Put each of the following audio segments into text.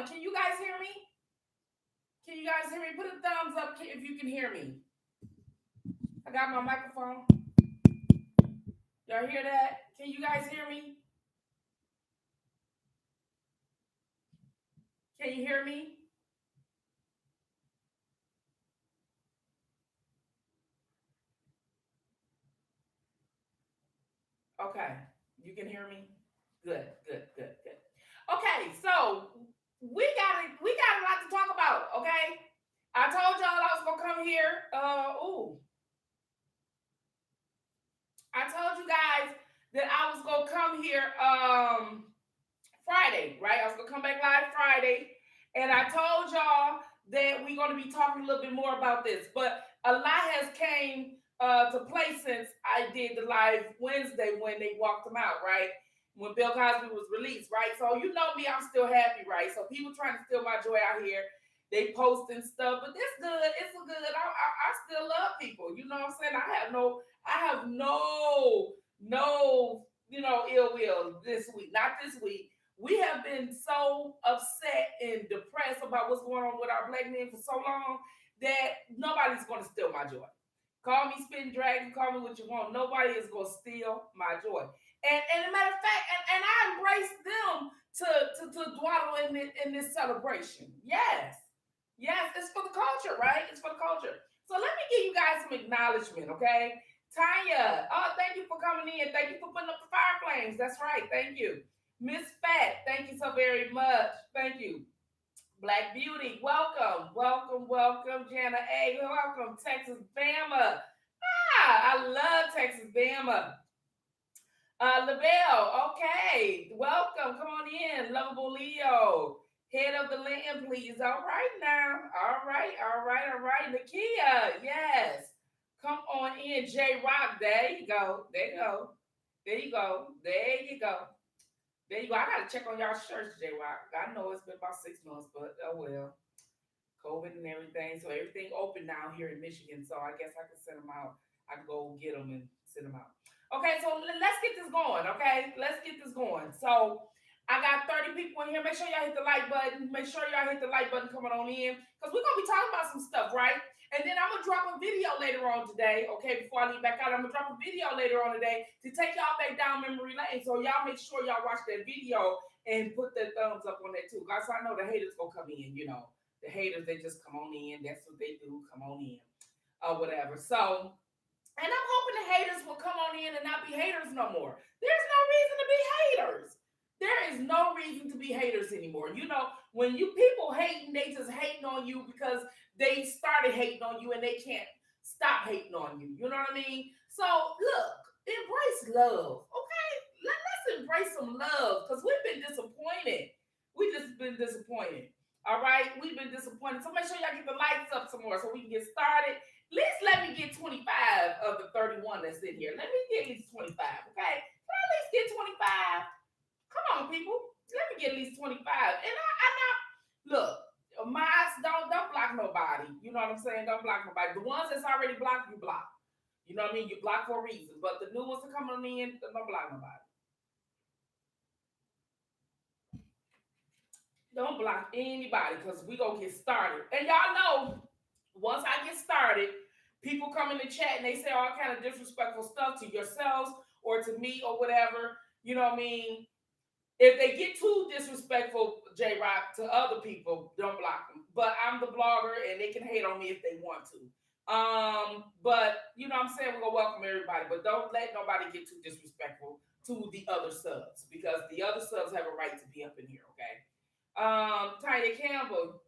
on. Can you guys hear me? Can you guys hear me? Put a thumbs up if you can hear me. I got my microphone. Y'all hear that? Can you guys hear me? Can you hear me? Okay. You can hear me? Good, good, good, good. Okay, so we got a lot to talk about, okay? I told y'all I was gonna come here. I told you guys that I was gonna come here Friday, right? I was gonna come back live Friday, and I told y'all that we're gonna be talking a little bit more about this. But a lot has came to play since I did the live Wednesday when they walked him out, right? When Bill Cosby was released, right? So you know me, I'm still happy, right? So people trying to steal my joy out here. They posting stuff, but it's good. It's a good. I still love people. You know what I'm saying? I have no ill will this week. Not this week. We have been so upset and depressed about what's going on with our black men for so long that nobody's going to steal my joy. Call me spitting dragon, call me what you want. Nobody is going to steal my joy. And a matter of fact, and I embrace them to dwaddle in this celebration. Yes. Yes, it's for the culture, right? It's for the culture. So let me give you guys some acknowledgement, okay? Tanya, oh, thank you for coming in. Thank you for putting up the fire flames. That's right. Thank you. Miss Fat, thank you so very much. Thank you. Black Beauty, welcome, welcome, welcome. Jana A, welcome. Texas Bama. I love Texas Bama. LaBelle, okay, welcome. Come on in, lovable Leo. Head of the land, please. All right now. All right, all right, all right. Nakia, yes. Come on in. J Rock, there you go. There you go. There you go. There you go. There you go. I gotta check on y'all shirts, J Rock. I know it's been about 6 months, but oh well. COVID and everything. So everything open now here in Michigan. So I guess I can send them out. I can go get them and send them out. Okay, so let's get this going. Okay, let's get this going. So I got 30 people in here. Make sure y'all hit the like button. Make sure y'all hit the like button coming on in. Because we're gonna be talking about some stuff, right? And then I'm gonna drop a video later on today. Okay, before I leave back out, I'm gonna drop a video later on today to take y'all back down memory lane. So y'all make sure y'all watch that video and put that thumbs up on that too. Guys, I know the haters gonna come in. The haters, they just come on in. That's what they do. Come on in. Or whatever. So, and I'm hoping the haters will come on in and not be haters no more. There's no reason to be haters. There is no reason to be haters anymore. When you people hating, they just hating on you because they started hating on you and they can't stop hating on you. You know what I mean? So look, embrace love. Okay? Let's embrace some love because we've been disappointed. We just been disappointed. All right, we've been disappointed. So make sure y'all get the lights up some more so we can get started. At least let me get 25 of the 31 that's in here. Let me get at least 25, okay? Can I at least get 25? Come on, people. Let me get at least 25. And I look, my eyes don't block nobody. You know what I'm saying? Don't block nobody. The ones that's already blocked, you block. You know what I mean? You block for a reason. But the new ones that come on in, don't block nobody. Don't block anybody because we gonna get started. And y'all know, once I get started, people come in the chat and they say all kind of disrespectful stuff to yourselves or to me or whatever. You know what I mean? If they get too disrespectful, J Rock, to other people, don't block them. But I'm the blogger and they can hate on me if they want to. But you know what I'm saying? We're gonna welcome everybody, but don't let nobody get too disrespectful to the other subs because the other subs have a right to be up in here, okay? Tanya Campbell.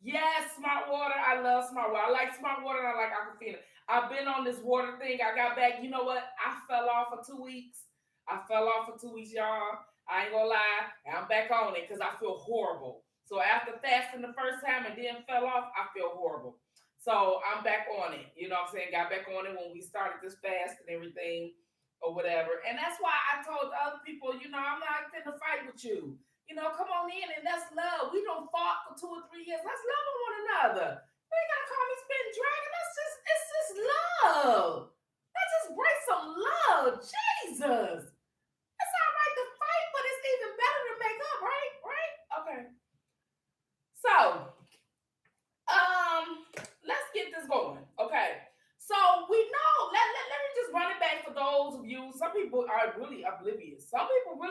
Yes, smart water. I love smart water. I like smart water and I like Aquafina. I've been on this water thing. I got back. You know what? I fell off for 2 weeks. Y'all. I ain't gonna lie. I'm back on it because I feel horrible. So after fasting the first time and then fell off, I feel horrible. So I'm back on it. You know what I'm saying? Got back on it when we started this fast and everything or whatever. And that's why I told other people, I'm not finna fight with you. Come on in and let's love. We don't fought for 2 or 3 years. Let's love on one another. You ain't gotta call me spitting dragon. It's just love. Let's just bring some love. Jesus. It's all right to fight, but it's even better to make up, right? Right? Okay.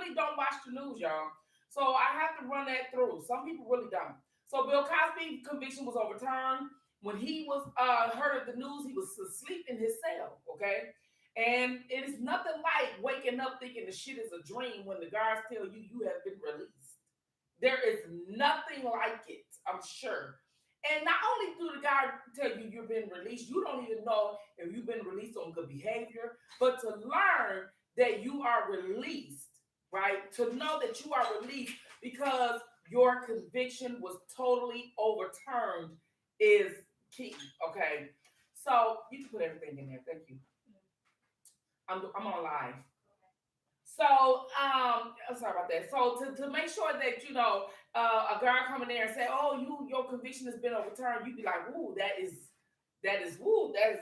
really don't watch the news, y'all. So I have to run that through. Some people really don't. So Bill Cosby conviction was overturned. When he was heard of the news, he was asleep in his cell. Okay, and it is nothing like waking up thinking the shit is a dream when the guards tell you you have been released. There is nothing like it, I'm sure. And not only do the guard tell you you've been released, you don't even know if you've been released on good behavior, but to learn that you are released, right? To know that you are released because your conviction was totally overturned is key, okay? So you can put everything in there. Thank you. I'm on live. So, I'm sorry about that. So, to make sure that a guard coming there and say, "Oh, your conviction has been overturned," you'd be like, "Ooh, that is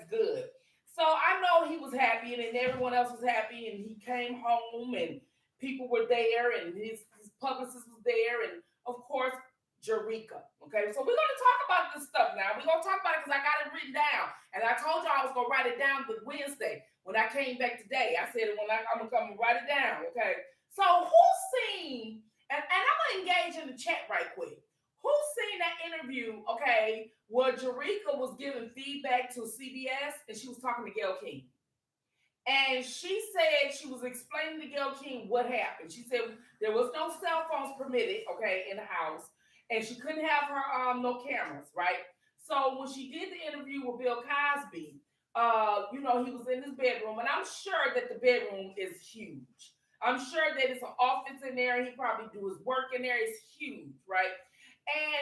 good." So I know he was happy, and then everyone else was happy, and he came home, and people were there, and his publicist was there, and of course, Jerica. Okay, so we're gonna talk about this stuff now. We're gonna talk about it because I got it written down, and I told y'all I was gonna write it down the Wednesday. When I came back today, I said I'm gonna come and write it down. Okay. So who's seen and I'm gonna engage in the chat right quick. Who's seen that interview? Okay, where Jerica was giving feedback to CBS and she was talking to Gayle King. And she said she was explaining to Gayle King what happened. She said there was no cell phones permitted, okay, in the house, and she couldn't have her no cameras, right? So when she did the interview with Bill Cosby, he was in his bedroom, and I'm sure that the bedroom is huge. I'm sure that it's an office in there. He probably do his work in there. It's huge, right?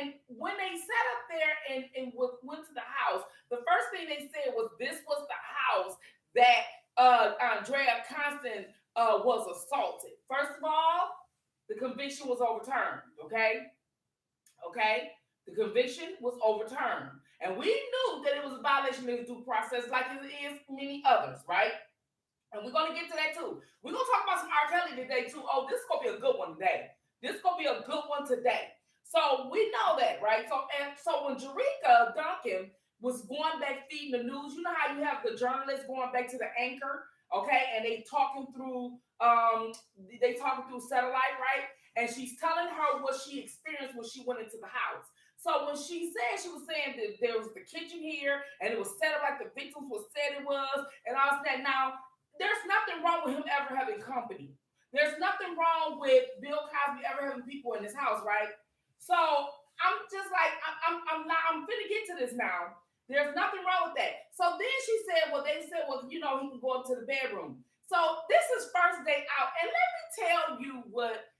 And when they sat up there and went to the house, the first thing they said was this was the house that Andrea Constant was assaulted. First of all, the conviction was overturned. Okay, the conviction was overturned, and we knew that it was a violation of the due process, like it is many others, right? And we're gonna get to that too. We're gonna talk about some R. Kelly today too. Oh, this is gonna be a good one today. This is gonna be a good one today. So we know that, right? So when Jerica Duncan was going back feeding the news, you know how you have the journalists going back to the anchor, okay, and they talking through satellite, right? And she's telling her what she experienced when she went into the house. So when she was saying that there was the kitchen here and it was set up like the victims was said it was, and all that. Now, there's nothing wrong with him ever having company. There's nothing wrong with Bill Cosby ever having people in his house, right? So I'm just like, I'm gonna get to this now. There's nothing wrong with that. So then she said, well, they said, well, he can go up to the bedroom. So this is first day out, and let me tell you what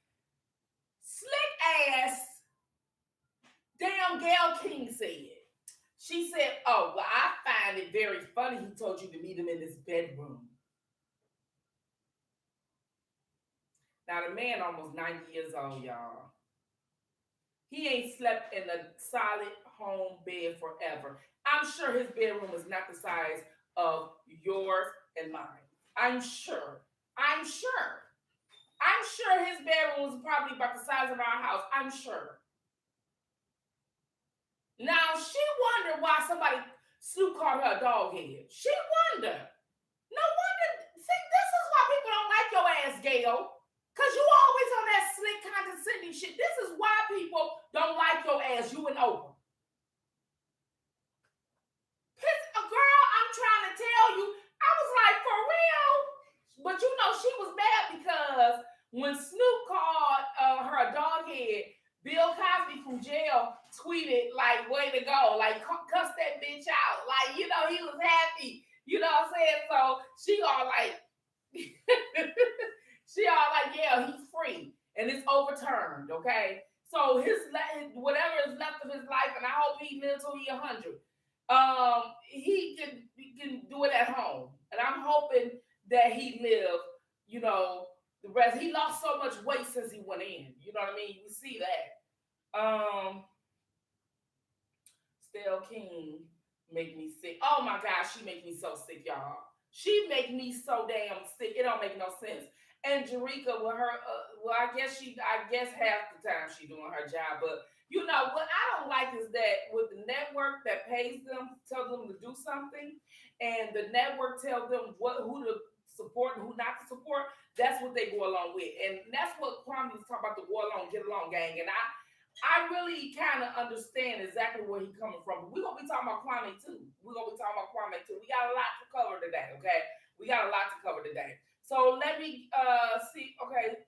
slick ass damn Gayle King said. She said, oh, well, I find it very funny he told you to meet him in his bedroom. Now, the man almost 90 years old, y'all. He ain't slept in a solid home bed forever. I'm sure his bedroom is not the size of yours and mine. I'm sure his bedroom was probably about the size of our house. I'm sure. Now, she wondered why Sue called her a dog head. She wondered. No wonder. See, this is why people don't like your ass, Gayle. Because you always on that slick condescending shit. This is why people don't like your ass, you and Oprah. Girl, I'm trying to tell you. I was like, for real? But she was mad because when Snoop called her a dog head, Bill Cosby from jail tweeted, like, way to go. Like, cuss that bitch out. Like, he was happy. You know what I'm saying? So she all like, yeah, he's free. And it's overturned, okay? So whatever is left of his life, and I hope he lives till he's 100, he can do it at home. And I'm hoping that he lived, the rest. He lost so much weight since he went in. You know what I mean? You see that. Stell King make me sick. Oh my gosh, she make me so sick, y'all. She make me so damn sick. It don't make no sense. And Jerica with her, I guess half the time she doing her job. But what I don't like is that with the network that pays them, tell them to do something, and the network tell them who to support and who not to support, that's what they go along with. And that's what Kwame was talking about, the go along, get along gang. And I really kind of understand exactly where he's coming from. But we're going to be talking about Kwame too. We're going to be talking about Kwame too. We got a lot to cover today, okay? We got a lot to cover today. So let me see. Okay,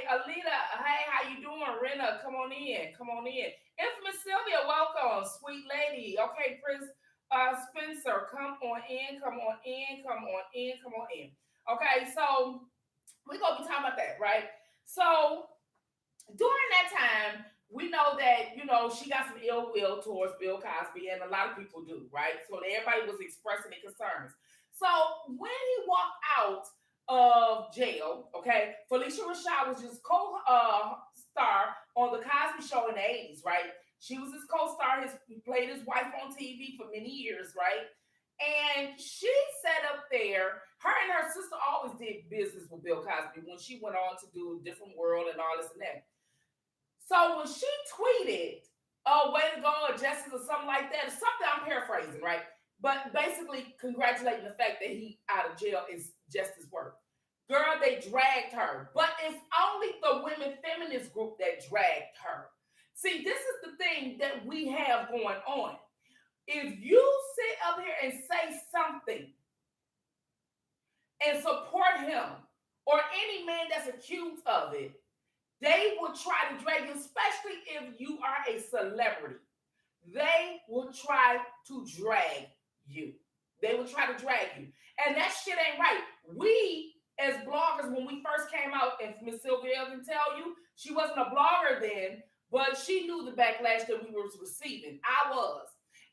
Alita. Hey, how you doing? Rena, come on in. Come on in. Infamous Sylvia, welcome. Sweet lady. Okay, Prince Spencer, come on in. Come on in. Come on in. Come on in. Okay, so we're gonna be talking about that, right? So during that time, we know that she got some ill will towards Bill Cosby, and a lot of people do, right? So everybody was expressing their concerns. So when he walked out of jail, okay, Felicia Rashad was his co-star on the Cosby Show in the 80s, right? She was his co-star. He played his wife on TV for many years, right? And she sat up there. Her and her sister always did business with Bill Cosby when she went on to do Different World and all this and that. So when she tweeted, "Oh, way to go," or "Justice," or something like that, something I'm paraphrasing, right? But basically congratulating the fact that he out of jail is just his work. Girl, they dragged her. But it's only the women feminist group that dragged her. See, this is the thing that we have going on. If you sit up here and say something and support him or any man that's accused of it, they will try to drag you, especially if you are a celebrity. They will try to drag you. They will try to drag you. And that shit ain't right. We, as bloggers, when we first came out, and Miss Sylvia can tell you, she wasn't a blogger then, but she knew the backlash that we were receiving. I was.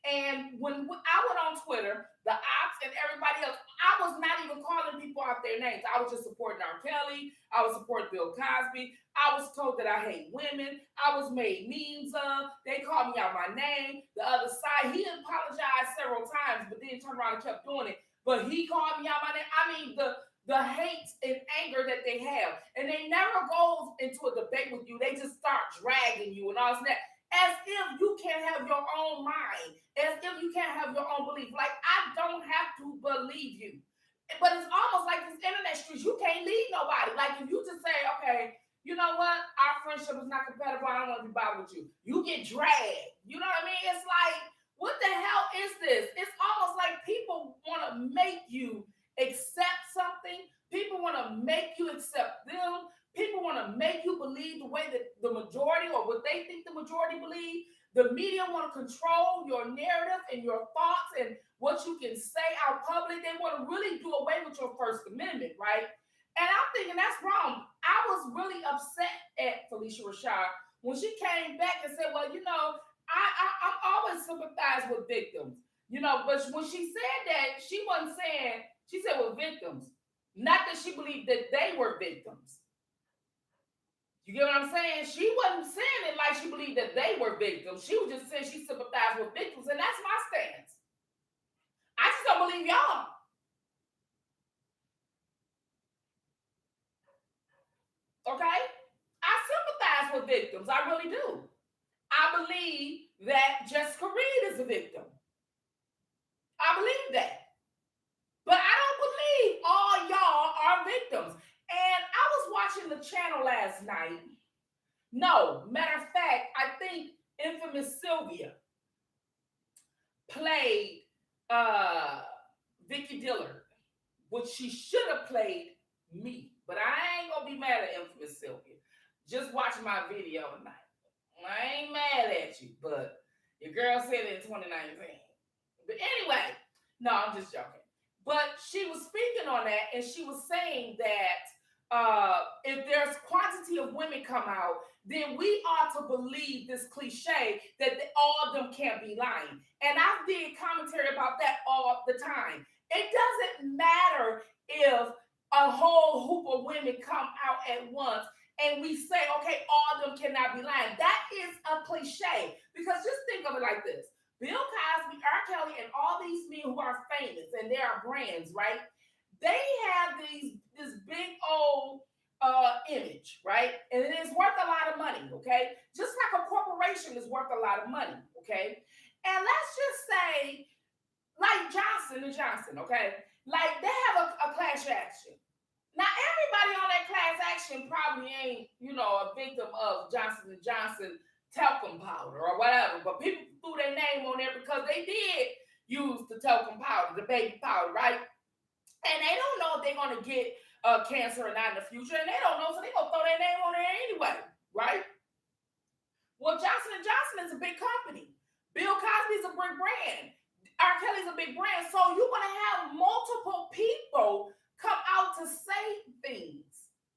And when I went on Twitter, the ops and everybody else, I was not even calling people out their names. I was just supporting R. Kelly. I was supporting Bill Cosby. I was told that I hate women. I was made memes of. They called me out my name. The other side, he apologized several times, but then turned around and kept doing it. But he called me out my name. I mean, the hate and anger that they have. And they never go into a debate with you. They just start dragging you and all that. As if you can't have your own mind. As if you can't have your own belief. Like, I don't have to believe you. But it's almost like this internet streets. You can't lead nobody. Like, if you just say, okay, you know what? Our friendship is not compatible. I don't want to be bothered with you. You get dragged. You know what I mean? It's like, what the hell is this? It's almost like people want to make you accept something. People want to make you accept them. People want to make you believe the way that the majority or what they think the majority believe. The media want to control your narrative and your thoughts and what you can say out public. They want to really do away with your First Amendment, right? And I'm thinking that's wrong. I was really upset at Felicia Rashad when she came back and said, well, I'm always sympathize with victims. But when she said that, she wasn't saying, she said with victims. Not that she believed that they were victims. You get what I'm saying? She wasn't saying it like she believed that they were victims. She was just saying she sympathized with victims, and that's my stance. I just don't believe y'all. Okay? I sympathize with victims. I really do. I believe that Jessica Reed is a victim. I believe that. But I don't believe all y'all are victims. And I was watching the channel last night. No, matter of fact, I think Infamous Sylvia played Vicky Dillard, which she should have played me. But I ain't gonna be mad at Infamous Sylvia. Just watch my video tonight. I ain't mad at you, but your girl said it in 2019. But anyway, no, I'm just joking. But she was speaking on that, and she was saying that if there's quantity of women come out, then we ought to believe this cliche that all of them can't be lying. And I did commentary about that all the time. It doesn't matter if a whole hoop of women come out at once and we say, okay, all of them cannot be lying. That is a cliche. Because just think of it like this. Bill Cosby, R. Kelly, and all these men who are famous, and they are brands, right? They have this big old image, right? And it is worth a lot of money, okay? Just like a corporation is worth a lot of money, okay? And let's just say, like Johnson & Johnson, okay? Like they have a class action. Now everybody on that class action probably ain't, a victim of Johnson and Johnson talcum powder or whatever, but people threw their name on there because they did use the talcum powder, the baby powder, right? And they don't know if they're gonna get cancer or not in the future, and they don't know, so they're gonna throw their name on there anyway, right? Well, Johnson and Johnson is a big company. Bill Cosby's a big brand. R. Kelly's a big brand. So you're gonna have multiple people come out to say things.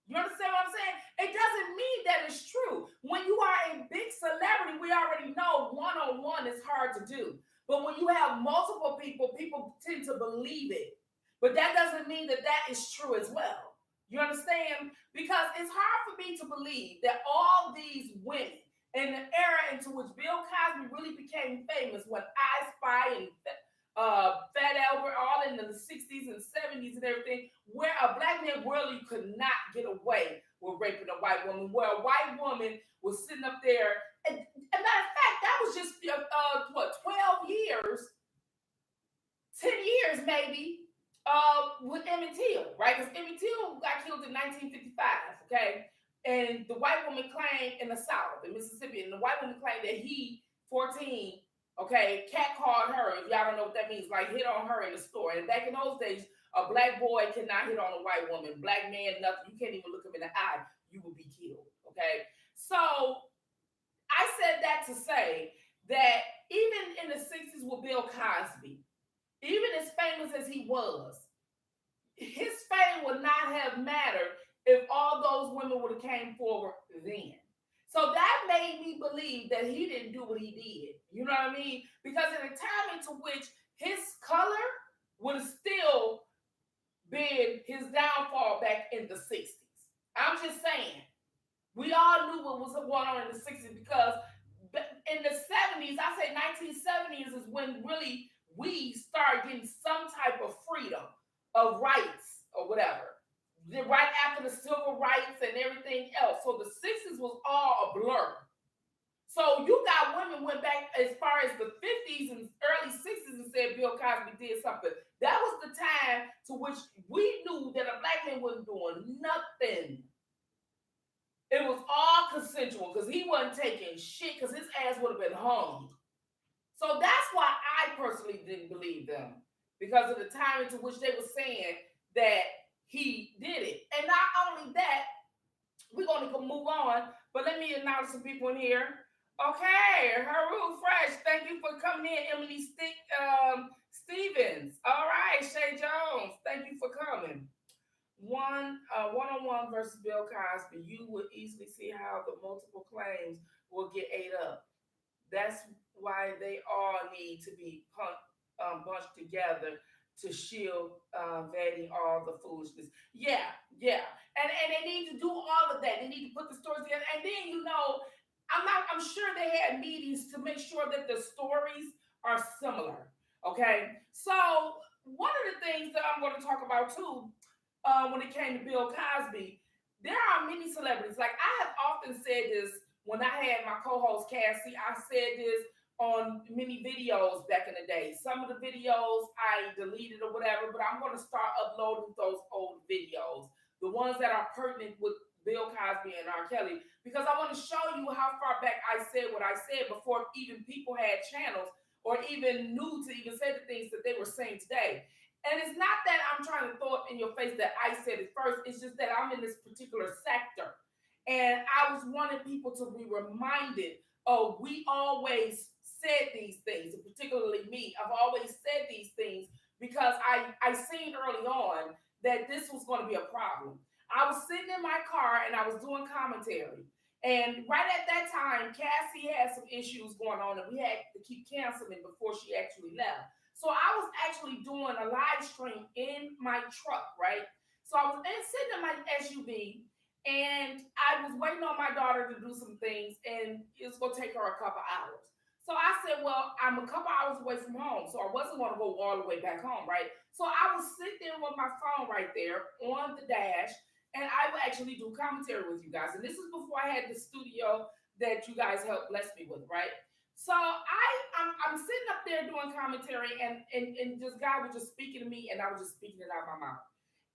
You understand what I'm saying? It doesn't mean that it's true. When you are a big celebrity, we already know one-on-one is hard to do. But when you have multiple people, people tend to believe it. But that doesn't mean that that is true as well. You understand? Because it's hard for me to believe that all these women in the era into which Bill Cosby really became famous, when I Spy and Fat Albert, all in the 60s and 70s and everything, where a black man really could not get away with raping a white woman, where a white woman was sitting up there. And matter of fact, that was just, 12 years, 10 years maybe, with Emmett Till, right? Because Emmett Till got killed in 1955, okay? And the white woman claimed in the South, in Mississippi, and the white woman claimed that he, 14, okay, catcalled her. If y'all don't know what that means, like hit on her in the store. And back in those days, a black boy cannot hit on a white woman. Black man, nothing. You can't even look him in the eye. You will be killed, okay? So I said that to say that even in the 60s with Bill Cosby, even as famous as he was, his fame would not have mattered if all those women would have came forward then. So that made me believe that he didn't do what he did. You know what I mean? Because in a time into which his color would have still been his downfall back in the 60s. I'm just saying. We all knew what was going on in the 60s because in the 70s, I say 1970s is when really we start getting some type of freedom of rights or whatever. Right after the civil rights and everything else. So the 60s was all a blur. So you got women went back as far as the 50s and early 60s and said Bill Cosby did something. That was the time to which we knew that a black man wasn't doing nothing. It was all consensual because he wasn't taking shit because his ass would have been hung. So that's why I personally didn't believe them, because of the time into which they were saying that he did it. And not only that, we're going to move on, but let me announce some people in here. Okay, Haru Fresh, thank you for coming in. Emily Stevens. All right, Shay Jones, thank you for coming. One-on-one versus Bill Cosby, you would easily see how the multiple claims will get ate up. That's why they all need to be bunched together to shield vetting all the foolishness. Yeah, yeah. And they need to do all of that. They need to put the stories together. And then, I'm sure they had meetings to make sure that the stories are similar. Okay. So one of the things that I'm going to talk about too, when it came to Bill Cosby, there are many celebrities. Like I have often said this when I had my co-host Cassie. I said this on many videos back in the day. Some of the videos I deleted or whatever, but I'm going to start uploading those old videos, the ones that are pertinent with Bill Cosby and R. Kelly, because I want to show you how far back I said what I said before even people had channels or even knew to even say the things that they were saying today. And it's not that I'm trying to throw it in your face that I said it first. It's just that I'm in this particular sector. And I was wanting people to be reminded, oh, we always said these things, and particularly me. I've always said these things because I seen early on that this was going to be a problem. I was sitting in my car and I was doing commentary. And right at that time, Cassie had some issues going on and we had to keep canceling before she actually left. So I was actually doing a live stream in my truck, right? So I was sitting in my SUV and I was waiting on my daughter to do some things and it was going to take her a couple hours. So I said, well, I'm a couple hours away from home, so I wasn't going to go all the way back home, right? So I was sitting there with my phone right there on the dash, and I would actually do commentary with you guys. And this is before I had the studio that you guys helped bless me with, right? So I'm sitting up there doing commentary, and this guy was just speaking to me, and I was just speaking it out of my mouth.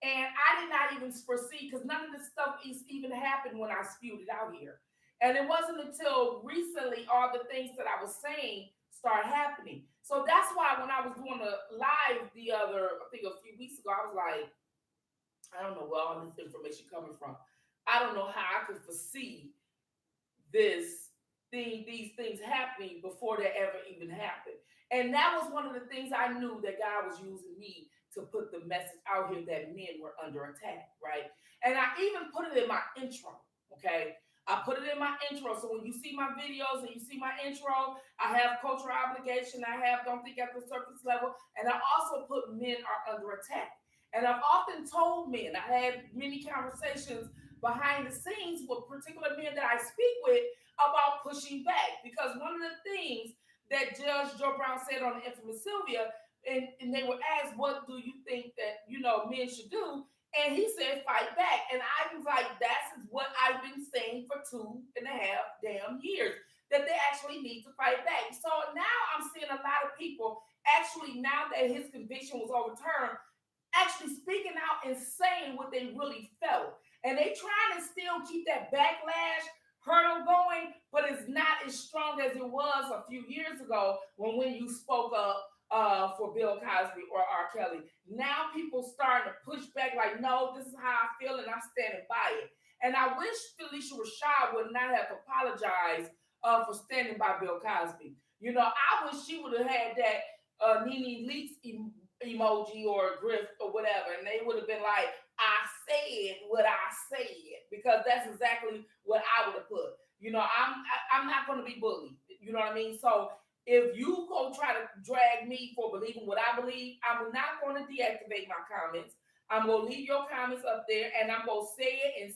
And I did not even foresee, because none of this stuff even happened when I spewed it out here. And it wasn't until recently all the things that I was saying started happening. So that's why when I was doing a live the other, I think a few weeks ago, I was like, I don't know where all this information coming from. I don't know how I could foresee this these things happening before they ever even happened. And that was one of the things I knew that God was using me to put the message out here that men were under attack, right? And I even put it in my intro, okay? I put it in my intro. So when you see my videos and you see my intro, I have cultural obligation. I have don't think at the surface level. And I also put men are under attack. And I've often told men, I had many conversations behind the scenes with particular men that I speak with about pushing back. Because one of the things that Judge Joe Brown said on the infamous Sylvia, and they were asked, what do you think that, men should do? And he said, fight back. And I was like, that's what I've been saying for 2.5 damn years, that they actually need to fight back. So now I'm seeing a lot of people actually, now that his conviction was overturned, actually speaking out and saying what they really felt. And they trying to still keep that backlash hurdle going, but it's not as strong as it was a few years ago when you spoke up for Bill Cosby or R. Kelly. Now people starting to push back like, no, this is how I feel and I'm standing by it. And I wish Felicia Rashad would not have apologized for standing by Bill Cosby. I wish she would have had that Nene Leakes emoji or grift or whatever, and they would have been like, I said what I said, because that's exactly what I would have put. I'm not going to be bullied. You know what I mean? So if you go try to drag me for believing what I believe, I'm not going to deactivate my comments. I'm going to leave your comments up there, and I'm going to say it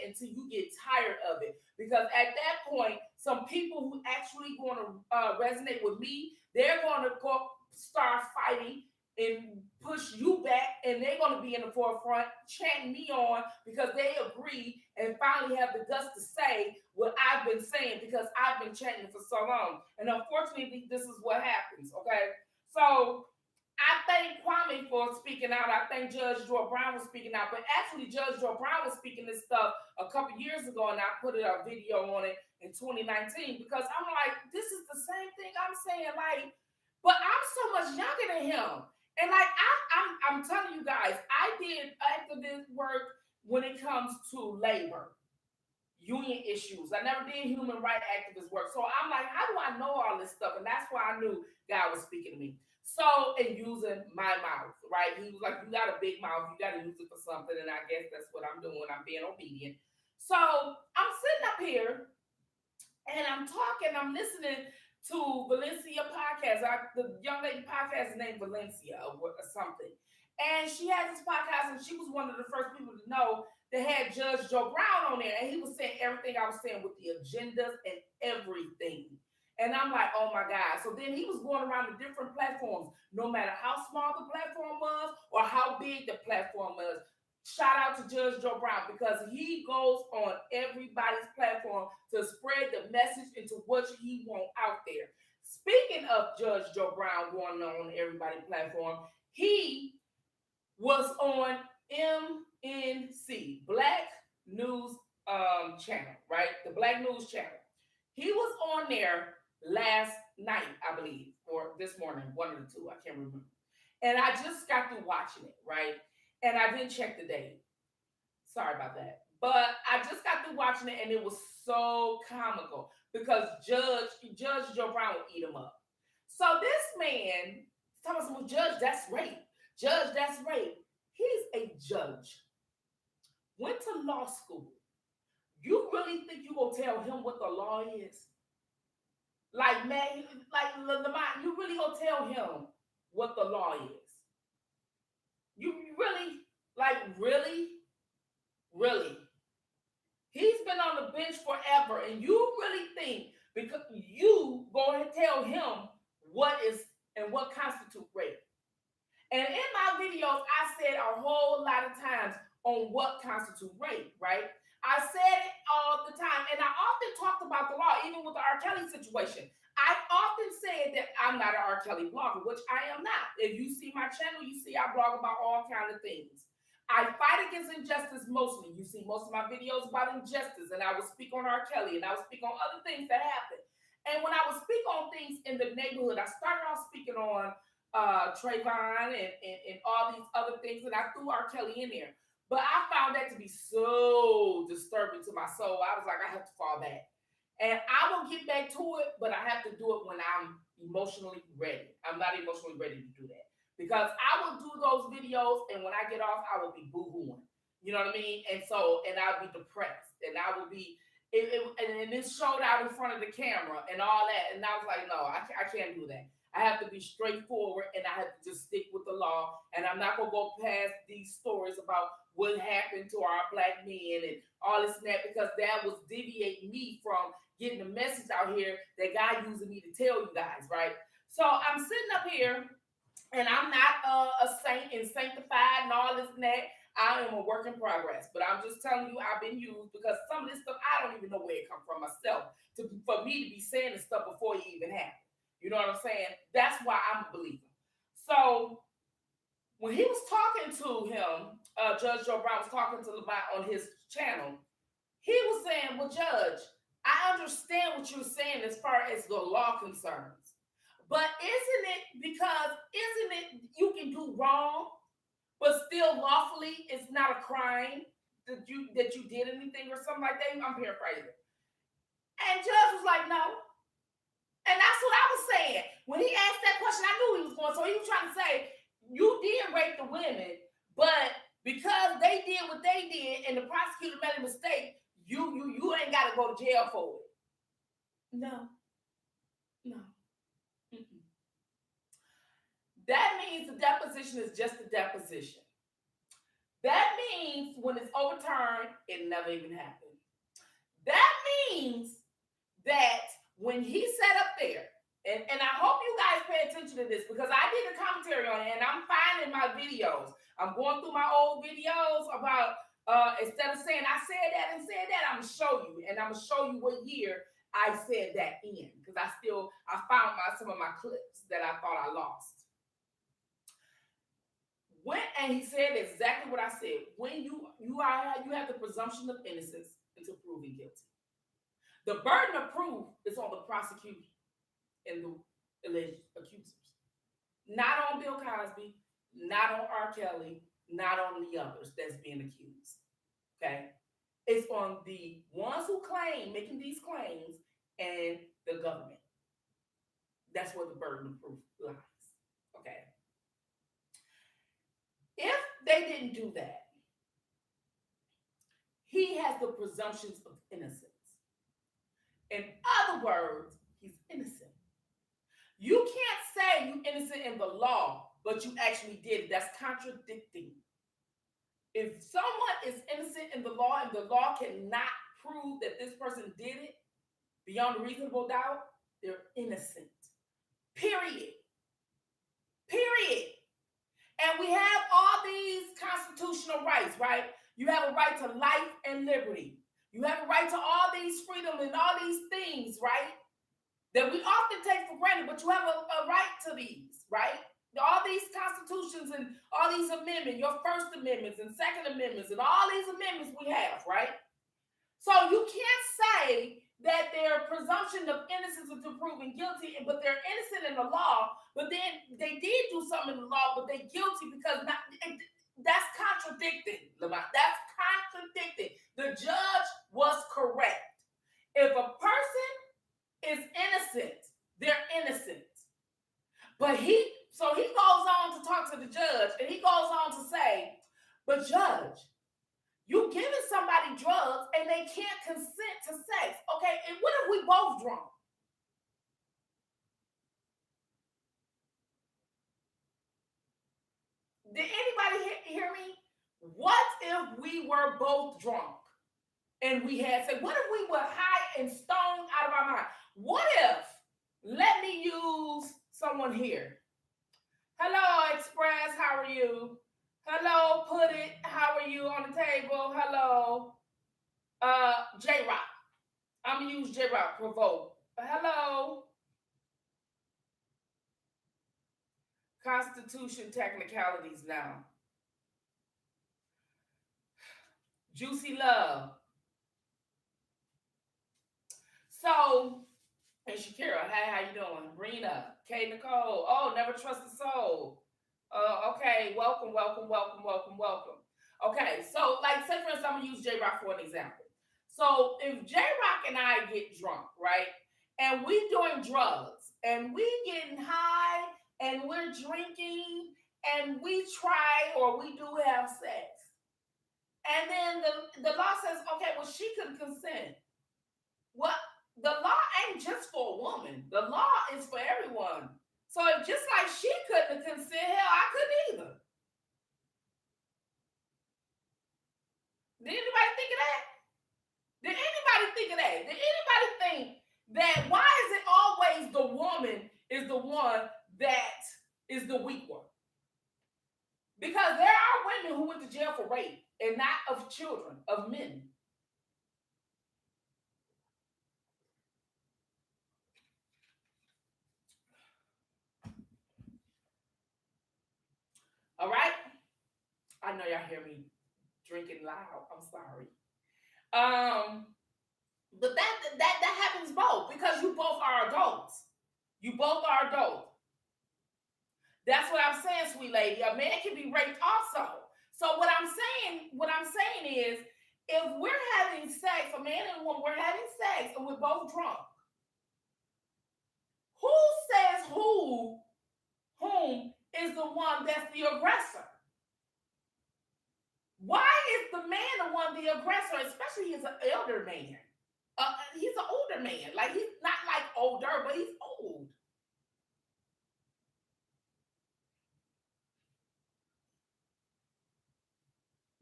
until you get tired of it. Because at that point, some people who actually going to resonate with me, they're going to go start fighting and push you back, and they're going to be in the forefront chanting me on because they agree and finally have the guts to say what I've been saying, because I've been chanting for so long. And unfortunately, this is what happens, okay? So I thank Kwame for speaking out. I thank Judge Joe Brown for speaking out. But actually, Judge Joe Brown was speaking this stuff a couple years ago, and I put a video on it in 2019, because I'm like, this is the same thing I'm saying, like, but I'm so much younger than him. And like I'm telling you guys, I did activist work when it comes to labor, union issues. I never did human rights activist work. So I'm like, how do I know all this stuff? And that's why I knew God was speaking to me. So, and using my mouth, right? He was like, you got a big mouth, you got to use it for something. And I guess that's what I'm doing. I'm being obedient. So I'm sitting up here and I'm talking, I'm listening to Valencia podcast. The young lady podcast is named Valencia or something. And she has this podcast, and she was one of the first people to know that had Judge Joe Brown on there. And he was saying everything I was saying with the agendas and everything. And I'm like, oh my God. So then he was going around the different platforms, no matter how small the platform was or how big the platform was. Shout out to Judge Joe Brown, because he goes on everybody's platform to spread the message into what he want out there. Speaking of Judge Joe Brown going on everybody's platform, he was on MNC, Black News Channel, right? The Black News Channel. He was on there last night, I believe, or this morning, one of the two, I can't remember. And I just got through watching it, right? And I didn't check the date. Sorry about that. But I just got through watching it, and it was so comical because Judge Joe Brown would eat him up. So this man talking about, Judge, that's rape. Judge, that's rape. He's a judge. Went to law school. You really think you gonna tell him what the law is? Like, man, like Lamont, you really gonna tell him what the law is? You really, like, really? He's been on the bench forever, and you really think because you go and tell him what is and what constitutes rape? And in my videos, I said a whole lot of times on what constitutes rape, right? I said it all the time, and I often talked about the law, even with the R. Kelly situation. I often said that I'm not an R. Kelly blogger, which I am not. If you see my channel, you see I blog about all kinds of things. I fight against injustice mostly. You see most of my videos about injustice, and I will speak on R. Kelly, and I will speak on other things that happen. And when I would speak on things in the neighborhood, I started off speaking on Trayvon and all these other things, and I threw R. Kelly in there. But I found that to be so disturbing to my soul. I was like, I have to fall back. And I will get back to it, but I have to do it when I'm emotionally ready. I'm not emotionally ready to do that. Because I will do those videos, and when I get off, I will be boo-hooing. You know what I mean? And so, and I'll be depressed, and I will be, and it showed out in front of the camera and all that. And I was like, no, I can't do that. I have to be straightforward, and I have to just stick with the law. And I'm not gonna go past these stories about what happened to our black men and all this and that, because that was deviating me from getting the message out here that God using me to tell you guys, right? So I'm sitting up here, and I'm not a saint and sanctified and all this and that. I am a work in progress, but I'm just telling you, I've been used, because some of this stuff I don't even know where it come from myself for me to be saying this stuff before it even happened. You know what I'm saying? That's why I'm a believer. So when he was talking to him, Judge Joe Brown was talking to Levant on his channel. He was saying, well, Judge, I understand what you're saying as far as the law concerns. But isn't it you can do wrong, but still lawfully it's not a crime that you did anything or something like that? I'm paraphrasing. And Judge was like, no. And that's what I was saying. When he asked that question, I knew he was going. So he was trying to say, you did rape the women, but because they did what they did and the prosecutor made a mistake, you ain't got to go to jail for it. No. Mm-mm. That means the deposition is just a deposition. That means when it's overturned, it never even happened. That means that when he sat up there, and I hope you guys pay attention to this, because I did a commentary on it, and I'm finding my videos. I'm going through my old videos about, instead of saying I said that and said that, I'm going to show you. And I'm going to show you what year I said that in, because I found some of my clips that I thought I lost. And he said exactly what I said. When you have the presumption of innocence until proven guilty. The burden of proof is on the prosecutor and the alleged accusers. Not on Bill Cosby, not on R. Kelly, not on the others that's being accused. Okay? It's on the ones who making these claims, and the government. That's where the burden of proof lies. Okay? If they didn't do that, he has the presumptions of innocence. In other words, he's innocent. You can't say you're innocent in the law, but you actually did it. That's contradicting. If someone is innocent in the law and the law cannot prove that this person did it beyond a reasonable doubt, they're innocent. Period. Period. And we have all these constitutional rights, right? You have a right to life and liberty. You have a right to all these freedoms and all these things, right? That we often take for granted, but you have a right to these, right? All these constitutions and all these amendments, your First Amendments and Second Amendments and all these amendments we have, right? So you can't say that their presumption of innocence until proven guilty, but they're innocent in the law, but then they did do something in the law, but they're guilty because that's contradicting, Lamont. That's contradicting. The judge was correct. If a person is innocent, they're innocent. But he goes on to talk to the judge, and he goes on to say, but judge, you giving somebody drugs and they can't consent to sex. Okay, and what if we both drunk? Did anybody hear me? What if we were both drunk and we had sex? What if we were high and stoned out of our mind? What if, let me use someone here. Hello, Express, how are you? Hello, Put It, how are you on the table? Hello. J-Rock. I'm going to use J-Rock, Provoke. Hello. Constitution technicalities now. Juicy Love. So, and Shakira, hey, how you doing? Rena, K Nicole. Oh, never trust a soul. Okay, welcome, welcome, welcome, welcome, welcome. Okay, so like say for instance, I'm gonna use J Rock for an example. So if J Rock and I get drunk, right, and we doing drugs, and we getting high, and we're drinking, and we try or we do have sex, and then the law says, okay, well she could consent. Well, the law ain't just for a woman. The law is for everyone. So if just like she couldn't consent, hell, I couldn't either. Did anybody think of that? Did anybody think of that? Did anybody think that why is it always the woman is the one that is the weak one? Because there are women who went to jail for rape and not of children, of men. All right? I know y'all hear me drinking loud. I'm sorry. But that happens both because you both are adults. You both are adults. That's what I'm saying, sweet lady. A man can be raped also. So what I'm saying is, if we're having sex, a man and a woman, we're having sex, and we're both drunk. Who says whom is the one that's the aggressor? Why is the man the one the aggressor, especially he's an elder man? He's an older man. Like he's not like older, but he's old.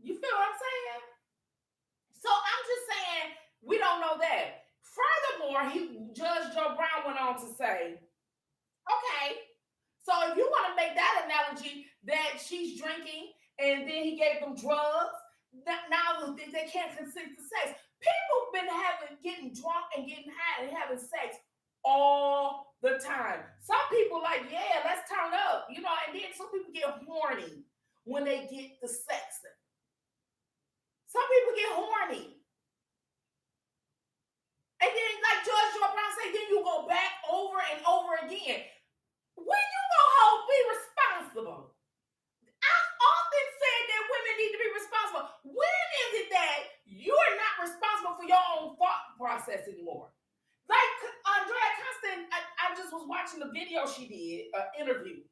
You feel what I'm saying? So I'm just saying we don't know that. Furthermore, Judge Joe Brown went on to say, okay, so if you want to make that analogy that she's drinking and then he gave them drugs, now they can't consent to sex. People have been getting drunk and getting high and having sex all the time. Some people like, yeah, let's turn up, and then some people get horny when they get the sex. Some people get horny. And then, like George Brown said, then you go back over and over again. When you gonna be responsible? I've often said that women need to be responsible. When is it that you're not responsible for your own thought process anymore? Like Andrea Constant, I just was watching the video she did, an interview.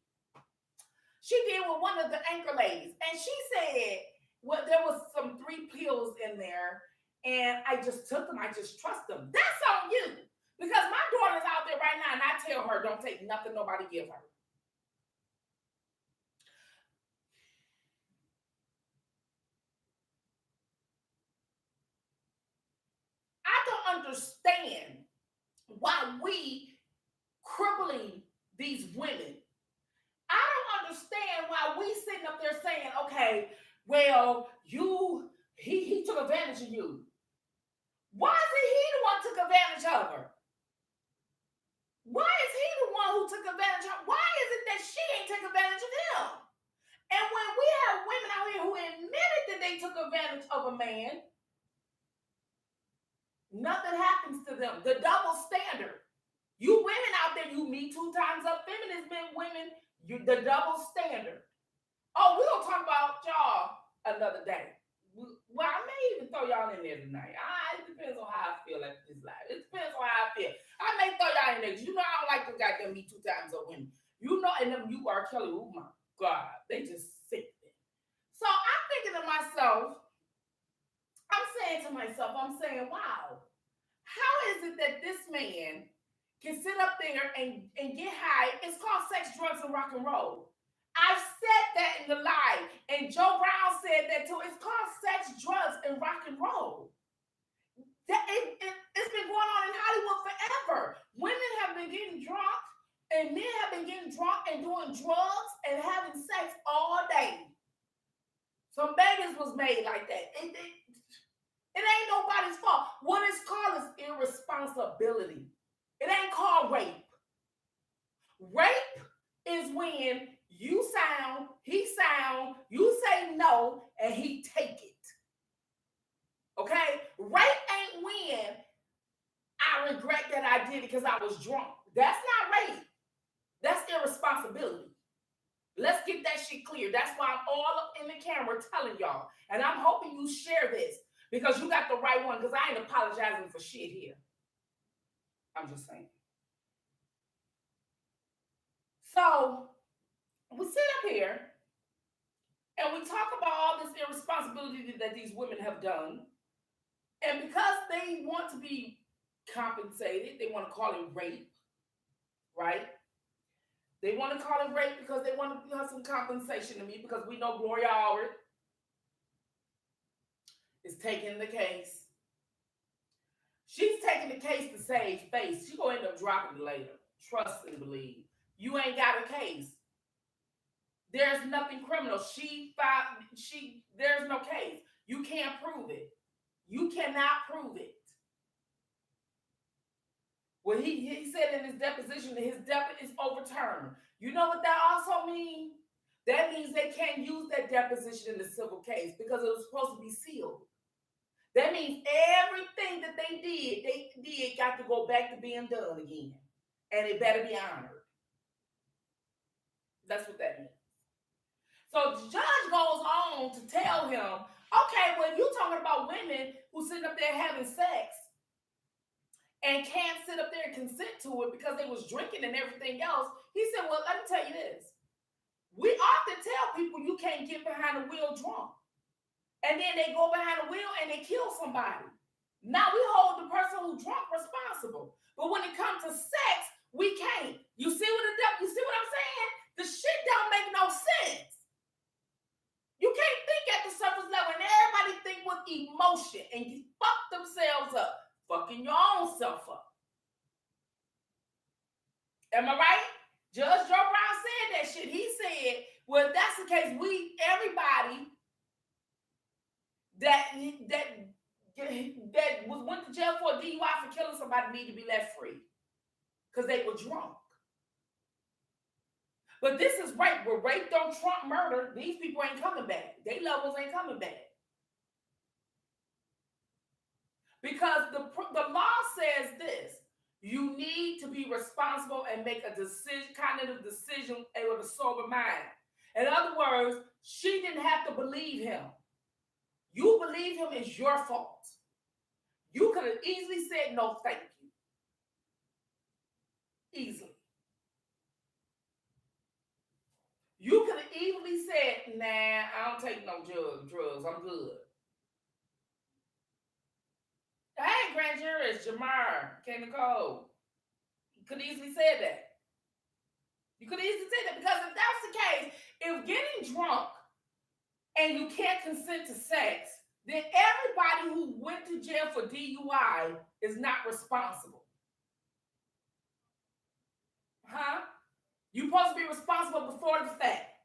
She did with one of the anchor ladies, and she said, well, there was some 3 pills in there, and I just took them. I just trust them. That's on you. Because my daughter's out there right now, and I tell her, don't take nothing nobody give her. I don't understand why we crippling these women. I don't understand why we sitting up there saying, okay, well, he took advantage of you. Why is it he the one who took advantage of her? Why is he the one who took advantage of her? Why is it that she ain't take advantage of him? And when we have women out here who admitted that they took advantage of a man, nothing happens to them. The double standard. You women out there, you Me Too times up feminist men, women, the double standard. Oh, we're going to talk about y'all another day. Well, I may even throw y'all in there tonight. It depends on how I feel like this life. It depends on how I feel. I may throw y'all in there. You know I don't like the goddamn Me Too times up women. And them you are Kelly, oh my God. They just sick. So I'm thinking to myself, I'm saying, wow, how is it that this man can sit up there and get high? It's called sex, drugs, and rock and roll. I've said that in the live, and Joe Brown said that too. It's called sex, drugs, and rock and roll. It's been going on in Hollywood forever. Women have been getting drunk, and men have been getting drunk and doing drugs and having sex all day. Some babies was made like that. It ain't nobody's fault. What it's called is irresponsibility. It ain't called rape. Rape is when You sound, he sound, you say no, and he take it. Okay? Rape ain't when I regret that I did it because I was drunk. That's not rape. That's irresponsibility. Let's get that shit clear. That's why I'm all up in the camera telling y'all. And I'm hoping you share this because you got the right one, because I ain't apologizing for shit here. I'm just saying. So we sit up here and we talk about all this irresponsibility that these women have done. And because they want to be compensated, they want to call it rape, right? They want to call it rape because they want to have some compensation to me, because we know Gloria Allred is taking the case. She's taking the case to save face. She's going to end up dropping it later. Trust and believe. You ain't got a case. There's nothing criminal. There's no case. You can't prove it. You cannot prove it. Well, he said in his deposition that his deposition is overturned. You know what that also means? That means they can't use that deposition in the civil case because it was supposed to be sealed. That means everything that they did got to go back to being done again. And it better be honored. That's what that means. So the judge goes on to tell him, okay, well, you talking about women who sitting up there having sex and can't sit up there and consent to it because they was drinking and everything else. He said, well, let me tell you this. We often tell people you can't get behind the wheel drunk. And then they go behind the wheel and they kill somebody. Now we hold the person who drunk responsible. But when it comes to sex, we can't. You see what I'm saying? The shit don't make no sense. You can't think at the surface level, and everybody think with emotion and you fuck themselves up, fucking your own self up. Am I right? Judge Joe Brown said that shit. He said, well, if that's the case, everybody that went to jail for a DUI for killing somebody need to be left free because they were drunk. But this is rape. Where rape don't trump murder, these people ain't coming back. They levels ain't coming back. Because the law says this. You need to be responsible and make a decision, cognitive decision with a sober mind. In other words, she didn't have to believe him. You believe him is your fault. You could have easily said no, thank you. Easily. You could have easily said, nah, I don't take no drugs. I'm good. Hey, grand jurist, Jamar, K. Nicole. You could easily say that. You could easily say that, because if that's the case, if getting drunk and you can't consent to sex, then everybody who went to jail for DUI is not responsible. Huh? You're supposed to be responsible before the fact.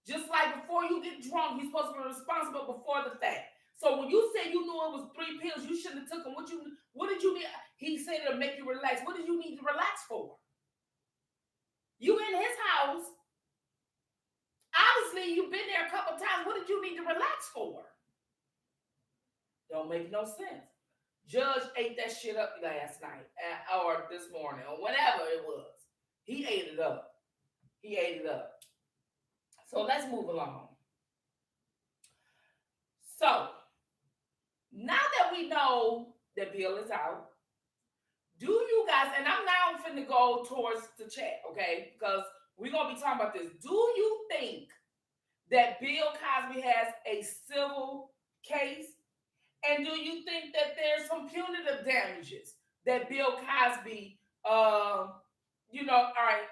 Just like before you get drunk, you're supposed to be responsible before the fact. So when you say you knew it was 3 pills, you shouldn't have took them. What did you need? He said it'll make you relax. What did you need to relax for? You in his house. Obviously, you've been there a couple times. What did you need to relax for? Don't make no sense. Judge ate that shit up last night or this morning or whatever it was. He ate it up. He ate it up. So let's move along. So now that we know that Bill is out, do you guys, and I'm now finna go towards the chat, okay? Because we're going to be talking about this. Do you think that Bill Cosby has a civil case? And do you think that there's some punitive damages that Bill Cosby,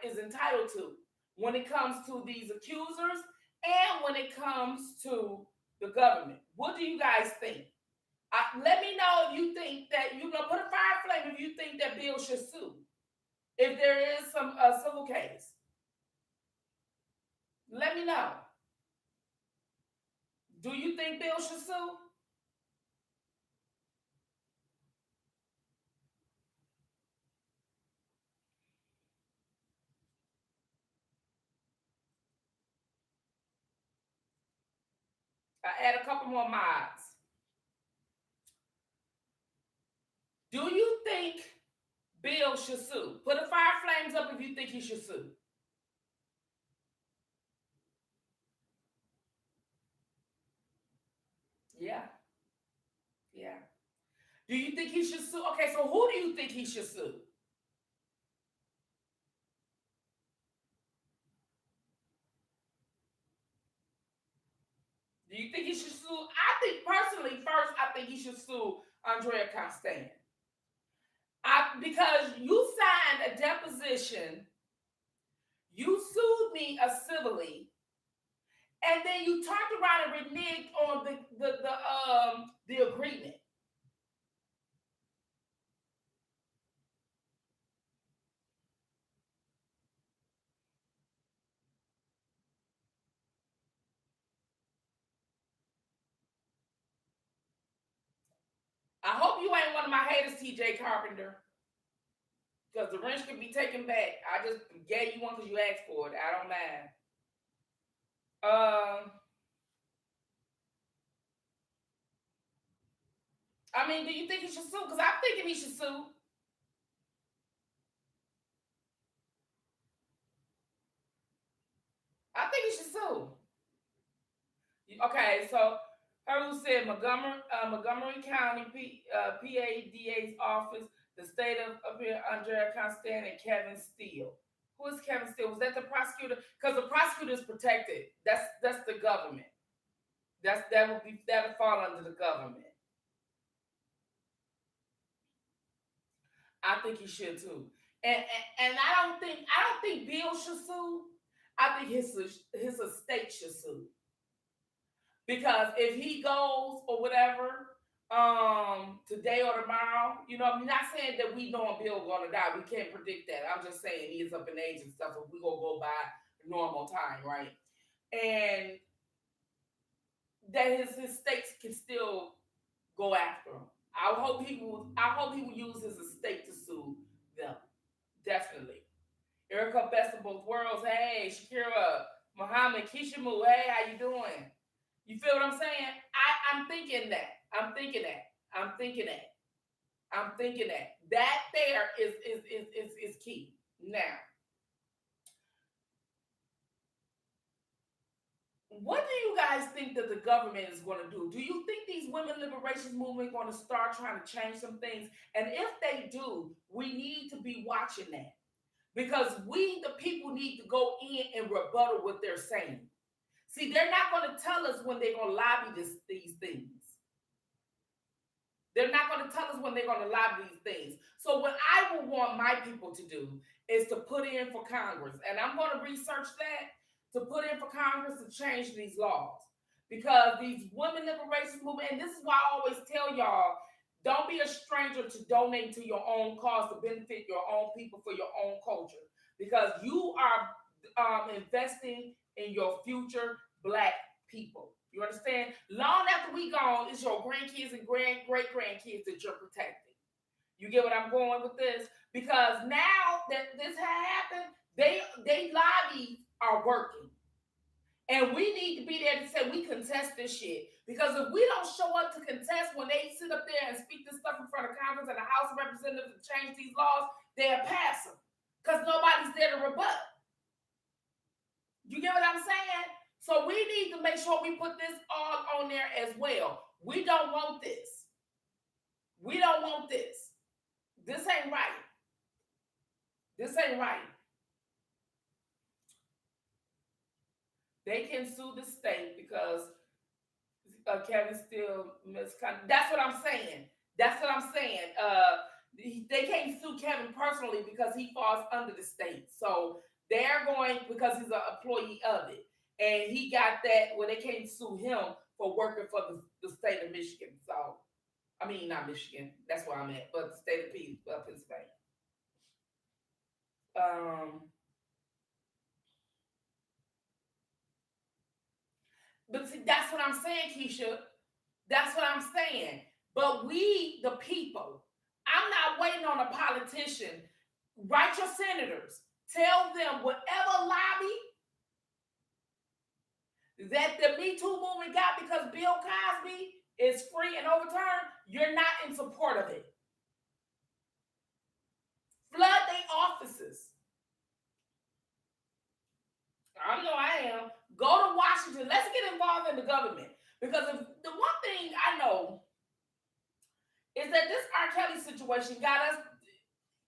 is entitled to when it comes to these accusers and when it comes to the government? What do you guys think? Let me know if you think that, put a fire flame if you think that Bill should sue. If there is some civil case. Let me know. Do you think Bill should sue? I add a couple more mods. Do you think Bill should sue? Put a fire flames up if you think he should sue. Yeah, yeah. Do you think he should sue? Okay, so who do you think he should sue? Do you think he should sue? I think personally, first, I think he should sue Andrea Constant. Because you signed a deposition, you sued me civilly, and then you turned around and reneged on the agreement. I hope you ain't one of my haters, TJ Carpenter, because the wrench can be taken back. I just gave you one because you asked for it. I don't mind. I mean, do you think he should sue? Because I'm thinking he should sue. I think he should sue. Okay, so her who said Montgomery County PADA's office, the state of here, Andrea Constant and Kevin Steele. Who is Kevin Steele? Was that the prosecutor? Because the prosecutor is protected. That's the government. That would fall under the government. I think he should too. And I don't think Bill should sue. I think his estate should sue. Because if he goes or whatever, today or tomorrow, I'm not saying that we know Bill gonna die. We can't predict that. I'm just saying he is up in age and stuff, so we gonna go by normal time, right? And that his states can still go after him. I hope he will use his estate to sue them. Definitely. Erica, best of both worlds. Hey, Shakira, Muhammad, Kishimu. Hey, how you doing? You feel what I'm saying? I'm thinking that. I'm thinking that. I'm thinking that. I'm thinking that. That there is key. Now, what do you guys think that the government is going to do? Do you think these women liberation movement going to start trying to change some things? And if they do, we need to be watching that because we, the people, need to go in and rebuttal what they're saying. See, they're not going to tell us when they're going to lobby these things. They're not going to tell us when they're going to lobby these things. So what I will want my people to do is to put in for Congress. And I'm going to research that, to put in for Congress to change these laws. Because these women liberation movement, and this is why I always tell y'all, don't be a stranger to donate to your own cause to benefit your own people for your own culture. Because you are investing in your future black people. You understand? Long after we gone, it's your grandkids and great grandkids that you're protecting. You get what I'm going with this? Because now that this has happened, they lobbies are working. And we need to be there to say we contest this shit. Because if we don't show up to contest when they sit up there and speak this stuff in front of Congress and the House of Representatives to change these laws, they'll pass them. Because nobody's there to rebut. You get what I'm saying? So we need to make sure we put this all on there as well. We don't want this. We don't want this. This ain't right. This ain't right. They can sue the state because Kevin still misconduct. That's what I'm saying. That's what I'm saying. They can't sue Kevin personally because he falls under the state. So they're going because he's an employee of it. And he got that where they can't sue him for working for the state of Michigan. So, I mean, not Michigan. That's where I'm at, but the state of Pennsylvania. Um, but see, that's what I'm saying, Keisha. That's what I'm saying. But we, the people, I'm not waiting on a politician. Write your senators. Tell them whatever lobby that the Me Too movement got because Bill Cosby is free and overturned, you're not in support of it. Flood their offices. I know I am. Go to Washington. Let's get involved in the government. Because if the one thing I know is that this R. Kelly situation got us,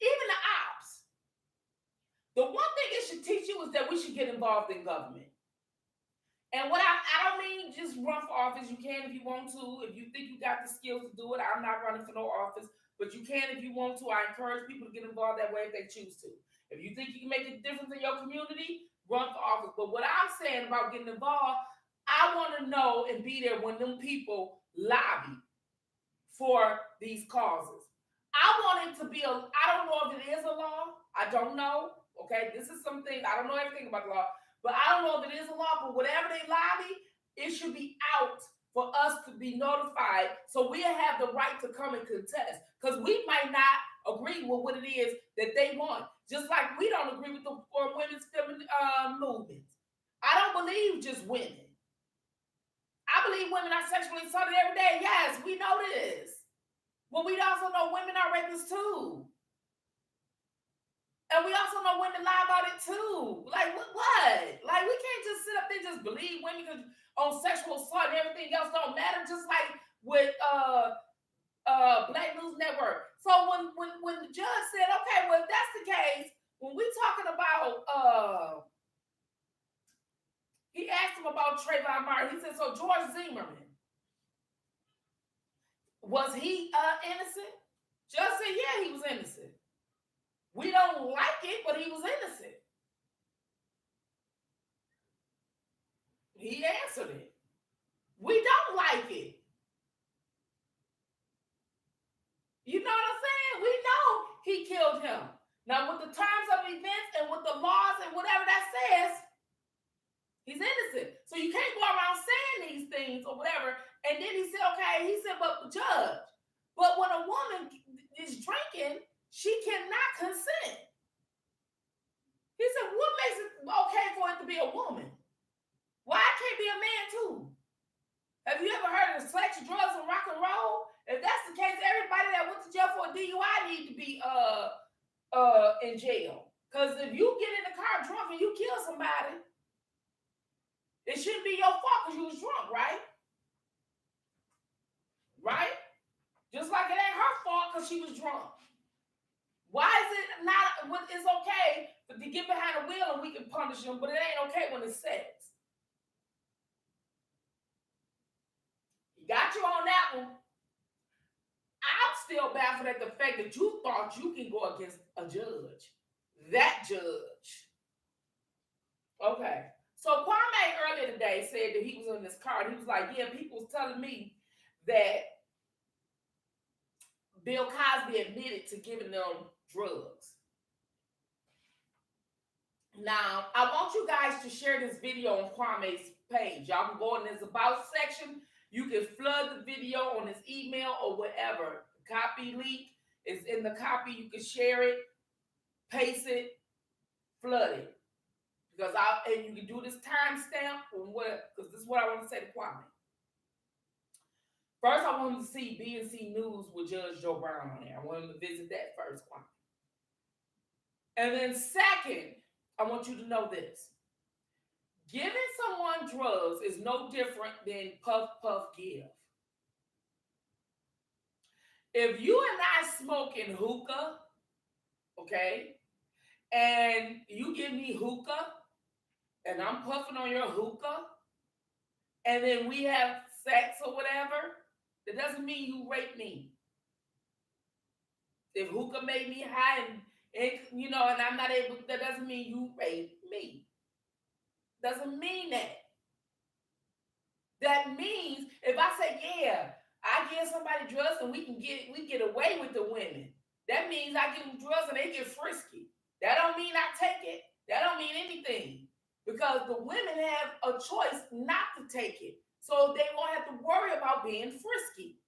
even the ops. The one thing it should teach you is that we should get involved in government. And what I don't mean just run for office. You can if you want to. If you think you got the skills to do it, I'm not running for no office. But you can if you want to. I encourage people to get involved that way if they choose to. If you think you can make a difference in your community, run for office. But what I'm saying about getting involved, I want to know and be there when them people lobby for these causes. I want it to be I don't know if it is a law. I don't know. Okay, this is something, I don't know everything about the law. But I don't know if it is a law, but whatever they lobby, it should be out for us to be notified so we'll have the right to come and contest. Because we might not agree with what it is that they want. Just like we don't agree with the women's movement. I don't believe just women. I believe women are sexually assaulted every day. Yes, we know this. But we also know women are rapists too. And we also know women lie about it too. Like, what? Like, we can't just sit up there and just believe women on sexual assault and everything else don't matter. Just like with Black News Network. So when the judge said, okay, well, if that's the case, when we talking about, he asked him about Trayvon Martin. He said, so George Zimmerman, was he innocent? Judge said, yeah, he was innocent. We don't like it, but he was innocent. He answered it. We don't like it. You know what I'm saying? We know he killed him. Now, with the terms of events and with the laws and whatever that says, he's innocent. So you can't go around saying these things or whatever. And then he said, okay, he said, but judge, but when a woman is drinking, she cannot consent. He said, what makes it okay for it to be a woman? Why can't be a man too? Have you ever heard of sex, drugs, and rock and roll? If that's the case, everybody that went to jail for a DUI need to be in jail. Because if you get in the car drunk and you kill somebody, it shouldn't be your fault because you was drunk, right? Right? Just like it ain't her fault because she was drunk. Why is it not, it's okay to get behind the wheel and we can punish them, but it ain't okay when it's sex? He got you on that one. I'm still baffled at the fact that you thought you can go against a judge. That judge. Okay. So Kwame earlier today said that he was in this car and he was like, yeah, people was telling me that Bill Cosby admitted to giving them drugs. Now, I want you guys to share this video on Kwame's page. Y'all can go in this about section. You can flood the video on his email or whatever. The copy link is in the copy. You can share it, paste it, flood it. And you can do this timestamp because this is what I want to say to Kwame. First, I want him to see BNC News with Judge Joe Brown on there. I want him to visit that first, Kwame. And then second, I want you to know this. Giving someone drugs is no different than puff, puff, give. If you and I smoking hookah, okay, and you give me hookah, and I'm puffing on your hookah, and then we have sex or whatever, that doesn't mean you rape me. If hookah made me high and I'm not able, that doesn't mean you rape me. Doesn't mean that. That means if I say, yeah, I give somebody drugs and we get away with the women, that means I give them drugs and they get frisky. That don't mean I take it. That don't mean anything. Because the women have a choice not to take it. So they won't have to worry about being frisky.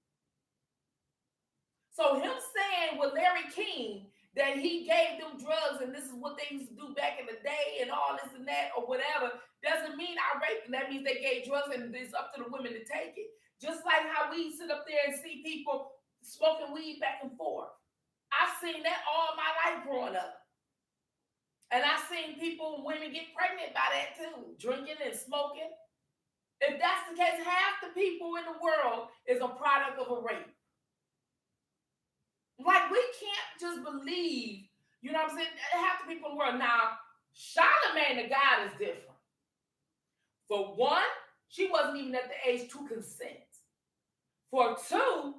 So him saying with Larry King that he gave them drugs and this is what they used to do back in the day and all this and that or whatever, doesn't mean I raping, that means they gave drugs and it's up to the women to take it. Just like how we sit up there and see people smoking weed back and forth. I've seen that all my life growing up. And I've seen people, women get pregnant by that too, drinking and smoking. If that's the case, half the people in the world is a product of a rape. Like, we can't just believe, you know what I'm saying? Half the people in the world. Now, Charlamagne the God is different. For one, she wasn't even at the age to consent. For two,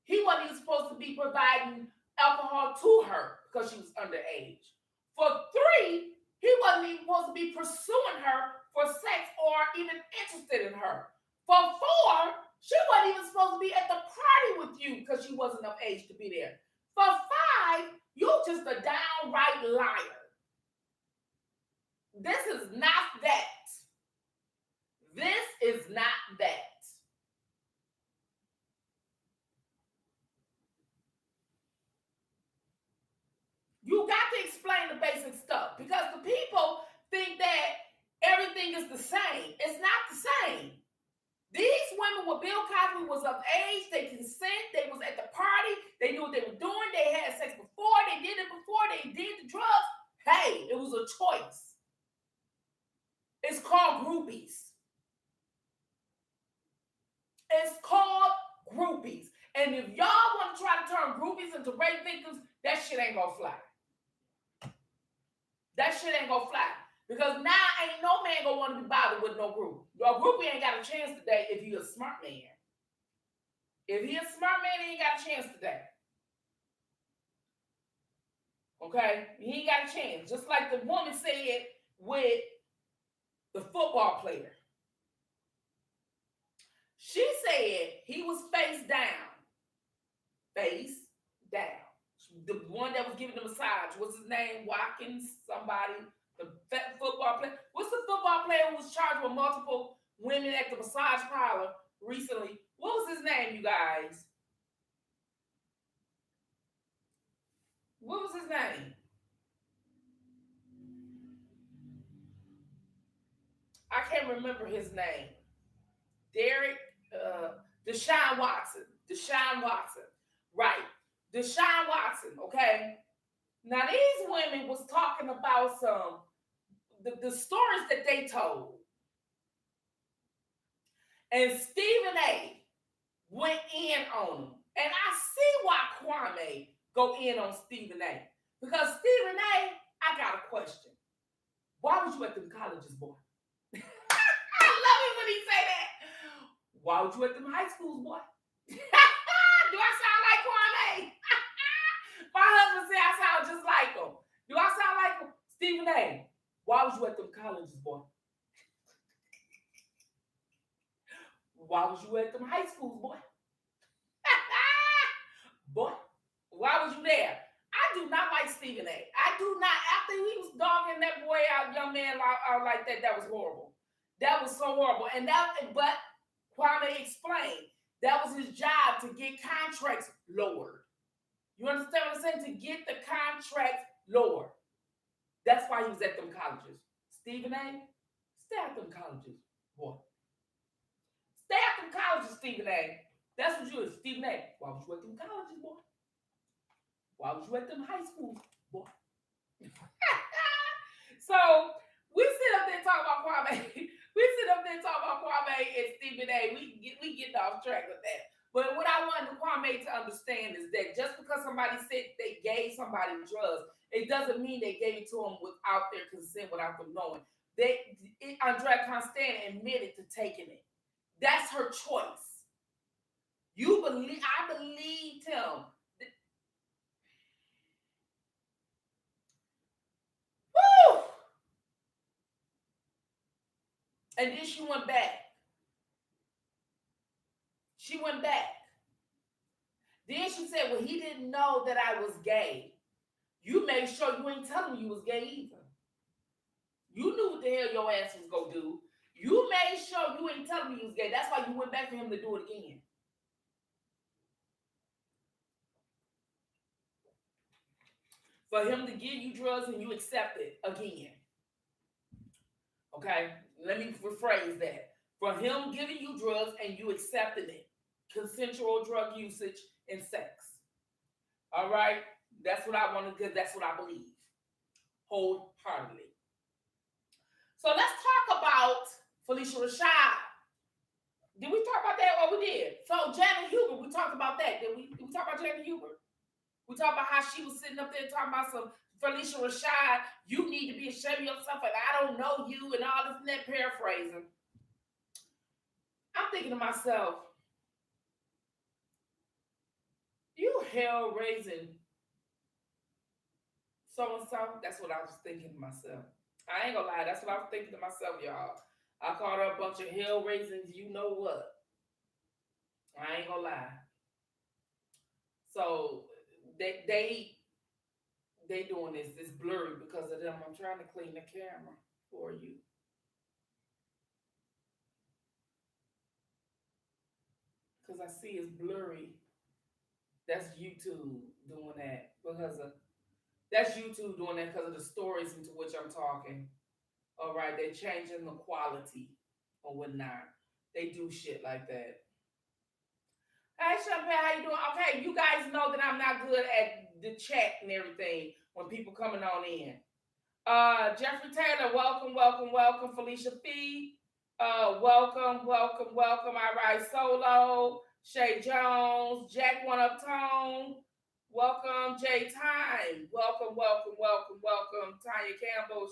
he wasn't even supposed to be providing alcohol to her because she was underage. For three, he wasn't even supposed to be pursuing her for sex or even interested in her. For four, she wasn't even supposed to be at the party with you because she wasn't of age to be there. For five, you just a downright liar. This is not that. This is not that. You got to explain the basic stuff because the people think that everything is the same. It's not the same. These women with Bill Cosby was of age, they consent, they was at the party, they knew what they were doing, they had sex before, they did it before, they did the drugs. Hey, it was a choice. It's called groupies. It's called groupies. And if y'all want to try to turn groupies into rape victims, that shit ain't gonna fly. That shit ain't gonna fly. Because now ain't no man gonna want to be bothered with no group. Your groupie ain't got a chance today if he a smart man. If he a smart man, he ain't got a chance today. Okay? He ain't got a chance. Just like the woman said with the football player. She said he was face down. Face down. The one that was giving the massage. What's his name? Watkins? Somebody. The football player. What's the football player who was charged with multiple women at the massage parlor recently? What was his name, you guys? What was his name? I can't remember his name. Derek, Deshaun Watson. Deshaun Watson. Right. Deshaun Watson, okay? Now, these women was talking about the stories that they told. And Stephen A. went in on them. And I see why Kwame go in on Stephen A. Because Stephen A., I got a question. Why was you at them colleges, boy? I love it when he say that. Why was you at them high schools, boy? Do I sound like Kwame? My husband said I sound just like him. Do I sound like him? Stephen A., why was you at them colleges, boy? Why was you at them high schools, boy? Boy, why was you there? I do not like Stephen A. I do not. After he was dogging that boy out, young man out like that, that was horrible. That was so horrible. And but Kwame explained that was his job to get contracts lowered. You understand what I'm saying? To get the contracts lowered. That's why he was at them colleges. Stephen A., stay at them colleges, boy. Stay at them colleges, Stephen A. That's what you is, Stephen A. Why was you at them colleges, boy? Why was you at them high schools, boy? So we sit up there and talk about Kwame. We sit up there and talk about Kwame and Stephen A. We get off track with that. But what I wanted Kwame to understand is that just because somebody said they gave somebody drugs, it doesn't mean they gave it to them without their consent, without them knowing. Andrea Constant admitted to taking it. That's her choice. I believed him. Woo! And then she went back. She went back. Then she said, well, he didn't know that I was gay. You made sure you ain't telling him you was gay either. You knew what the hell your ass was going to do. You made sure you ain't telling him he was gay. That's why you went back for him to do it again. For him to give you drugs and you accept it again. Okay, let me rephrase that. For him giving you drugs and you accepting it, consensual drug usage and sex. All right, that's what I want to get. That's what I believe wholeheartedly. So let's talk about Felicia Rashad. Did we talk about that? Oh, we did. So Janet Huber, we talked about that. Did we talk about Janet Huber? We talked about how she was sitting up there talking about some Felicia Rashad. You need to be ashamed of yourself, and I don't know you, and all this and that paraphrasing. I'm thinking to myself, you hell raising so and so. That's what I was thinking to myself. I ain't gonna lie, that's what I was thinking to myself, y'all. I called her a bunch of hell raisins, you know what? I ain't gonna lie. So they doing this. It's blurry because of them. I'm trying to clean the camera for you. Because I see it's blurry. That's YouTube doing that because of that's YouTube doing that because of the stories into which I'm talking. All right, they're changing the quality or whatnot. They do shit like that. Hey, Champagne, how you doing? Okay, you guys know that I'm not good at the chat and everything when people coming on in. Jeffrey Taylor, welcome, welcome, welcome. Felicia Fee, welcome, welcome, welcome. All right, Solo, Shay Jones, Jack One Up Tone, welcome. Jay Time, welcome, welcome, welcome, welcome. Tanya Campbell,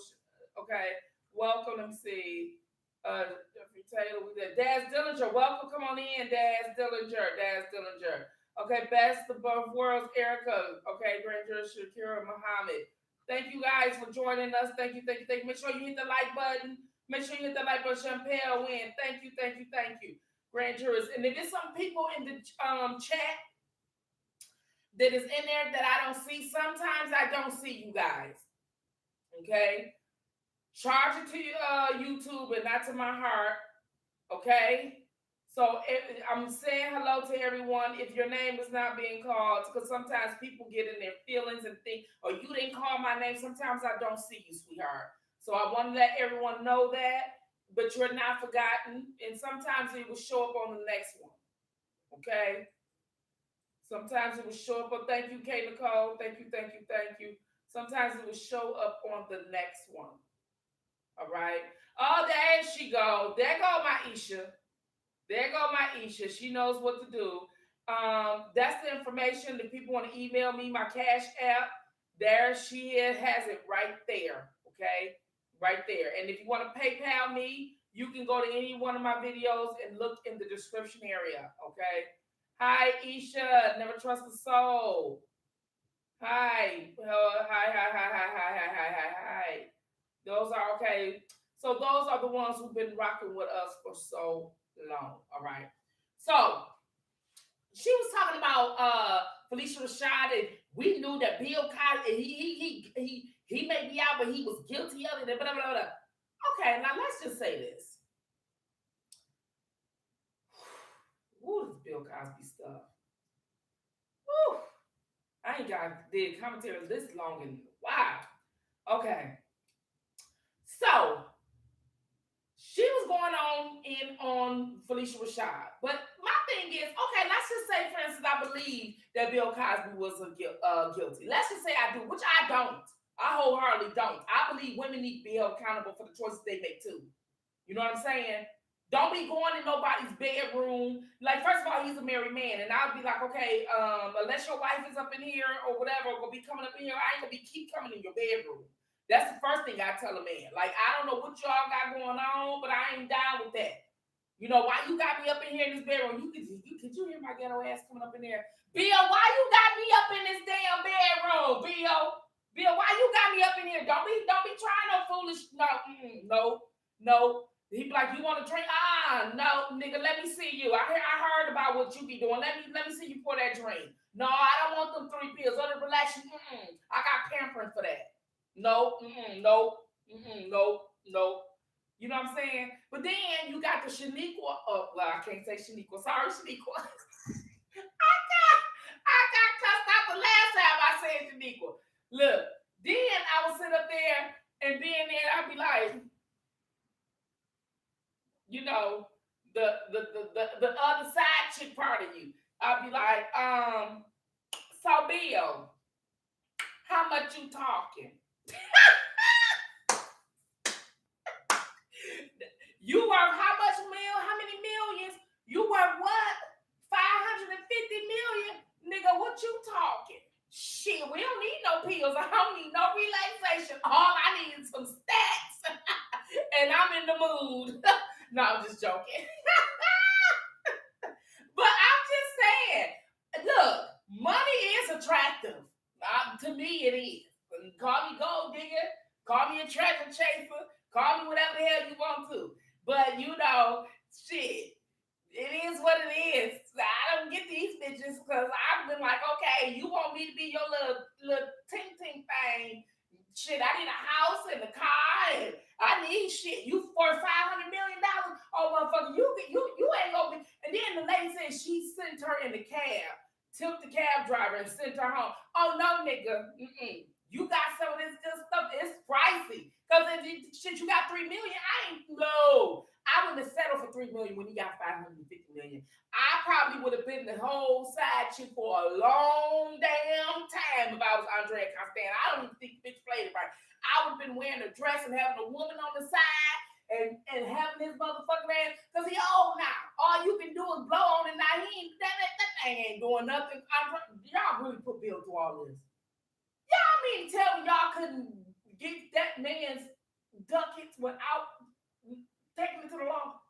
okay, welcome. Let me see. Jeffrey Taylor, we did. Daz Dillinger, welcome. Come on in, Daz Dillinger, Daz Dillinger. Okay, best of both worlds, Erica. Okay, Grand Juror Shakira Muhammad. Thank you guys for joining us. Thank you, thank you, thank you. Make sure you hit the like button. Make sure you hit the like button. Champel win. Thank you, thank you, thank you. Grand jurors. And if there's some people in the chat that is in there that I don't see, sometimes I don't see you guys. Okay? Charge it to YouTube and not to my heart. Okay? So I'm saying hello to everyone. If your name is not being called, because sometimes people get in their feelings and think, oh, you didn't call my name. Sometimes I don't see you, sweetheart. So I want to let everyone know that, but you're not forgotten. And sometimes it will show up on the next one. Okay? Sometimes it will show up on, thank you, Kay Nicole. Thank you, thank you, thank you. Sometimes it will show up on the next one. All right? Oh, there she go. There go my Isha. There go my Isha. She knows what to do. That's the information. If people want to email me, my Cash App, there she is, has it right there. Okay? Right there. And if you want to PayPal me, you can go to any one of my videos and look in the description area. Okay? Hi, Isha. Never trust a soul. Hi. Hi, hi, hi, hi, hi, hi, hi, hi, hi. Those are okay. So those are the ones who've been rocking with us for so long. All right. So she was talking about Felicia Rashad, and we knew that Bill Cosby, he may be out, but he was guilty of it. Blah, blah, blah, blah. Okay, now let's just say this. Woo, this Bill Cosby stuff. Woo. I ain't got did commentary this long in a while. Okay. So she was going on Felicia Rashad. But my thing is, okay, let's just say, for instance, I believe that Bill Cosby was guilty. Let's just say I do, which I don't. I wholeheartedly don't. I believe women need to be held accountable for the choices they make too. You know what I'm saying? Don't be going in nobody's bedroom. Like, first of all, he's a married man, and I'll be like, okay, unless your wife is up in here or whatever, gonna be coming up in here, I ain't gonna be keep coming in your bedroom. That's the first thing I tell a man. Like, I don't know what y'all got going on, but I ain't down with that. You know, why you got me up in here in this bedroom? Could you hear my ghetto ass coming up in there? Bill, why you got me up in this damn bedroom, Bill? Bill, why you got me up in here? Don't be trying no foolish. No. He be like, you want to drink? No, nigga, let me see you. I heard about what you be doing. Let me see you pour that drink. No, I don't want them 3 pills. Let it relax you. I got pampering for that. No, no. You know what I'm saying? But then you got the Shaniqua. Oh, well, I can't say Shaniqua. Sorry, Shaniqua. I got cussed out the last time I said Shaniqua. Look, then I would sit up there and being there, I'd be like, you know, the other side chick part of you. I'll be like, so Bill, how much you talking? You worth how much mil? How many millions? You worth what? 550 million? Nigga, what you talking? Shit, we don't need no pills. I don't need no relaxation. All I need is some stats. And I'm in the mood. No, I'm just joking. But I'm just saying, look, money is attractive. To me, it is. Call me gold digger, call me a treasure chaser, call me whatever the hell you want to. But you know, shit, it is what it is. I don't get these bitches because I've been like, okay, you want me to be your little ting ting thing? Shit, I need a house and a car and I need shit. You for $500 million? Oh, motherfucker, you ain't gonna be. And then the lady said she sent her in the cab, tipped the cab driver, and sent her home. Oh no, nigga, you got some of this good stuff. It's pricey because shit, you got 3 million. I ain't no. I wouldn't have settled for 3 million when he got 550 million. I probably would have been the whole side chick for a long damn time if I was Andrea Constantine. I don't even think the bitch played it right. I would have been wearing a dress and having a woman on the side and having this motherfucking man because he old now. All you can do is blow on it now. He ain't that thing ain't doing nothing. Y'all really put Bill through all this. Y'all mean to tell me y'all couldn't get that man's ducats without taking it to the law?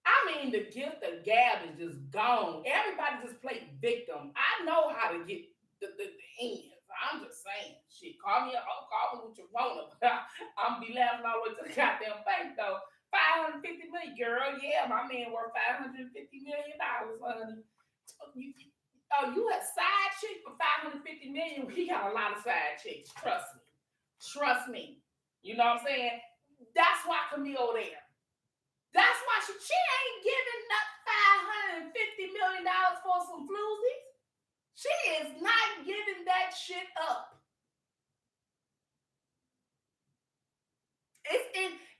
I mean, the gift of gab is just gone. Everybody just play victim. I know how to get the ends. I'm just saying, shit. Call me what you want. I'm be laughing all the way to the goddamn bank though. 550 million, girl. Yeah, my man worth $550 million, honey. You a side chick for 550 million? We got a lot of side chicks. Trust me. Trust me. You know what I'm saying? That's why Camille there. That's why she ain't giving up $550 million for some floozies. She is not giving that shit up.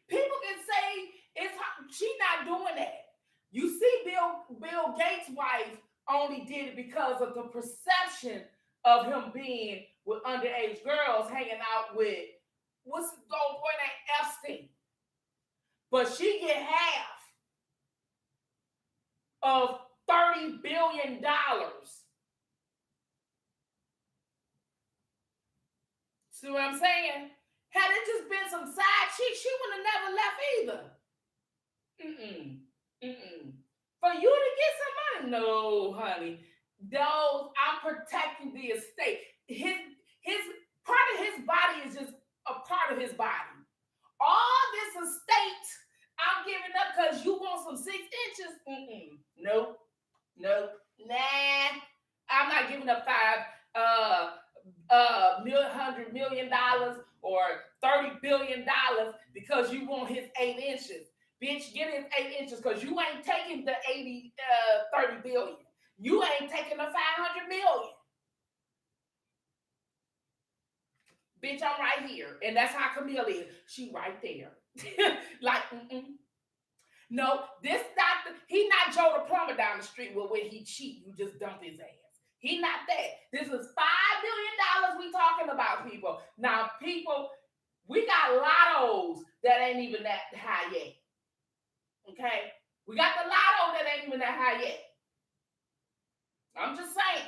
People can say she not doing that. You see, Bill Gates' wife only did it because of the perception of him being with underage girls, hanging out with what's the old boy named Epstein. But she get half of $30 billion. See what I'm saying? Had it just been some side chick, she would have never left either. For you to get some money? No, honey. Those, I'm protecting the estate. His part of his body is just a part of his body. All this estate I'm giving up because you want some 6 inches? Nope. Nah. I'm not giving up $100 million or $30 billion because you want his 8 inches. Bitch, get his 8 inches because you ain't taking the 30 billion. You ain't taking the 500 million. Bitch, I'm right here. And that's how Camille is. She right there. Like, No, this doctor, he not Joe the plumber down the street where when he cheat, you just dump his ass. He not that. This is $5 million we talking about, people. Now, people, we got lottos that ain't even that high yet. Okay? We got the lotto that ain't even that high yet. I'm just saying.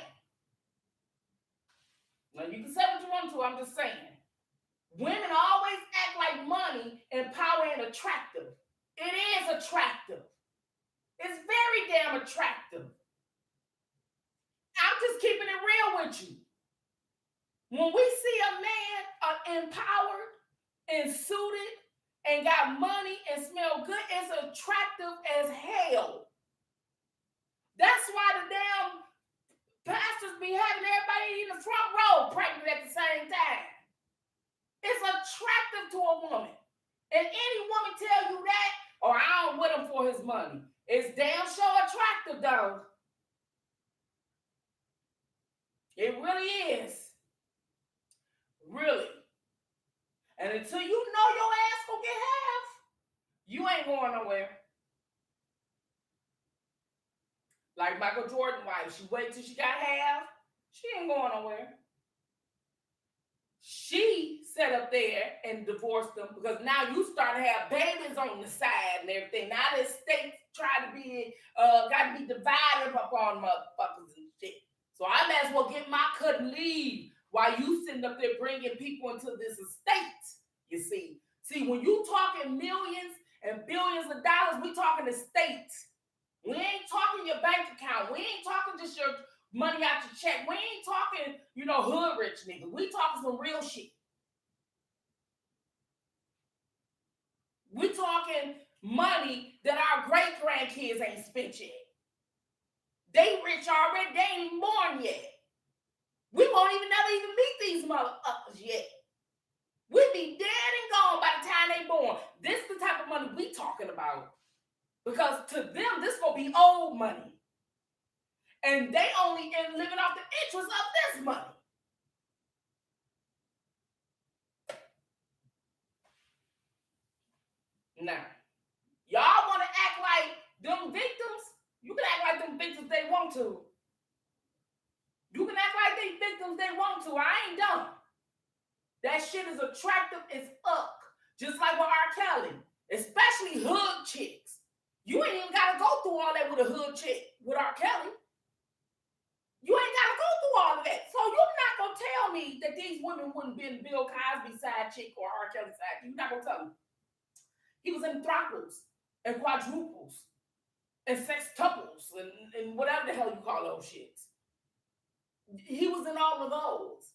Now, you can say what you want to. I'm just saying. Women always act like money and power ain't attractive. It is attractive. It's very damn attractive. I'm just keeping it real with you. When we see a man empowered and suited and got money and smell good, it's attractive as hell. That's why the damn pastors be having everybody in the front row pregnant at the same time. It's attractive to a woman. And any woman tell you that, or I don't with him for his money, it's damn sure attractive, though. It really is. Really. And until you know your ass will get half, You ain't going nowhere. Like Michael Jordan's wife, she waited till she got half. She ain't going nowhere. She sat up there and divorced them because now you start to have babies on the side and everything. Now the states try to be, got to be divided up on motherfuckers and shit. So I might as well get my cut and leave while you sitting up there bringing people into this estate. You see, when you talking millions and billions of dollars, we talking estate. We ain't talking your bank account. We ain't talking just your money out your check. We ain't talking, hood rich niggas. We talking some real shit. We talking money that our great grandkids ain't spent yet. They rich already. They ain't born yet. We won't never even meet these motherfuckers yet. We'll be dead and gone by the time they born. This is the type of money we talking about. Because to them, this gonna be old money. And they only living off the interest of this money. Now, y'all want to act like them victims? You can act like them victims they want to. You can act like they victims they want to. I ain't done. That shit is attractive as fuck. Just like with R. Kelly. Especially hood chicks. You ain't even got to go through all that with a hood chick with R. Kelly. You ain't got to go through all of that. So you're not going to tell me that these women wouldn't have been Bill Cosby side chick or R. Kelly side chick. You're not going to tell me. He was in thruples and quadruples and sextuples and whatever the hell you call those shits. He was in all of those.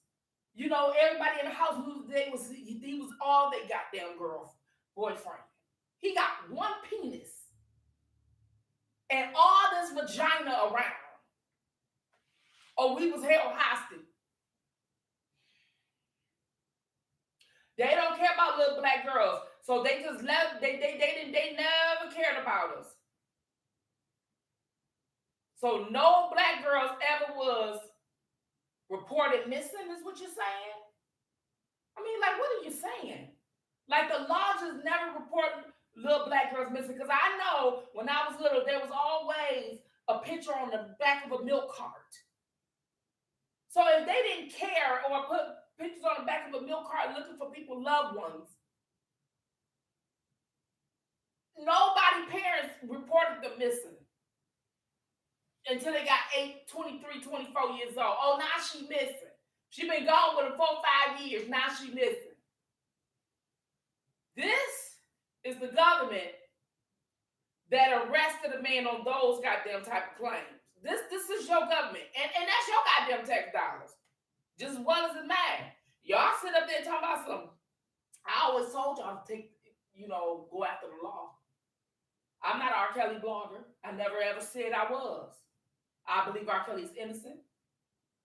Everybody in the house knew he was all they goddamn boyfriend. He got one penis and all this vagina around. Oh, we was held hostage. They don't care about little black girls. So they just left. They never cared about us. So no black girls ever was reported missing, is what you're saying? I mean, like, what are you saying? Like, the law just never reported little black girls missing. Because I know when I was little, there was always a picture on the back of a milk cart. So if they didn't care or put pictures on the back of a milk cart looking for people's loved ones, nobody parents reported them missing until they got 23, 24 years old. Oh, now she missing. She been gone with her 4 or 5 years. Now she missing. This is the government that arrested a man on those goddamn type of claims. This is your government. And that's your goddamn tax dollars. Just as well as it's mine. Y'all sit up there talking about something. I always told y'all to take, go after the law. I'm not R. Kelly blogger. I never ever said I was. I believe R. Kelly's innocent.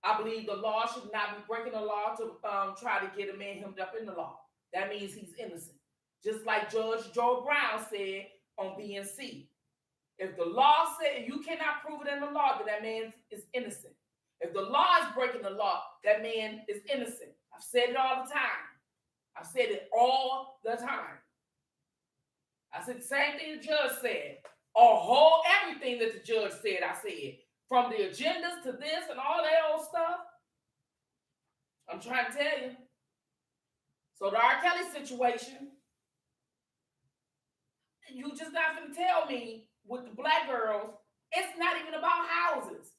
I believe the law should not be breaking the law to try to get a man hemmed up in the law. That means he's innocent. Just like Judge Joe Brown said on BNC. If the law said you cannot prove it in the law, then that man is innocent. If the law is breaking the law, that man is innocent. I've said it all the time. I've said it all the time. I said the same thing the judge said. Everything that the judge said, I said. From the agendas to this and all that old stuff. I'm trying to tell you. So the R. Kelly situation, you just not going to tell me with the black girls, it's not even about houses.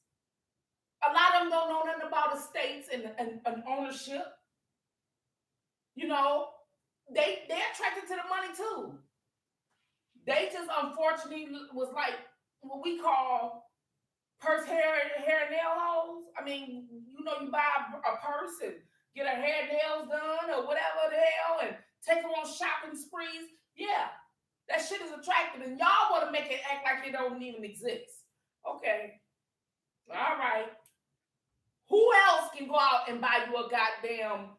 A lot of them don't know nothing about estates and ownership. They're attracted to the money too. They just unfortunately was like what we call purse, hair and nail holes. I mean, you buy a purse and get her hair and nails done or whatever the hell and take them on shopping sprees. Yeah, that shit is attractive and y'all want to make it act like it don't even exist. Okay. All right. Who else can go out and buy you a goddamn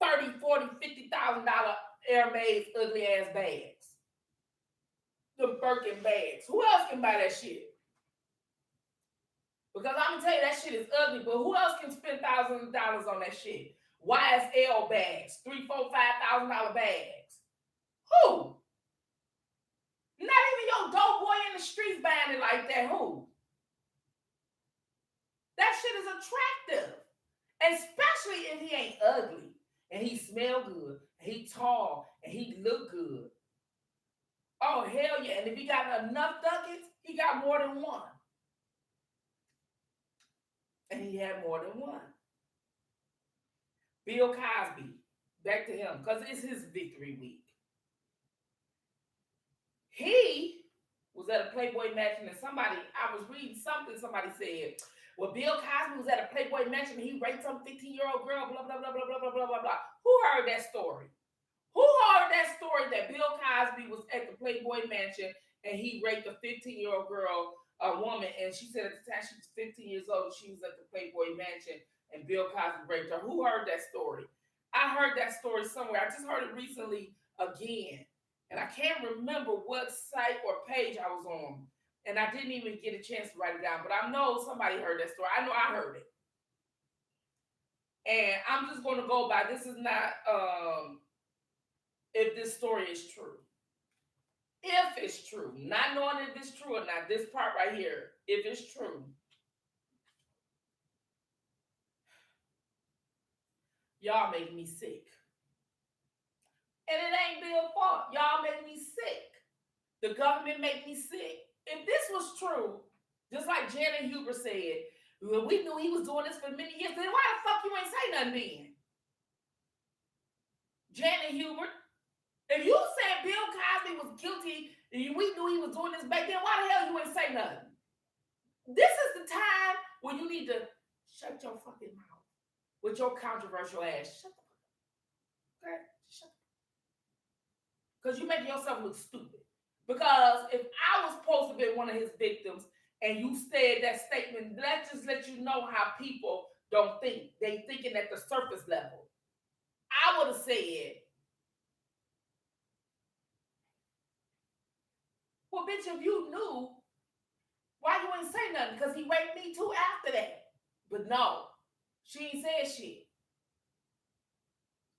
$30,000, $40,000, $50,000 Hermes ugly ass bags? The Birkin bags. Who else can buy that shit? Because I'm gonna tell you that shit is ugly, but who else can spend thousands of dollars on that shit? YSL bags, $3,000, $4,000, $5,000 bags. Who? in the streets buying it like that? Who? That shit is attractive. Especially if he ain't ugly and he smell good, and he tall, and he look good. Oh, hell yeah. And if he got enough ducats, he got more than one. And he had more than one. Bill Cosby, back to him, because it's his victory week. He was at a Playboy Mansion, and I was reading something, somebody said, well, Bill Cosby was at a Playboy Mansion, and he raped some 15-year-old girl, blah, blah, blah, blah, blah, blah, blah, blah, blah. Who heard that story? Who heard that story that Bill Cosby was at the Playboy Mansion, and he raped a 15-year-old girl, a woman, and she said at the time she was 15 years old, she was at the Playboy Mansion, and Bill Cosby raped her. Who heard that story? I heard that story somewhere. I just heard it recently again. And I can't remember what site or page I was on. And I didn't even get a chance to write it down. But I know somebody heard that story. I know I heard it. And I'm just going to go by, this is not if this story is true. If it's true. Not knowing if it's true or not. This part right here. If it's true. Y'all make me sick. And it ain't Bill's fault. Y'all make me sick. The government make me sick. If this was true, just like Janet Huber said, well, we knew he was doing this for many years, then why the fuck you ain't say nothing then? Janet Huber, if you said Bill Cosby was guilty and we knew he was doing this back then, why the hell you ain't say nothing? This is the time when you need to shut your fucking mouth with your controversial ass. Shut the fuck up. Okay? Shut up. Because you make yourself look stupid. Because if I was supposed to be one of his victims and you said that statement, that just let you know how people don't think. They thinking at the surface level. I would have said, well, bitch, if you knew, why you ain't say nothing? Because he raped me too after that. But no, she ain't said shit.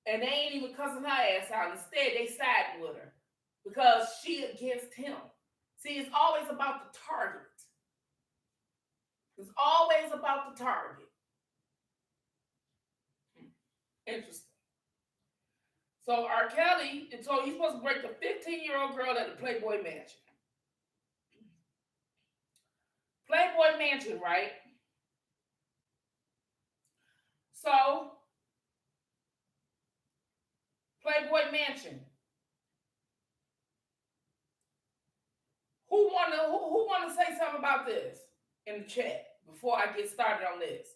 And they ain't even cussing her ass out. Instead, they siding with her because she against him. See, it's always about the target. It's always about the target. Interesting. So R. Kelly, so he's supposed to break the 15-year-old girl at the Playboy Mansion. Playboy Mansion, right? So, Playboy Mansion. Who wanna say something about this in the chat before I get started on this?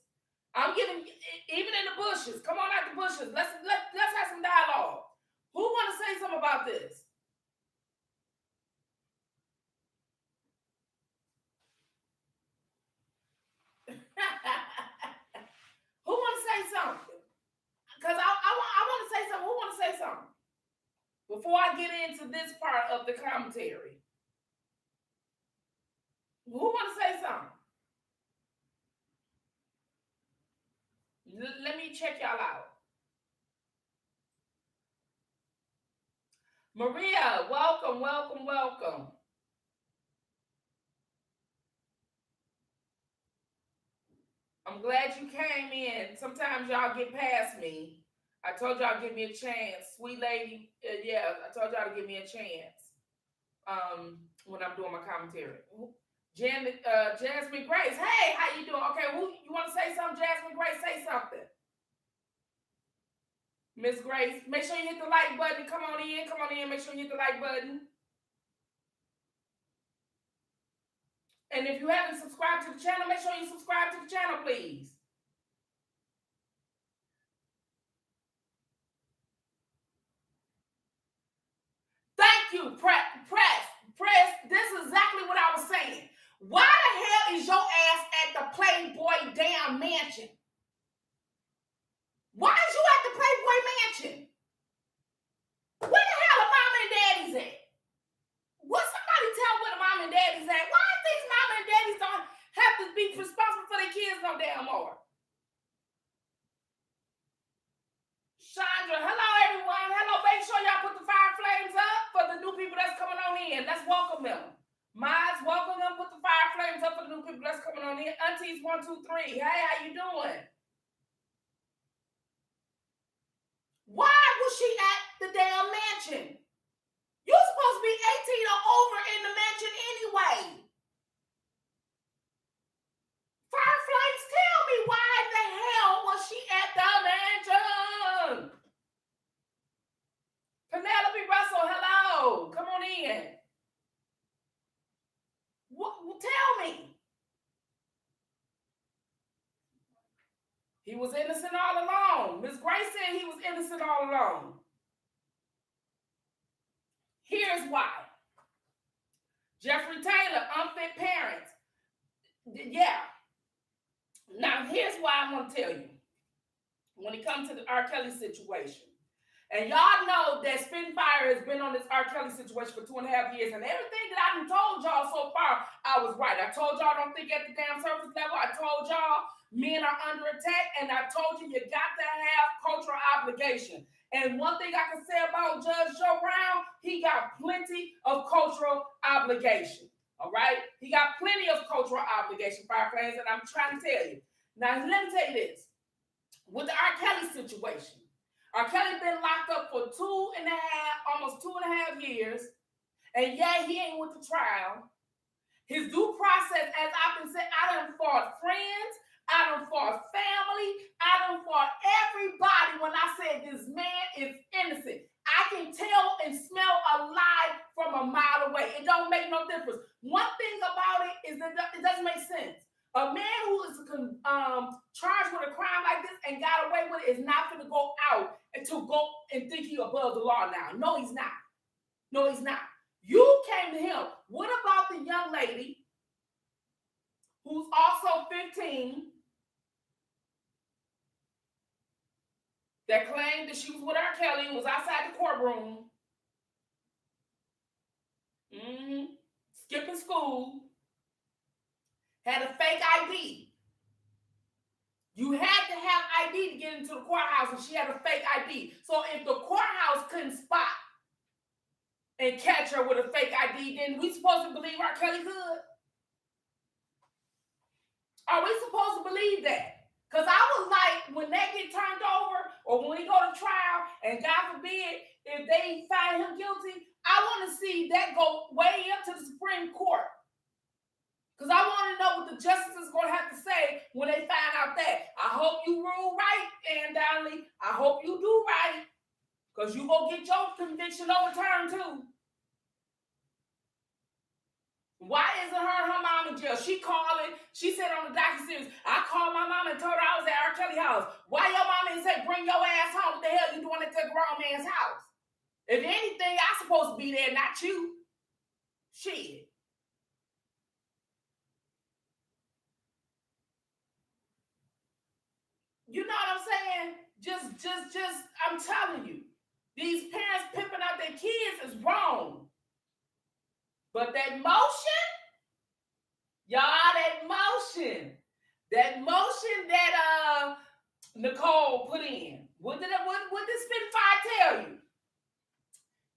I'm giving, even in the bushes. Come on out the bushes. Let's have some dialogue. Who want to say something about this? Who want to say something? Because I want to say something. Who want to say something? Before I get into this part of the commentary. Who want to say something? Let me check y'all out. Maria, welcome, welcome, welcome. I'm glad you came in. Sometimes y'all get past me. I told y'all give me a chance. Sweet lady, yeah, I told y'all to give me a chance when I'm doing my commentary. Jasmine Grace, hey, how you doing? Okay, who you want to say something? Jasmine Grace, say something. Miss Grace, make sure you hit the like button. Come on in, make sure you hit the like button. And if you haven't subscribed to the channel, make sure you subscribe to the channel, please. Thank you, Press. This is exactly what I was saying. Why the hell is your ass at the Playboy damn mansion? Why is you at the Playboy mansion? Where the hell are mama and daddies at? Will somebody tell where the mama and daddies at? Why these mama and daddies don't have to be responsible for their kids no damn more? Chandra, hello everyone. Hello, make sure y'all put the fire flames up for the new people that's coming on in. Let's welcome them. Mods, the new people that's coming on in. Aunties 1, 2, 3. Hey, how you doing? Why was she at the damn mansion? You're supposed to be 18 or over in the mansion anyway. Fireflies, tell me why the hell was she at the mansion? Penelope Russell, hello. Come on in. Tell me. He was innocent all along. Miss Grace said he was innocent all along. Here's why. Jeffrey Taylor, unfit parents. Yeah. Now, here's why I want to tell you. When it comes to the R. Kelly situation. And y'all know that Spittinfire has been on this R. Kelly situation for 2.5 years. And everything that I done told y'all so far, I was right. I told y'all don't think at the damn surface level. I told y'all men are under attack. And I told you got to have cultural obligation. And one thing I can say about Judge Joe Brown, he got plenty of cultural obligation. All right? He got plenty of cultural obligation, Fire Flames, and I'm trying to tell you. Now, let me tell you this. With the R. Kelly situation, R. Kelly been locked up for almost 2.5 years. And yeah, he ain't with the trial. His due process, as I've been saying, I done fought friends, I done fought family, I done fought everybody when I said this man is innocent. I can tell and smell a lie from a mile away. It don't make no difference. One thing about it is that it doesn't make sense. A man who is charged with a crime like this and got away with it is not going to go out and to go and think he's above the law now. No, he's not. No, he's not. You came to him. What about the young lady who's also 15 that claimed that she was with R. Kelly and was outside the courtroom, skipping school, had a fake ID. You had to have ID to get into the courthouse, and she had a fake ID. So if the courthouse couldn't spot and catch her with a fake ID, then we supposed to believe R. Kelly could? Are we supposed to believe that? Because I was like, when that get turned over, or when we go to trial, and God forbid, if they find him guilty, I want to see that go way up to the Supreme Court. Because I want to know what the justice is going to have to say when they find out that. I hope you rule right, Ann Donnelly. I hope you do right. Because you going to get your conviction overturned too. Why isn't her mom in jail? She calling. She said on the docuseries, I called my mom and told her I was at R. Kelly house. Why your mama didn't say, bring your ass home? What the hell you doing at the grown man's house? If anything, I supposed to be there, not you. Shit. You know what I'm saying? Just, I'm telling you, these parents pimping out their kids is wrong. But that motion, y'all, that motion that Nicole put in, what did Spitfire tell you?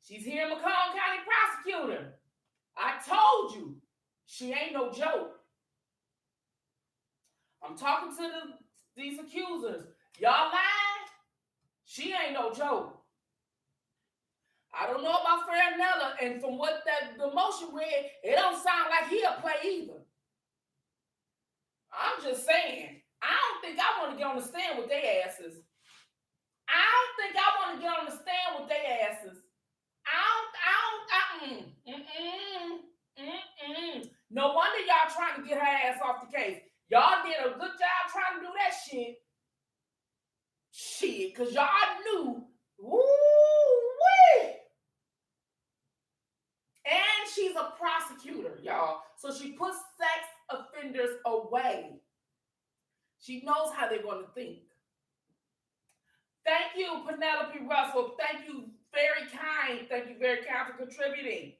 She's here, Macomb County prosecutor. I told you, she ain't no joke. I'm talking to these accusers. Y'all lying? She ain't no joke. I don't know about Farinella, and from what the motion read, it don't sound like he'll play either. I'm just saying, I don't think I want to get on the stand with their asses. No wonder y'all trying to get her ass off the case. Y'all did a good job trying to do that shit. Shit, because y'all knew. Woo-wee. And she's a prosecutor, y'all. So she puts sex offenders away. She knows how they're going to think. Thank you, Penelope Russell. Thank you, very kind. Thank you, very kind for contributing.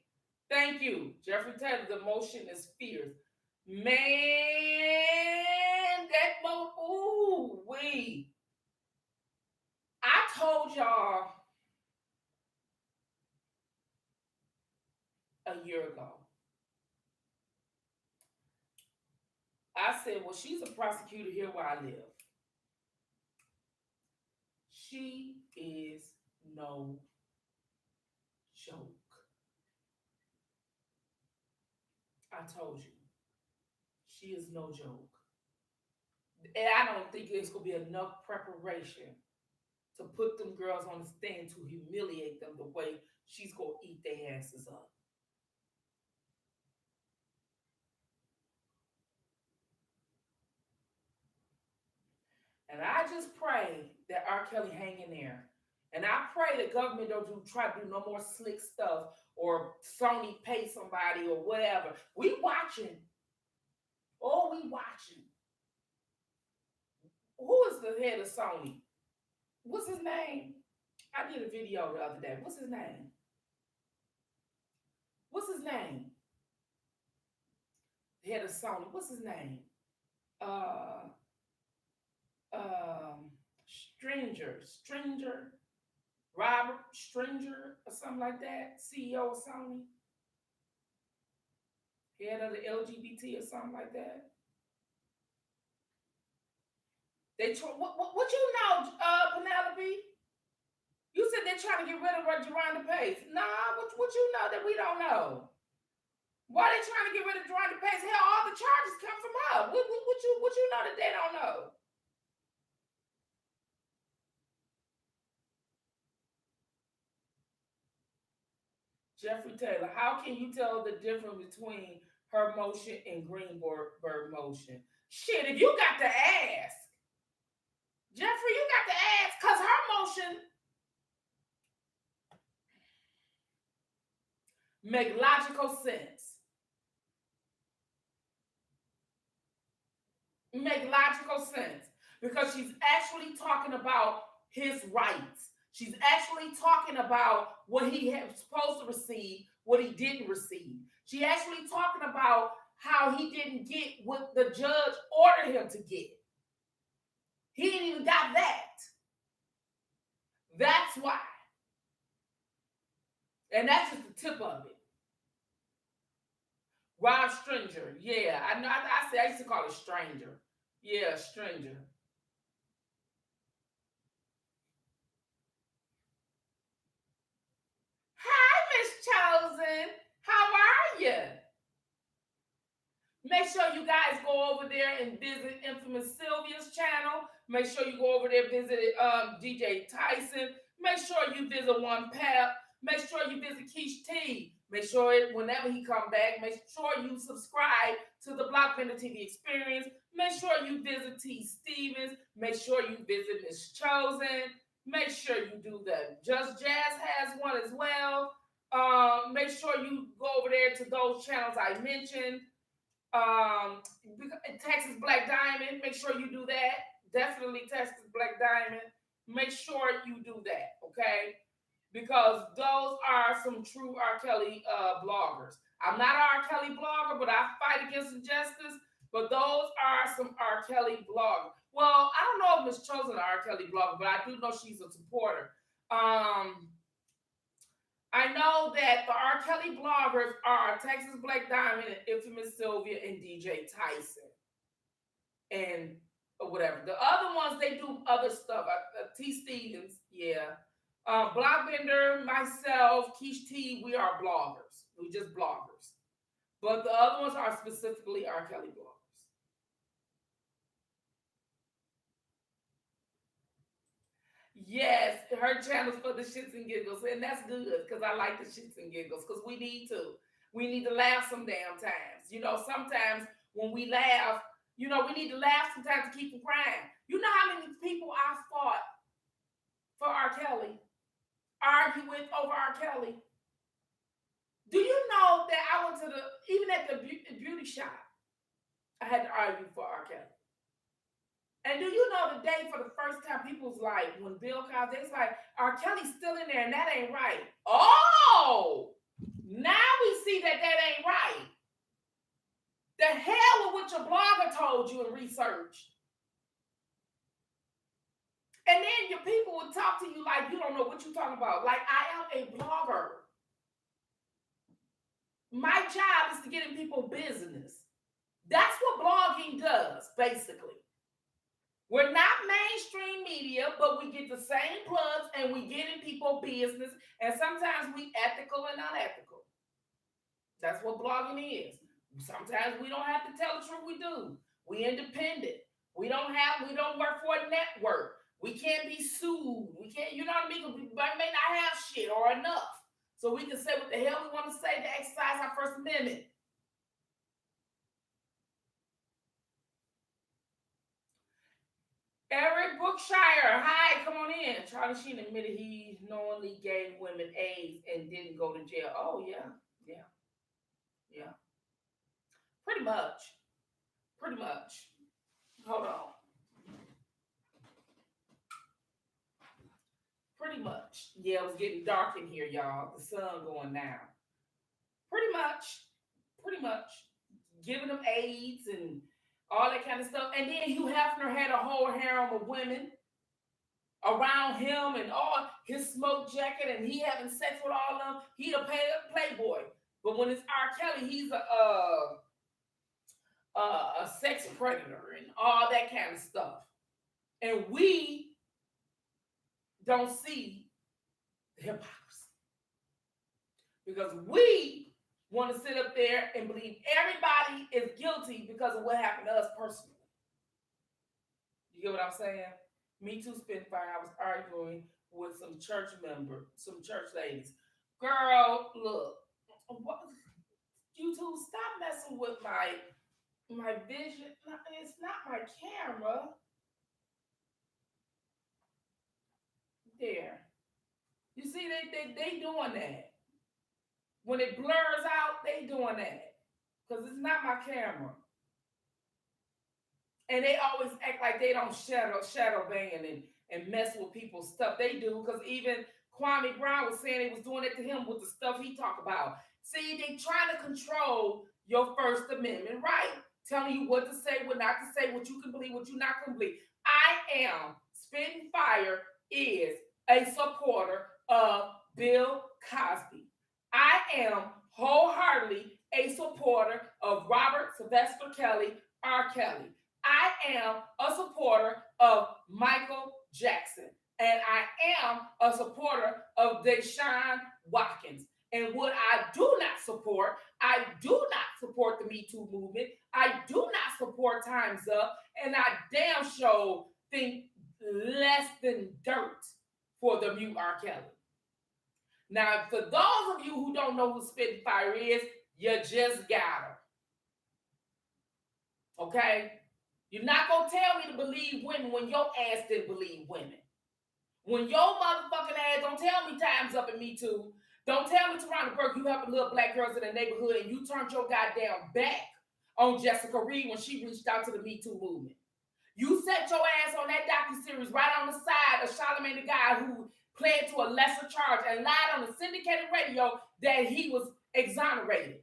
Thank you. Jeffrey Taylor, the motion is fierce. Man, that ooh-wee. I told y'all a year ago. I said, well, she's a prosecutor here where I live. She is no joke. I told you, she is no joke. And I don't think it's going to be enough preparation to put them girls on the stand to humiliate them the way she's going to eat their asses up. And I just pray that R. Kelly hang in there. And I pray the government don't try to do no more slick stuff or Sony pay somebody or whatever. We watching. Oh, we watching. Who is the head of Sony? What's his name? I did a video the other day. What's his name? What's his name? The head of Sony. What's his name? Uh, Stringer, Robert Stringer, or something like that. CEO of Sony, head of the LGBT or something like that. What you know, Penelope? You said they're trying to get rid of Geronda Pace. Nah, what you know that we don't know? Why are they trying to get rid of Geronda Pace? Hell, all the charges come from her. What you know that they don't know? Jeffrey Taylor, how can you tell the difference between her motion and Greenberg motion? Shit, if you got to ask, Jeffrey, you got to ask, because her motion make logical sense. Make logical sense because she's actually talking about his rights. She's actually talking about what he was supposed to receive, what he didn't receive. She actually talking about how he didn't get what the judge ordered him to get. He didn't even got that. That's why. And that's just the tip of it. Rob Stringer. Yeah, I know. I used to call it Stranger. Yeah, Stranger. Hi, Miss Chosen. How are you? Make sure you guys go over there and visit Infamous Sylvia's channel. Make sure you go over there and visit DJ Tyson. Make sure you visit One Pep. Make sure you visit Keish T. Make sure whenever he come back, make sure you subscribe to the Blockbender TV Experience. Make sure you visit T. Stevens. Make sure you visit Miss Chosen. Make sure you do that. Just Jazz has one as well. Make sure you go over there to those channels I mentioned. Texas Black Diamond, make sure you do that. Definitely Texas Black Diamond. Make sure you do that, okay? Because those are some true R. Kelly bloggers. I'm not an R. Kelly blogger, but I fight against injustice. But those are some R. Kelly bloggers. Well, I don't know if Miss Chosen an R. Kelly blogger, but I do know she's a supporter. I know that the R. Kelly bloggers are Texas Black Diamond and Infamous Sylvia and DJ Tyson. And whatever. The other ones, they do other stuff. T. Stevens, yeah. Blockbender, myself, Keish T, we are bloggers. We just bloggers. But the other ones are specifically R. Kelly bloggers. Yes, her channel's for the shits and giggles, and that's good because I like the shits and giggles because we need to. We need to laugh some damn times. You know, sometimes when we laugh, you know, we need to laugh sometimes to keep from crying. You know how many people I fought for R. Kelly, argue with over R. Kelly? Do you know that I went to even at the beauty shop, I had to argue for R. Kelly. And do you know the day for the first time people was like, when Bill Cosby, it's like, R. Kelly's still in there and that ain't right. Oh, now we see that ain't right. The hell with what your blogger told you and researched. And then your people would talk to you like you don't know what you're talking about. Like, I am a blogger. My job is to get in people's business. That's what blogging does, basically. We're not mainstream media, but we get the same plugs and we get in people business, and sometimes we ethical and unethical. That's what blogging is. Sometimes we don't have to tell the truth. We do. We independent. We don't work for a network. We can't be sued. We can't, you know what I mean? We may not have shit or enough. So we can say what the hell we want to say to exercise our First Amendment. Eric Brookshire, hi, come on in. Charlie Sheen admitted he knowingly gave women AIDS and didn't go to jail. Oh, yeah, yeah, yeah. Pretty much. Pretty much. Hold on. Pretty much. Yeah, it was getting dark in here, y'all. The sun going down. Pretty much. Pretty much. Giving them AIDS and all that kind of stuff. And then Hugh Hefner had a whole harem of women around him and all his smoke jacket, and he having sex with all of them. He a playboy. But when it's R. Kelly, he's a sex predator and all that kind of stuff. And we don't see the hypocrisy because we want to sit up there and believe everybody is guilty because of what happened to us personally. You get what I'm saying? Me Too Spitfire, I was arguing with some church ladies. Girl, look, what, you two stop messing with my vision. It's not my camera. There. You see, they doing that. When it blurs out, they doing that. Because it's not my camera. And they always act like they don't shadow ban and mess with people's stuff. They do, because even Kwame Brown was saying they was doing it to him with the stuff he talked about. See, they trying to control your First Amendment right, telling you what to say, what not to say, what you can believe, what you not can believe. I am Spitting Fire is a supporter of Bill Cosby. I am wholeheartedly a supporter of Robert Sylvester Kelly, R. Kelly. I am a supporter of Michael Jackson. And I am a supporter of Deshaun Watkins. And what I do not support, I do not support the Me Too movement. I do not support Time's Up. And I damn sure think less than dirt for the mute R. Kelly. Now, for those of you who don't know who Spitfire is, you just got her. Okay? You're not going to tell me to believe women when your ass didn't believe women. When your motherfucking ass, don't tell me Time's Up and Me Too. Don't tell me, Tarana Burke, you helping little black girls in the neighborhood and you turned your goddamn back on Jessica Reed when she reached out to the Me Too movement. You set your ass on that docuseries right on the side of Charlamagne the guy who pled to a lesser charge and lied on the syndicated radio that he was exonerated.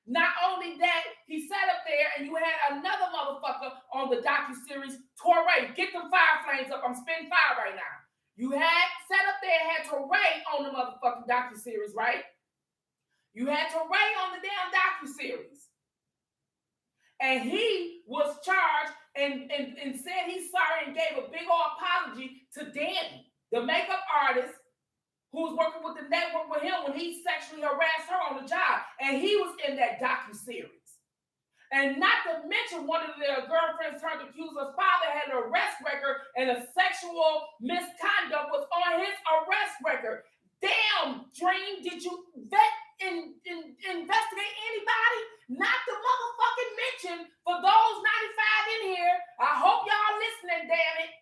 Not only that, he sat up there and you had another motherfucker on the docuseries, Torrey. Get them fire flames up. I'm spitting fire right now. You had sat up there and had Torrey on the motherfucking docuseries, right? You had Torrey on the damn docuseries. And he was charged and said he's sorry and gave a big old apology to Danny, the makeup artist who was working with the network with him when he sexually harassed her on the job. And he was in that docuseries. And not to mention, one of their girlfriends turned accuser's father had an arrest record and a sexual misconduct was on his arrest record. Damn, Dream, did you vet and investigate anybody? Not to motherfucking mention, for those 95 in here, I hope y'all listening, damn it.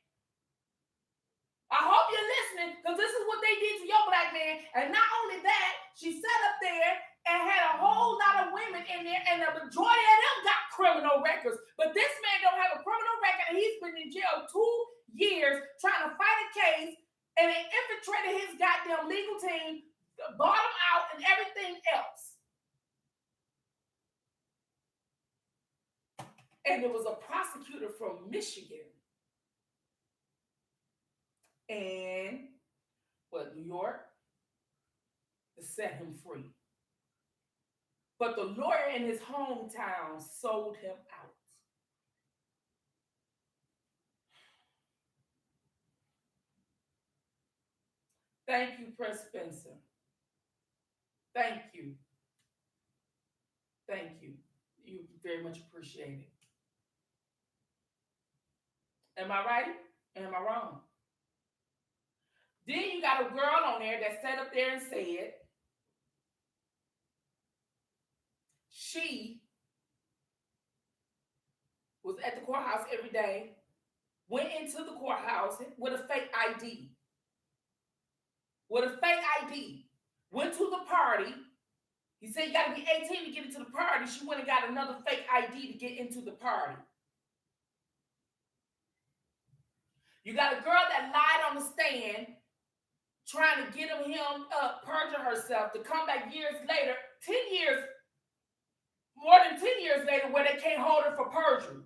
I hope you're listening, because this is what they did to your black man. And not only that, she sat up there and had a whole lot of women in there, and the majority of them got criminal records. But this man don't have a criminal record, and he's been in jail 2 years trying to fight a case, and they infiltrated his goddamn legal team, bought him out, and everything else. And there was a prosecutor from Michigan and New York to set him free. But the lawyer in his hometown sold him out. Thank you, Press Spencer. Thank you. Thank you. You very much appreciate it. Am I right? Am I wrong? Then you got a girl on there that sat up there and said she was at the courthouse every day, went into the courthouse with a fake ID. With a fake ID. Went to the party. He said you got to be 18 to get into the party. She went and got another fake ID to get into the party. You got a girl that lied on the stand trying to get him perjure herself to come back years later, 10 years, more than 10 years later, where they can't hold her for perjury.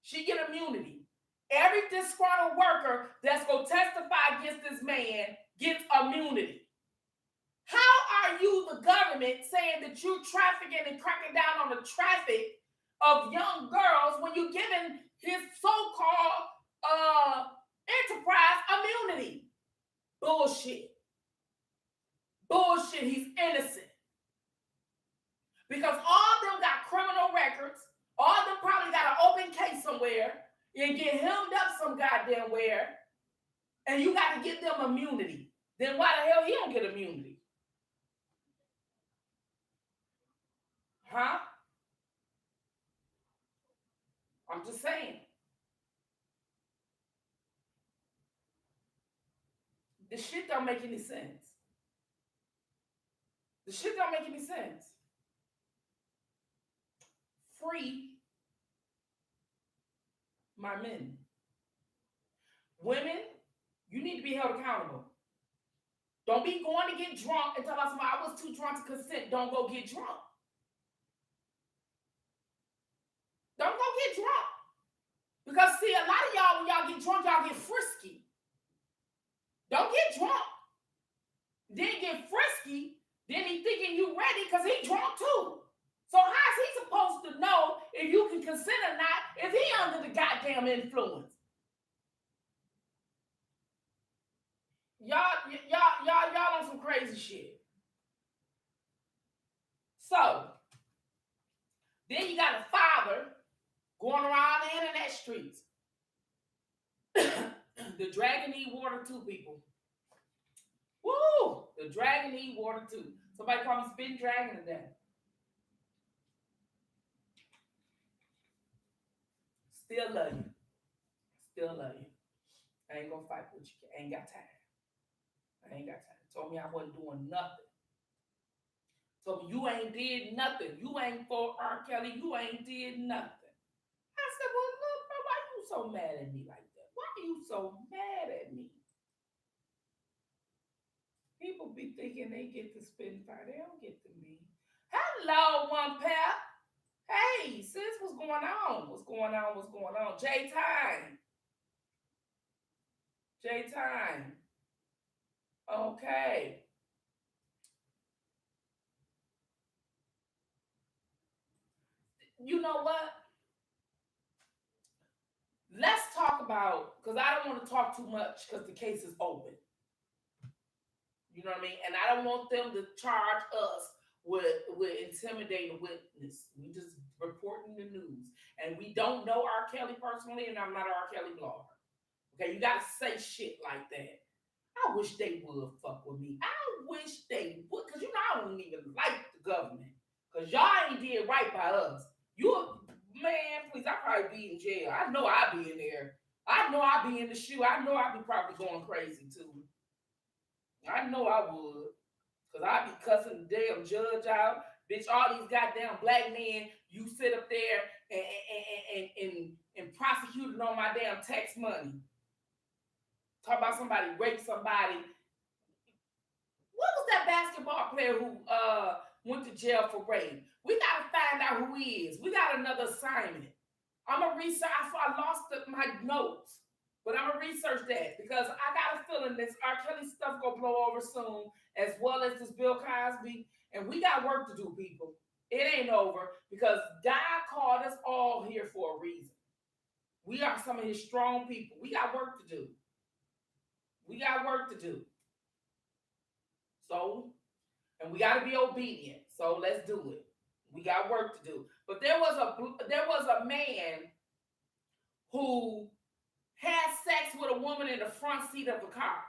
She get immunity. Every disgruntled worker that's going to testify against this man gets immunity. How are you, the government, saying that you're trafficking and cracking down on the traffic of young girls when you're giving his so-called enterprise immunity? Bullshit. Bullshit. He's innocent. Because all of them got criminal records. All of them probably got an open case somewhere and get hemmed up some goddamn where, and you got to give them immunity. Then why the hell he don't get immunity? Huh? I'm just saying. The shit don't make any sense. The shit don't make any sense. Free my men. Women, you need to be held accountable. Don't be going to get drunk and tell us I was too drunk to consent. Don't go get drunk. Don't go get drunk. Because see, a lot of y'all, when y'all get drunk, y'all get frisky. Don't get drunk. Then get frisky. Then he thinking you ready because he drunk too. So how is he supposed to know if you can consent or not if he under the goddamn influence? Y'all on some crazy shit. So then you got a father going around the internet streets. The dragon need water too, people. Woo! The dragon need water too. Somebody call me Spitting Dragon today. Still love you. Still love you. I ain't gonna fight with you. I ain't got time. I ain't got time. Told me I wasn't doing nothing. Told me you ain't did nothing. You ain't for R. Kelly. You ain't did nothing. I said, well, look, bro, why you so mad at me like that? Why are you so mad at me? People be thinking they get to Spittinfire. They don't get to me. Hello, one pep. Hey, sis, what's going on? What's going on? What's going on? J-Time. J-Time. Okay. You know what? Let's talk about, because I don't want to talk too much because the case is open. You know what I mean? And I don't want them to charge us with intimidating witness. We just reporting the news. And we don't know R. Kelly personally, and I'm not an R. Kelly blogger. Okay, you got to say shit like that. I wish they would fuck with me. I wish they would, because you know I don't even like the government. Because y'all ain't did right by us. Man, please, I'd probably be in jail. I know I'd be in there. I know I'd be in the shoe. I know I'd be probably going crazy too. I know I would. Because I'd be cussing the damn judge out. Bitch, all these goddamn black men, you sit up there and prosecuting on my damn tax money. Talk about somebody rape somebody. What was that basketball player who went to jail for rape? We got to find out who he is. We got another assignment. I'm going to research. I lost my notes, but I'm going to research that because I got a feeling this R. Kelly stuff going to blow over soon, as well as this Bill Cosby. And we got work to do, people. It ain't over because God called us all here for a reason. We are some of his strong people. We got work to do. We got work to do. So, and we got to be obedient. So let's do it. We got work to do. But there was a man who had sex with a woman in the front seat of the car.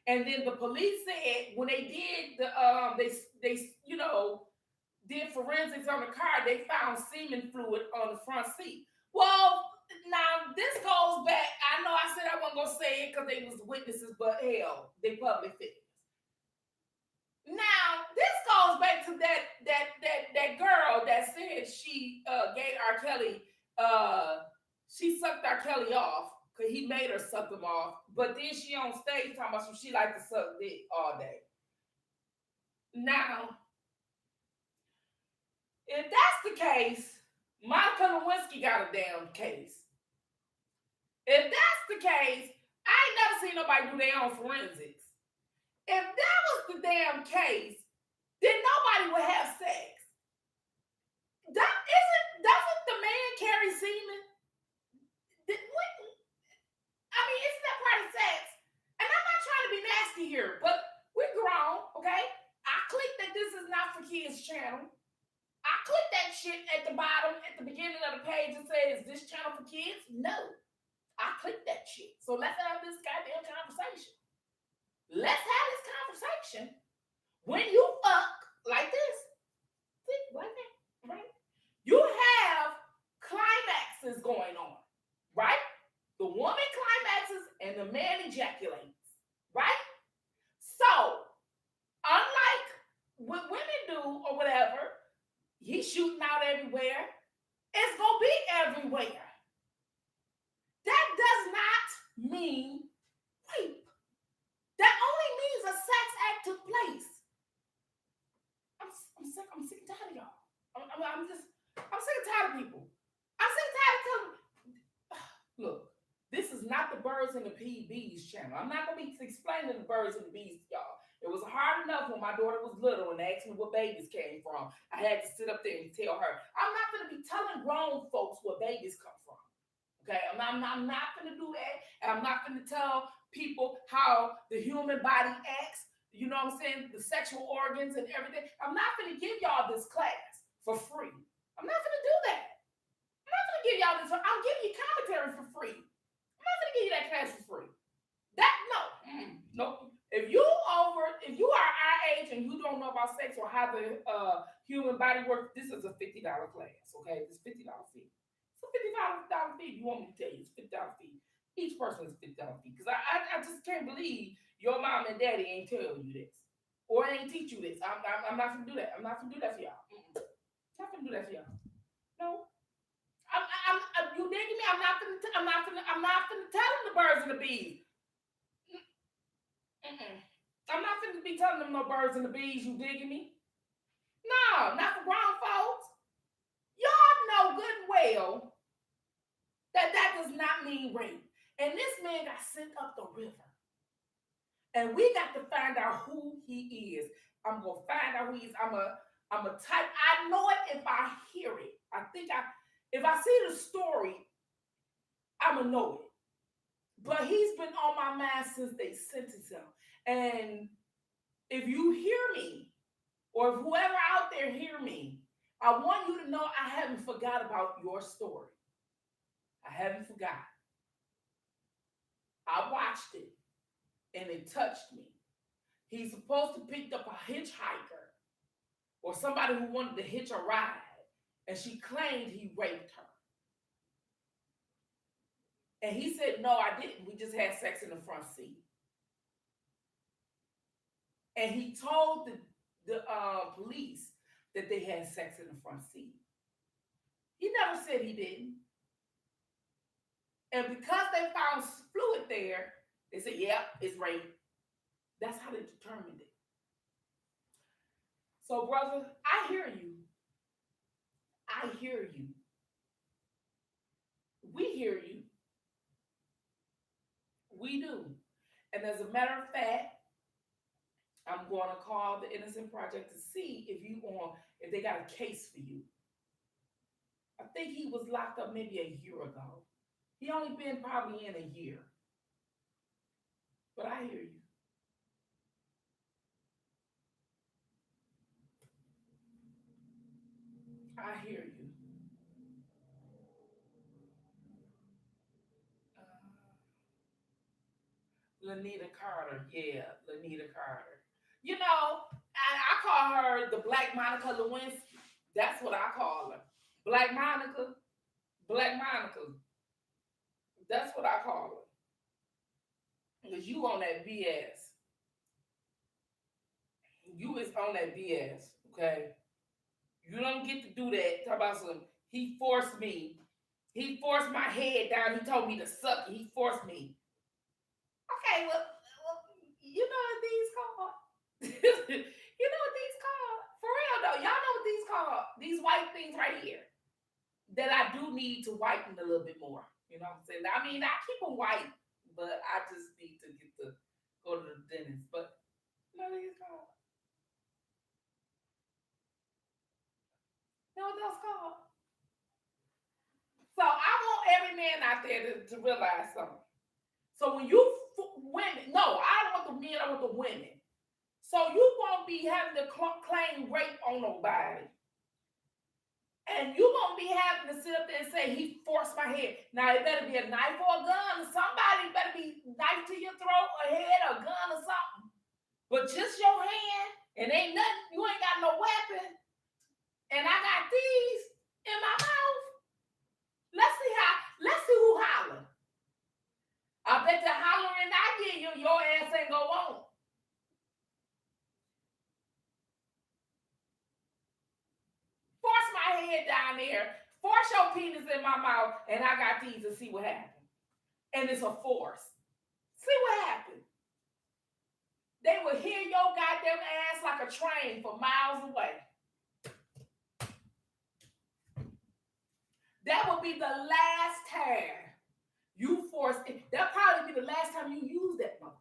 And then the police said when they did they did forensics on the car, they found semen fluid on the front seat. Well, now this goes back. I know I said I wasn't gonna say it because they was witnesses, but hell, they public figures. Now this goes back to that girl that said she gave R. Kelly she sucked R. Kelly off because he made her suck him off, but then she on stage talking about some she like to suck dick all day. Now, if that's the case, Monica Lewinsky got a damn case. If that's the case, I ain't never seen nobody do their own forensics. If that was the damn case, then nobody would have sex. Doesn't the man carry semen? I mean, isn't that part of sex? And I'm not trying to be nasty here, but we're grown, okay? I clicked that this is not for kids channel. I clicked that shit at the bottom, at the beginning of the page and says, is this channel for kids? No. I clicked that shit. So let's have this goddamn conversation. Let's have this conversation when you fuck like this. See, like that, right? You have climaxes going on, right? The woman climaxes and the man ejaculates, right? So, unlike what women do or whatever, he's shooting out everywhere. It's gonna be everywhere. That does not mean rape. That only means a sex act took place. I'm sick and tired of y'all. I'm sick and tired of people. I'm sick and tired of telling. Look, this is not the Birds and the PBs channel. I'm not gonna be explaining the Birds and the Bees to y'all. It was hard enough when my daughter was little and asked me where babies came from. I had to sit up there and tell her. I'm not gonna be telling grown folks where babies come from. Okay, I'm not gonna do that. And I'm not gonna tell people how the human body acts. You know what I'm saying? The sexual organs and everything. I'm not gonna give y'all this class for free. I'm not gonna do that. I'm not gonna give y'all this. I'm giving you commentary for free. I'm not gonna give you that class for free. That no, nope. If you are our age and you don't know about sex or how the human body works, this is a $50 class. Okay, it's $50 fee. It's a $50 fee. You want me to tell you it's $50 fee? Each person is $50 fee because I just can't believe your mom and daddy ain't tell you this or ain't teach you this. I'm not gonna do that. I'm not gonna do that for y'all. I'm not gonna do that for y'all. No. You digging me? I'm not gonna tell them the birds and the bees. I'm not gonna be telling them no birds and the bees. You digging me? No, not for grown folks. Y'all know good and well that does not mean rape. And this man got sent up the river. And we got to find out who he is. I'm gonna find out who he is. I'm a type. I know it if I hear it. If I see the story, I'ma know it. But he's been on my mind since they sentenced him. And if you hear me, or if whoever out there hear me, I want you to know I haven't forgot about your story. I haven't forgot. I watched it and it touched me. He's supposed to pick up a hitchhiker or somebody who wanted to hitch a ride, and she claimed he raped her. And he said, no, I didn't. We just had sex in the front seat. And he told the police that they had sex in the front seat. He never said he didn't. And because they found fluid there, they said, yeah, it's rape. That's how they determined it. So, brother, I hear you. I hear you. We hear you. We do. And as a matter of fact, I'm I'm going to call the Innocent Project to see if they got a case for you. I think he was locked up maybe a year ago. He only been probably in a year. But I hear you. I hear you. Uh, Lanita Carter. Yeah, Lanita Carter. You know, I call her the Black Monica Lewinsky. That's what I call her. Black Monica. Black Monica. That's what I call her. Because you on that BS. You is on that BS. Okay? You don't get to do that. Talk about some, he forced me. He forced my head down. He told me to suck it. He forced me. Okay, well you know what these called? You know what these called? For real though, y'all know what these called? These white things right here that I do need to whiten a little bit more. You know what I'm saying? I mean, I keep them white, but I just need to get to go to the dentist. But you know what these called? You know what those called? So I want every man out there to realize something. So when you women, no, I don't want the men, I want the women. So you won't be having to claim rape on nobody. And you won't be having to sit up there and say, he forced my head. Now, it better be a knife or a gun. Somebody better be knife to your throat or head or gun or something. But just your hand, and ain't nothing, you ain't got no weapon. And I got these in my mouth. Let's see who holler. I bet the hollering I get you, your ass ain't go on. Force my head down there, force your penis in my mouth, and I got these to see what happens. And it's a force. See what happens. They will hear your goddamn ass like a train for miles away. That will be the last time you force it. That'll probably be the last time you use that motherfucker.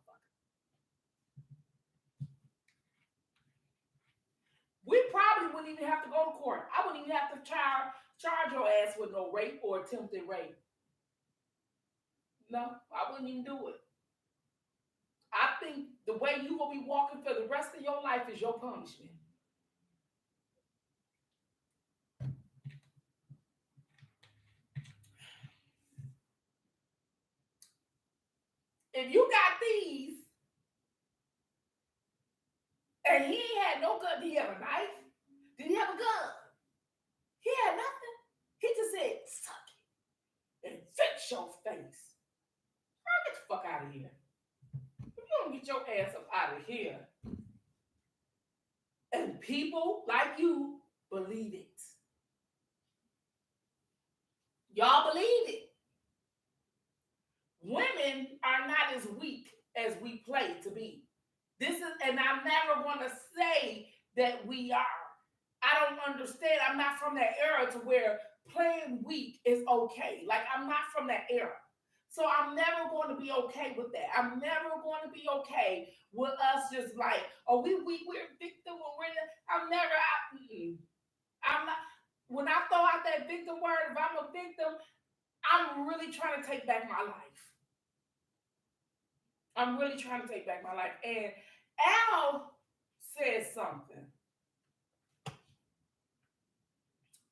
We probably wouldn't even have to go to court. I wouldn't even have to charge your ass with no rape or attempted rape. No, I wouldn't even do it. I think the way you will be walking for the rest of your life is your punishment. If you got these, and he ain't had no gun, did he have a knife? Did he have a gun? He had nothing. He just said, suck it and fix your face. Get the fuck out of here. If you don't get your ass up out of here, and people like you believe it. Y'all believe it. Women are not as weak as we play to be. This is, and I never want to say that we are. I don't understand. I'm not from that era to where playing weak is okay. Like, I'm not from that era. So I'm never going to be okay with that. I'm never going to be okay with us just like, oh, we're victim when I'm never I'm not. When I throw out that victim word, if I'm a victim, I'm really trying to take back my life. I'm really trying to take back my life. And Al says something.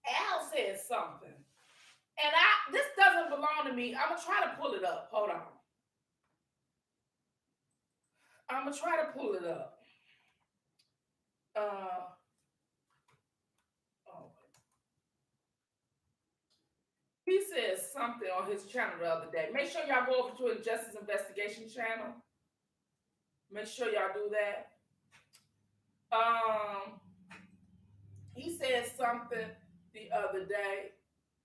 Al says something. And this doesn't belong to me. I'm going to try to pull it up. Hold on. I'm going to try to pull it up. He says something on his channel the other day. Make sure y'all go over to his Justice Investigation channel. Make sure y'all do that. He said something the other day.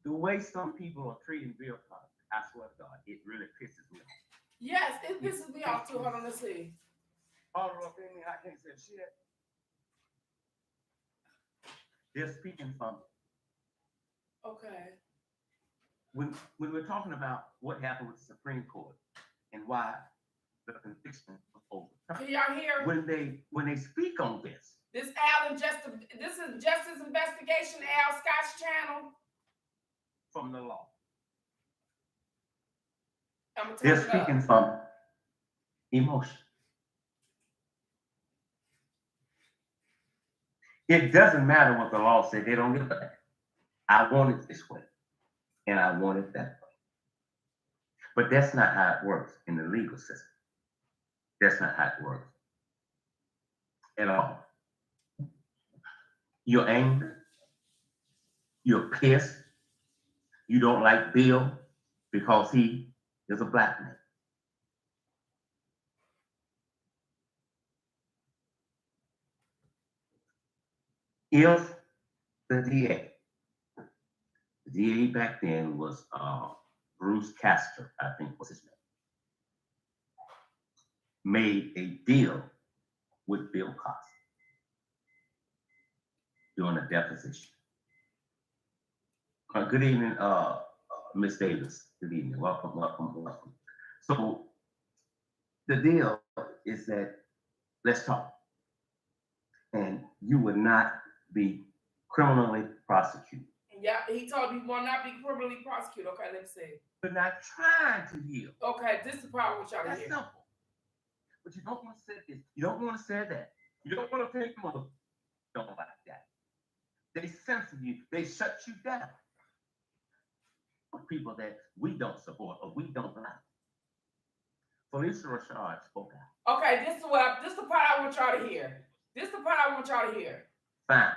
The way some people are treating Bill Cosby, I swear to God, it really pisses me off. Yes, it pisses me off too. Hold on, let's see. All the opinion, I can't say shit. They're speaking from. Okay. When we're talking about what happened with the Supreme Court and why the conviction was overturned. Can y'all hear? When they speak on this. This is Justice Investigation, Al Scott's channel. From the law. They're speaking from emotion. It doesn't matter what the law said, they don't give a damn. I want it this way, and I want it that way. But that's not how it works in the legal system. That's not how it works at all. You're angry, you're pissed, you don't like Bill because he is a black man. If the DA back then was Bruce Castor, I think was his name, made a deal with Bill Cosby during a deposition. Good evening, Miss Davis. Good evening. Welcome, welcome, welcome. So the deal is that let's talk. And you would not be criminally prosecuted. Yeah, he told me you will not be criminally prosecuted. Okay, let's see. You're not trying to yield. Okay, this is the part what y'all That's hear. simple. But you don't want to say this. You don't want to say that. You don't want to think of don't like that. They censor you. They shut you down. For people that we don't support or we don't like. Felicia Rashad spoke out. Okay, this is the part I want y'all to hear. This is the part I want y'all to hear. Fine.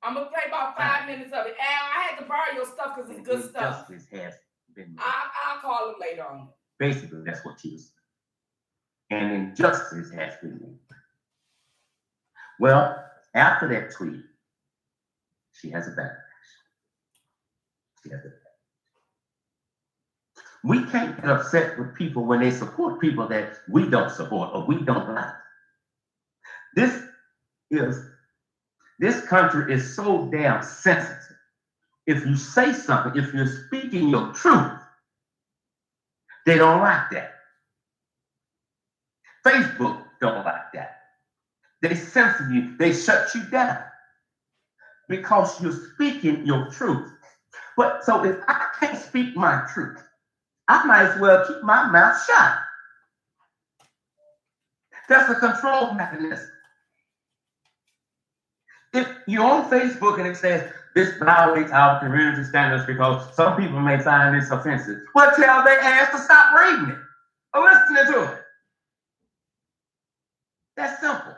I'm gonna play about 5 minutes of it. Al, I had to borrow your stuff because it's good stuff. Justice has been made. I'll call it later on. Basically, that's what she was saying. And injustice has been made. Well, after that tweet, she has a backlash. She has a backlash. We can't get upset with people when they support people that we don't support or we don't like. This country is so damn sensitive. If you say something, if you're speaking your truth, they don't like that. Facebook don't like that. They censor you, they shut you down because you're speaking your truth. But so if I can't speak my truth, I might as well keep my mouth shut. That's a control mechanism. If you're on Facebook and it says this violates our community standards because some people may find this offensive, well, tell their ass to stop reading it or listening to it. That's simple.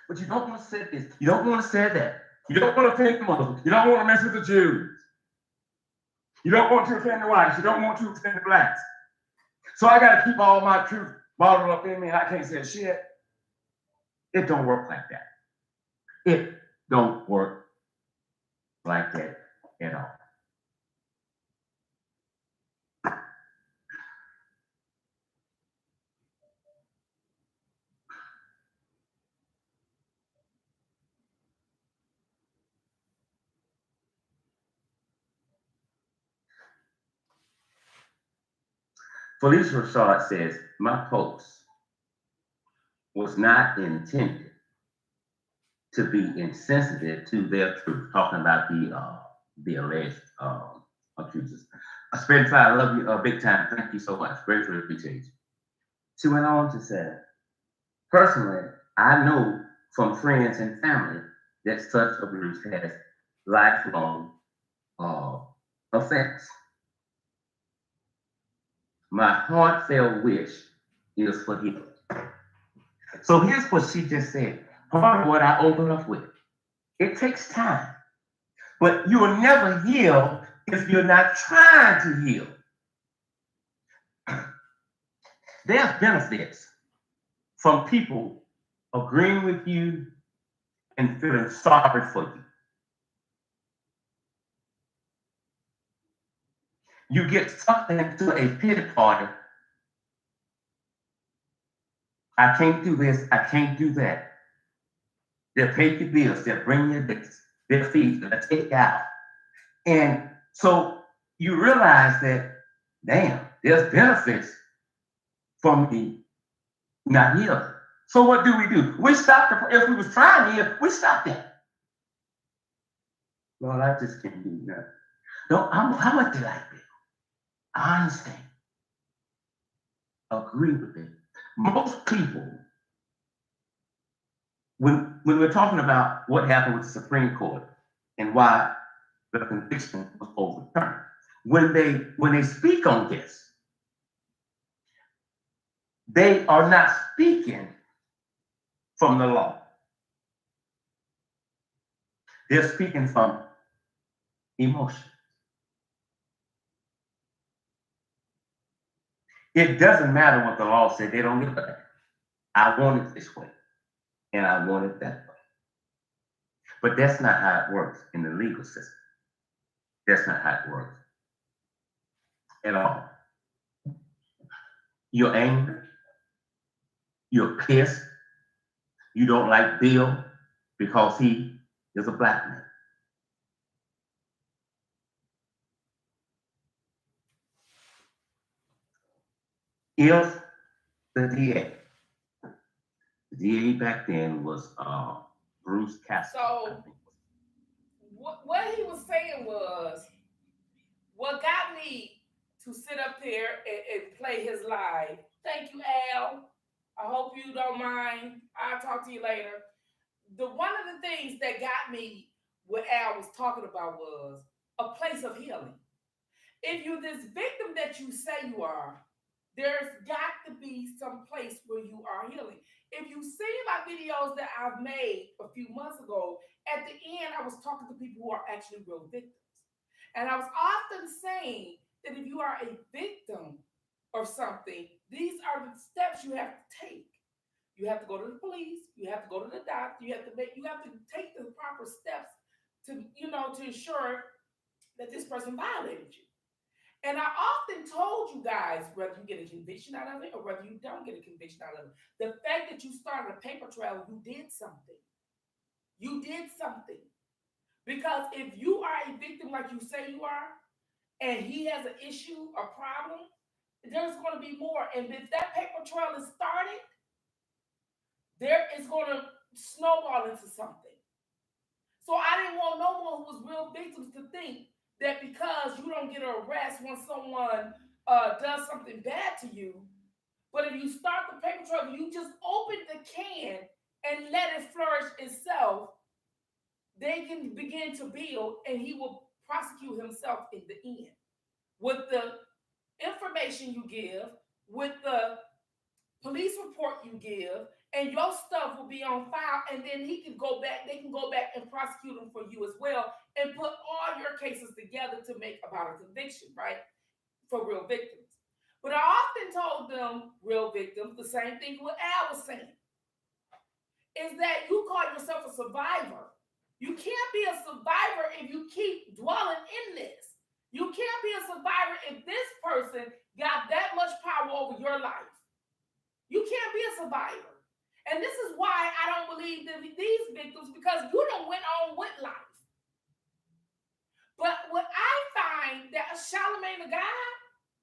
But you don't want to say this. You don't want to say that. You don't want to offend the Muslims. You don't want to mess with the Jews. You don't want to offend the whites. You don't want to offend the blacks. So I got to keep all my truth bottled up in me and I can't say shit. It don't work like that. It don't work like that at all. Felicia Rashad says, my post was not intended to be insensitive to their truth, talking about the alleged accusers. SPITTINFIRE, I love you big time. Thank you so much. Gratefully appreciate you. She went on to say, personally, I know from friends and family that such abuse has lifelong effects. My heartfelt wish is for healing. So here's what she just said. Part of what I open up with. It takes time. But you will never heal if you're not trying to heal. There's benefits from people agreeing with you and feeling sorry for you. You get sucked into a pity party. I can't do this, I can't do that. They'll pay your bills, they'll bring you their fees, they'll take out. And so you realize that, damn, there's benefits from the not healing. So what do? We stopped if we was trying to heal, we stopped that. Lord, I just can't do nothing. No, how much did I feel? I understand. Agree with it. Most people, when we're talking about what happened with the Supreme Court and why the conviction was overturned, when they speak on this, they are not speaking from the law. They're speaking from emotion. It doesn't matter what the law said. They don't give a damn. I want it this way, and I want it that way. But that's not how it works in the legal system. That's not how it works at all. You're angry. You're pissed. You don't like Bill because he is a black man. If the DA, the DA back then was Bruce Castle. So what he was saying was, what got me to sit up there and play his live. Thank you, Al. I hope you don't mind. I'll talk to you later. One of the things that got me what Al was talking about was a place of healing. If you're this victim that you say you are, there's got to be some place where you are healing. If you see my videos that I've made a few months ago, at the end I was talking to people who are actually real victims. And I was often saying that if you are a victim of something, these are the steps you have to take. You have to go to the police, you have to go to the doctor, you have to take the proper steps to, to ensure that this person violated you. And I often told you guys, whether you get a conviction out of it or whether you don't get a conviction out of it, the fact that you started a paper trail, you did something. You did something. Because if you are a victim like you say you are, and he has an issue, a problem, there's going to be more. And if that paper trail is started, there is going to snowball into something. So I didn't want no one who was real victims to think that because you don't get an arrest when someone does something bad to you, but if you start the paper trail, you just open the can and let it flourish itself, they can begin to build and he will prosecute himself in the end. With the information you give, with the police report you give, and your stuff will be on file, and then they can go back and prosecute him for you as well and put all your cases together to make about a conviction, right? For real victims. But I often told them, real victims, the same thing what Al was saying, is that you call yourself a survivor. You can't be a survivor if you keep dwelling in this. You can't be a survivor if this person got that much power over your life. You can't be a survivor. And this is why I don't believe that these victims, because you don't went on with life. But what I find that Charlamagne the guy,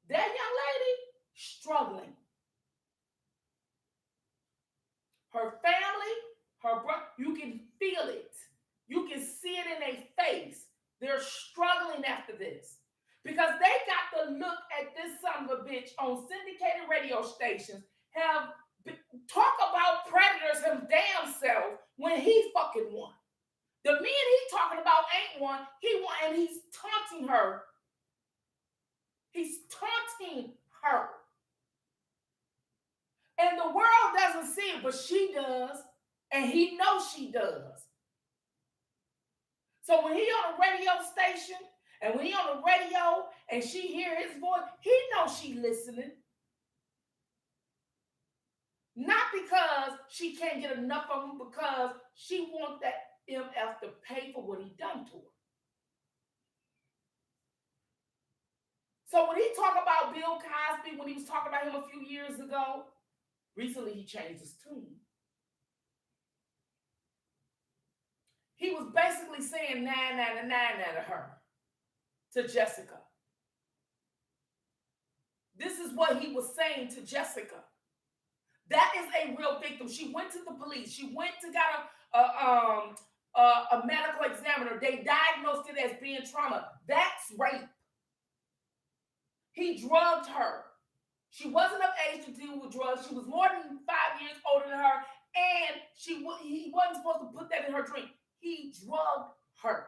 that young lady, struggling. Her family, her brother, you can feel it. You can see it in their face. They're struggling after this. Because they got to look at this son of a bitch on syndicated radio stations, talk about predators him damn self when he fucking won. The men he talking about ain't one. He won, and he's taunting her. He's taunting her. And the world doesn't see it, but she does. And he knows she does. So when he on a radio station, and when he on the radio, and she hear his voice, he knows she listening. Not because she can't get enough of him, because she wants that MF to pay for what he done to her. So when he talk about Bill Cosby, when he was talking about him a few years ago, recently he changed his tune. He was basically saying nah, nah, nah, nah, nah to her, to Jessica. This is what he was saying to Jessica. That is a real victim. She went to the police. She went to got a medical examiner. They diagnosed it as being trauma. That's rape. He drugged her. She wasn't of age to deal with drugs. She was more than 5 years older than her, and he wasn't supposed to put that in her drink. He drugged her.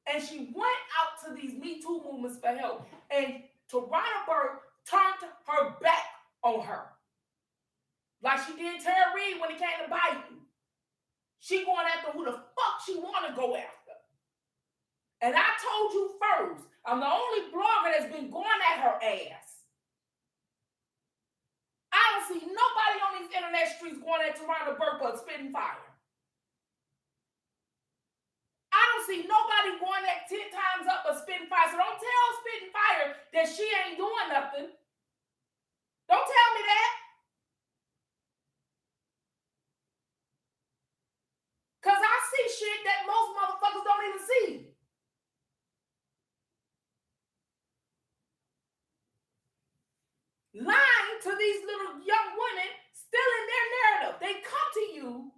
And she went out to these Me Too movements for help. And Tarana Burke turned her back on her. Like she did Tara Reid when it came to Biden. She going after who the fuck she want to go after. And I told you first, I'm the only blogger that's been going at her ass. I don't see nobody on these internet streets going at Tarana Burke or spitting fire. I don't see nobody going at 10 times up or spitting fire. So don't tell spitting fire that she ain't doing nothing. Don't tell me that. Because I see shit that most motherfuckers don't even see. Lying to these little young women, stealing their narrative. They come to you,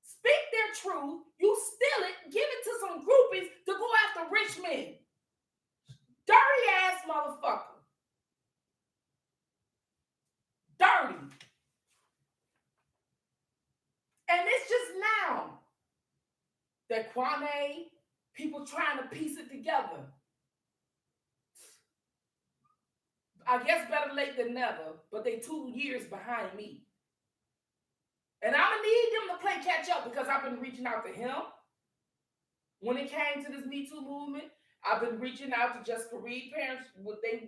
speak their truth, you steal it, give it to some groupies to go after rich men. Dirty ass motherfucker. Dirty. And it's just now that Kwame, people trying to piece it together. I guess better late than never, but they 2 years behind me. And I'm going to need them to play catch up because I've been reaching out to him. When it came to this Me Too movement, I've been reaching out to Jessica Reed parents.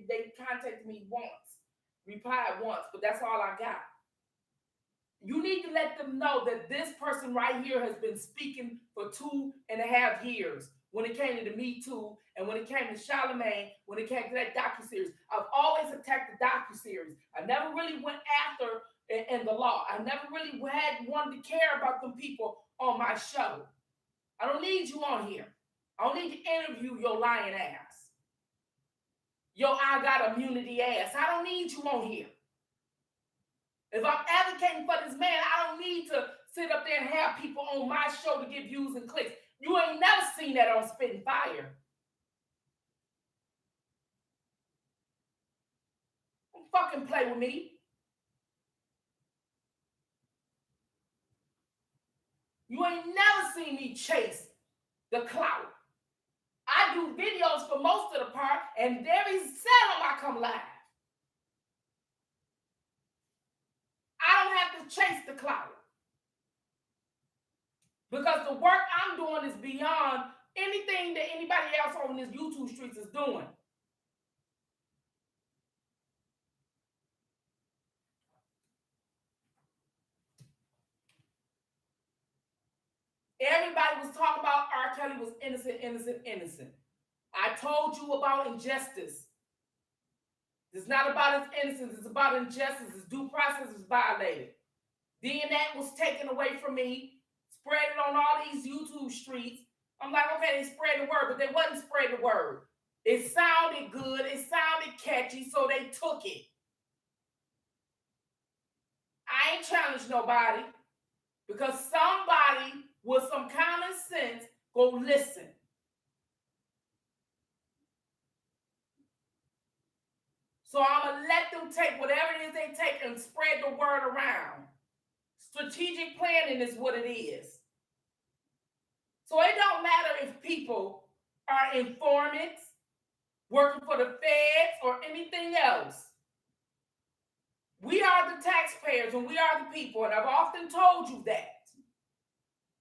They contacted me once, replied once, but that's all I got. You need to let them know that this person right here has been speaking for 2.5 years when it came to the Me Too and when it came to Charlemagne, when it came to that docuseries. I've always attacked the docuseries. I never really went after in the law. I never really wanted to care about them people on my show. I don't need you on here. I don't need to interview your lying ass. Your I got immunity ass. I don't need you on here. If I'm advocating for this man, I don't need to sit up there and have people on my show to get views and clicks. You ain't never seen that on Spitting Fire. Don't fucking play with me. You ain't never seen me chase the clout. I do videos for most of the part, and very seldom I come live. I don't have to chase the clout. Because the work I'm doing is beyond anything that anybody else on this YouTube streets is doing. Everybody was talking about R. Kelly was innocent, innocent, innocent. I told you about injustice. It's not about his innocence. It's about injustice. His due process is violated. DNA was taken away from me, spread it on all these YouTube streets. I'm like, okay, they spread the word, but they wasn't spreading the word. It sounded good. It sounded catchy, so they took it. I ain't challenged nobody because somebody with some common sense go listen. So I'm going to let them take whatever it is they take and spread the word around. Strategic planning is what it is. So it don't matter if people are informants, working for the feds, or anything else. We are the taxpayers and we are the people, and I've often told you that.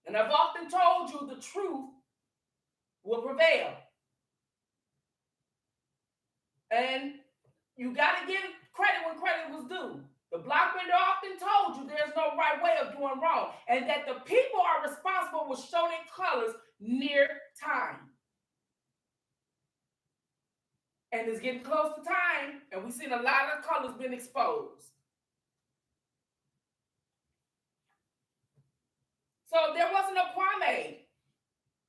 And I've often told you the truth will prevail. And you got to give credit when credit was due. The block window often told you there's no right way of doing wrong, and that the people are responsible with showing colors near time. And it's getting close to time, and we've seen a lot of colors being exposed. So there wasn't no Kwame,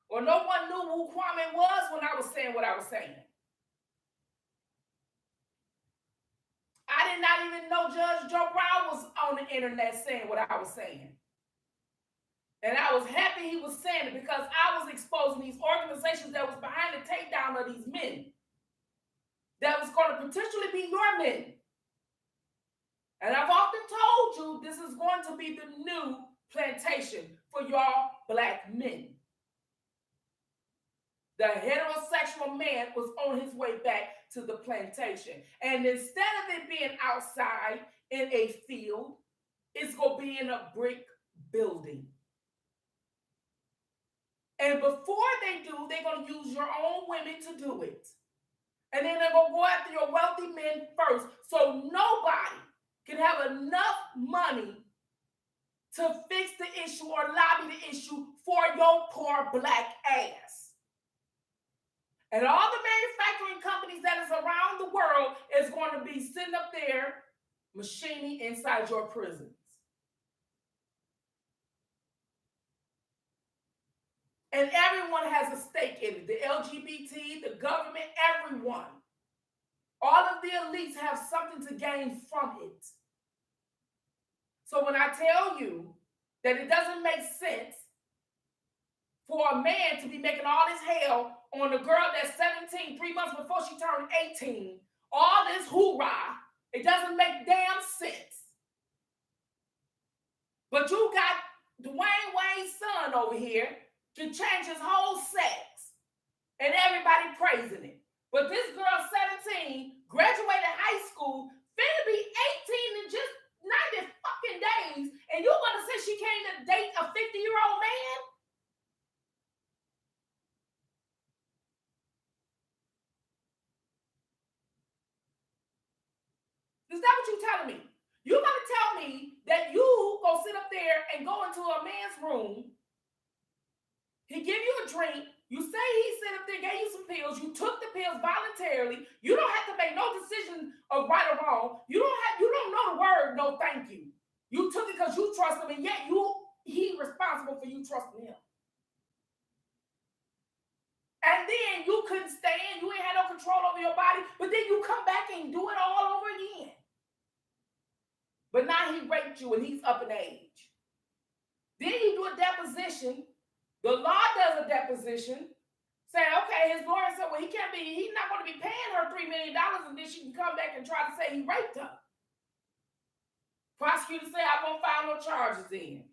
or no one knew who Kwame was when I was saying what I was saying. did not even know Judge Joe Brown was on the internet saying what I was saying. And I was happy he was saying it because I was exposing these organizations that was behind the takedown of these men. That was going to potentially be your men. And I've often told you this is going to be the new plantation for y'all black men. The heterosexual man was on his way back to the plantation. And instead of it being outside in a field, it's going to be in a brick building. And before they do, they're going to use your own women to do it. And then they're going to go after your wealthy men first. So nobody can have enough money to fix the issue or lobby the issue for your poor black ass. And all the manufacturing companies that is around the world is going to be sitting up there machining inside your prisons. And everyone has a stake in it. The LGBT, the government, everyone. All of the elites have something to gain from it. So when I tell you that it doesn't make sense for a man to be making all this hell on a girl that's 17, 3 months before she turned 18, all this hoorah, it doesn't make damn sense. But you got Dwayne Wade's son over here to change his whole sex, and everybody praising it. But this girl, 17, graduated high school, finna be 18 in just 90 fucking days, and you're gonna say she can't date a 50-year-old man? Is that what you're telling me? You're gonna tell me that you go sit up there and go into a man's room, he give you a drink, you say he sit up there, gave you some pills, you took the pills voluntarily, you don't have to make no decision of right or wrong, you don't know the word no thank you. You took it because you trust him, and yet he responsible for you trusting him. And then you couldn't stand, you ain't had no control over your body, but then you come back and do it all over again. But now he raped you and he's up in age. Then you do a deposition. The law does a deposition, saying, okay, his lawyer said, well, he's not going to be paying her $3 million, and then she can come back and try to say he raped her. Prosecutor say, I won't file no charges in.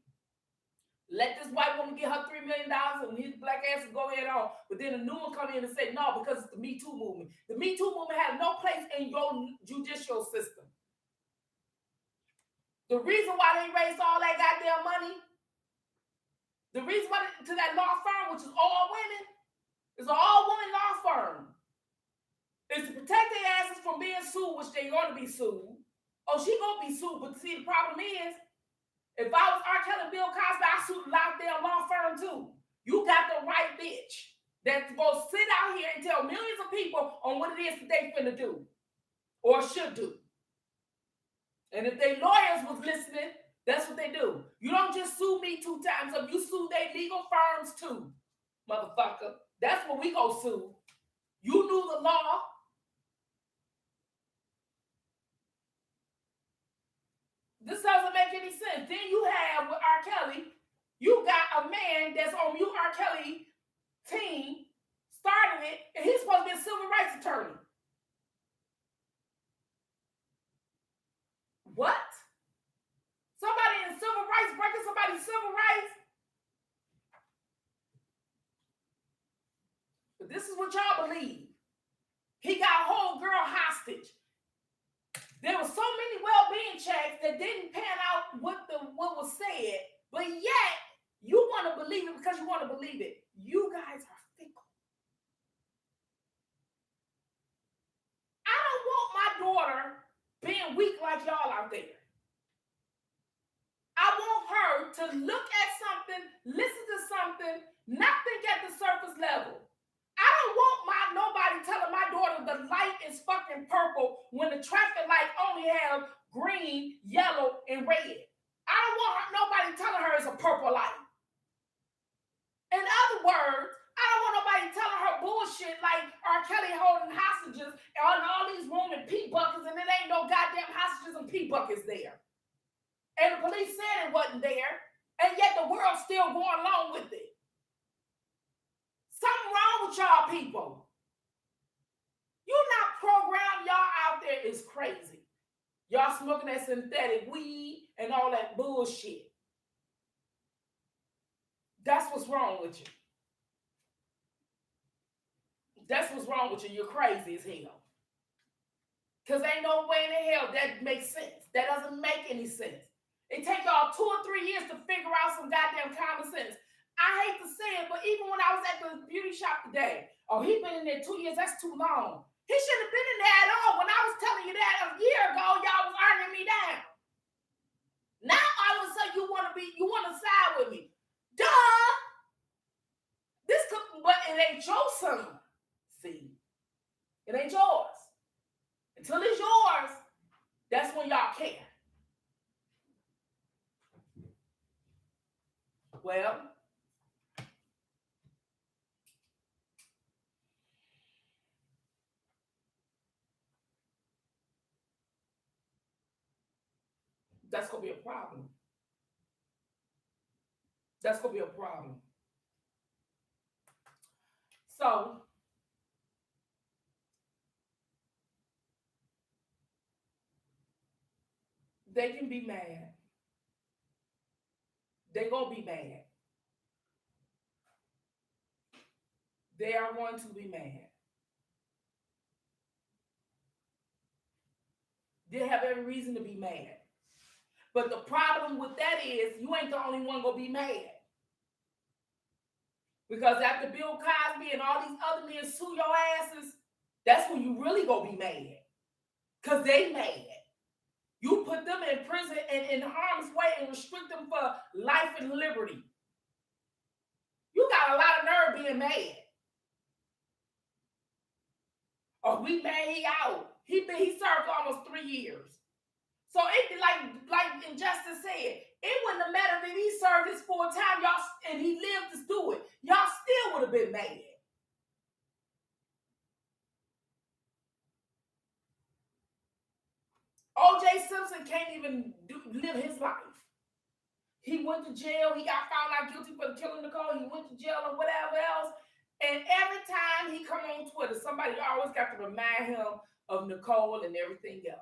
Let this white woman get her $3 million and his black ass will go ahead on. But then a new one come in and say, no, because it's the Me Too movement. The Me Too movement has no place in your judicial system. The reason why they raised all that goddamn money, the reason why to that law firm, which is all women, is an all-woman law firm, is to protect their asses from being sued, which they're going to be sued. Oh, she going to be sued, but see, the problem is, if I was R. Kelly and Bill Cosby, I'd sue the goddamn law firm too. You got the right bitch that's going to sit out here and tell millions of people on what it is that they finna do or should do. And if they lawyers was listening, that's what they do. You don't just sue me 2 times up. You sue their legal firms too, motherfucker. That's what we go sue. You knew the law. This doesn't make any sense. Then you have with R. Kelly, you got a man that's on you R. Kelly team, starting it, and he's supposed to be a civil rights attorney. What? Somebody in civil rights breaking somebody's civil rights? But this is what y'all believe. He got a whole girl hostage. There were so many well-being checks that didn't pan out what was said, but yet you want to believe it because you want to believe it. You guys are fickle. I don't want my daughter being weak like y'all out there. I want her to look at something, listen to something, not think at the surface level. I don't want nobody telling my daughter the light is fucking purple when the traffic light only have green, yellow, and red. I don't want nobody telling her it's a purple light. In other words, I don't want nobody telling her bullshit like R. Kelly holding hostages and all these Roman pee buckets and it ain't no goddamn hostage buckets there. And the police said it wasn't there, and yet the world's still going along with it. Something wrong with y'all people. You're not programmed. Y'all out there is crazy. Y'all smoking that synthetic weed and all that bullshit. That's what's wrong with you. That's what's wrong with you. You're crazy as hell. Because ain't no way in the hell that makes sense. That doesn't make any sense. It takes y'all 2 or 3 years to figure out some goddamn common sense. I hate to say it, but even when I was at the beauty shop today, oh, he been in there 2 years, that's too long. He shouldn't have been in there at all. When I was telling you that a year ago, y'all was arguing me down. Now all of a sudden you want to side with me. Duh! But it ain't your son. See? It ain't yours. Until it's yours, that's when y'all care. Well, that's going to be a problem. That's going to be a problem. So, they can be mad. They're going to be mad. They are going to be mad. They have every reason to be mad. But the problem with that is you ain't the only one going to be mad. Because after Bill Cosby and all these other men sue your asses, that's when you really going to be mad. Because they mad. You put them in prison and in harm's way and restrict them for life and liberty. You got a lot of nerve being mad. Oh, we mad he out. He served almost 3 years. So it like Injustice said, it wouldn't have mattered if he served his full time, y'all, and he lived to do it. Y'all still would have been mad. O.J. Simpson can't even live his life. He went to jail. He got found out guilty for killing Nicole. He went to jail or whatever else. And every time he come on Twitter, somebody always got to remind him of Nicole and everything else.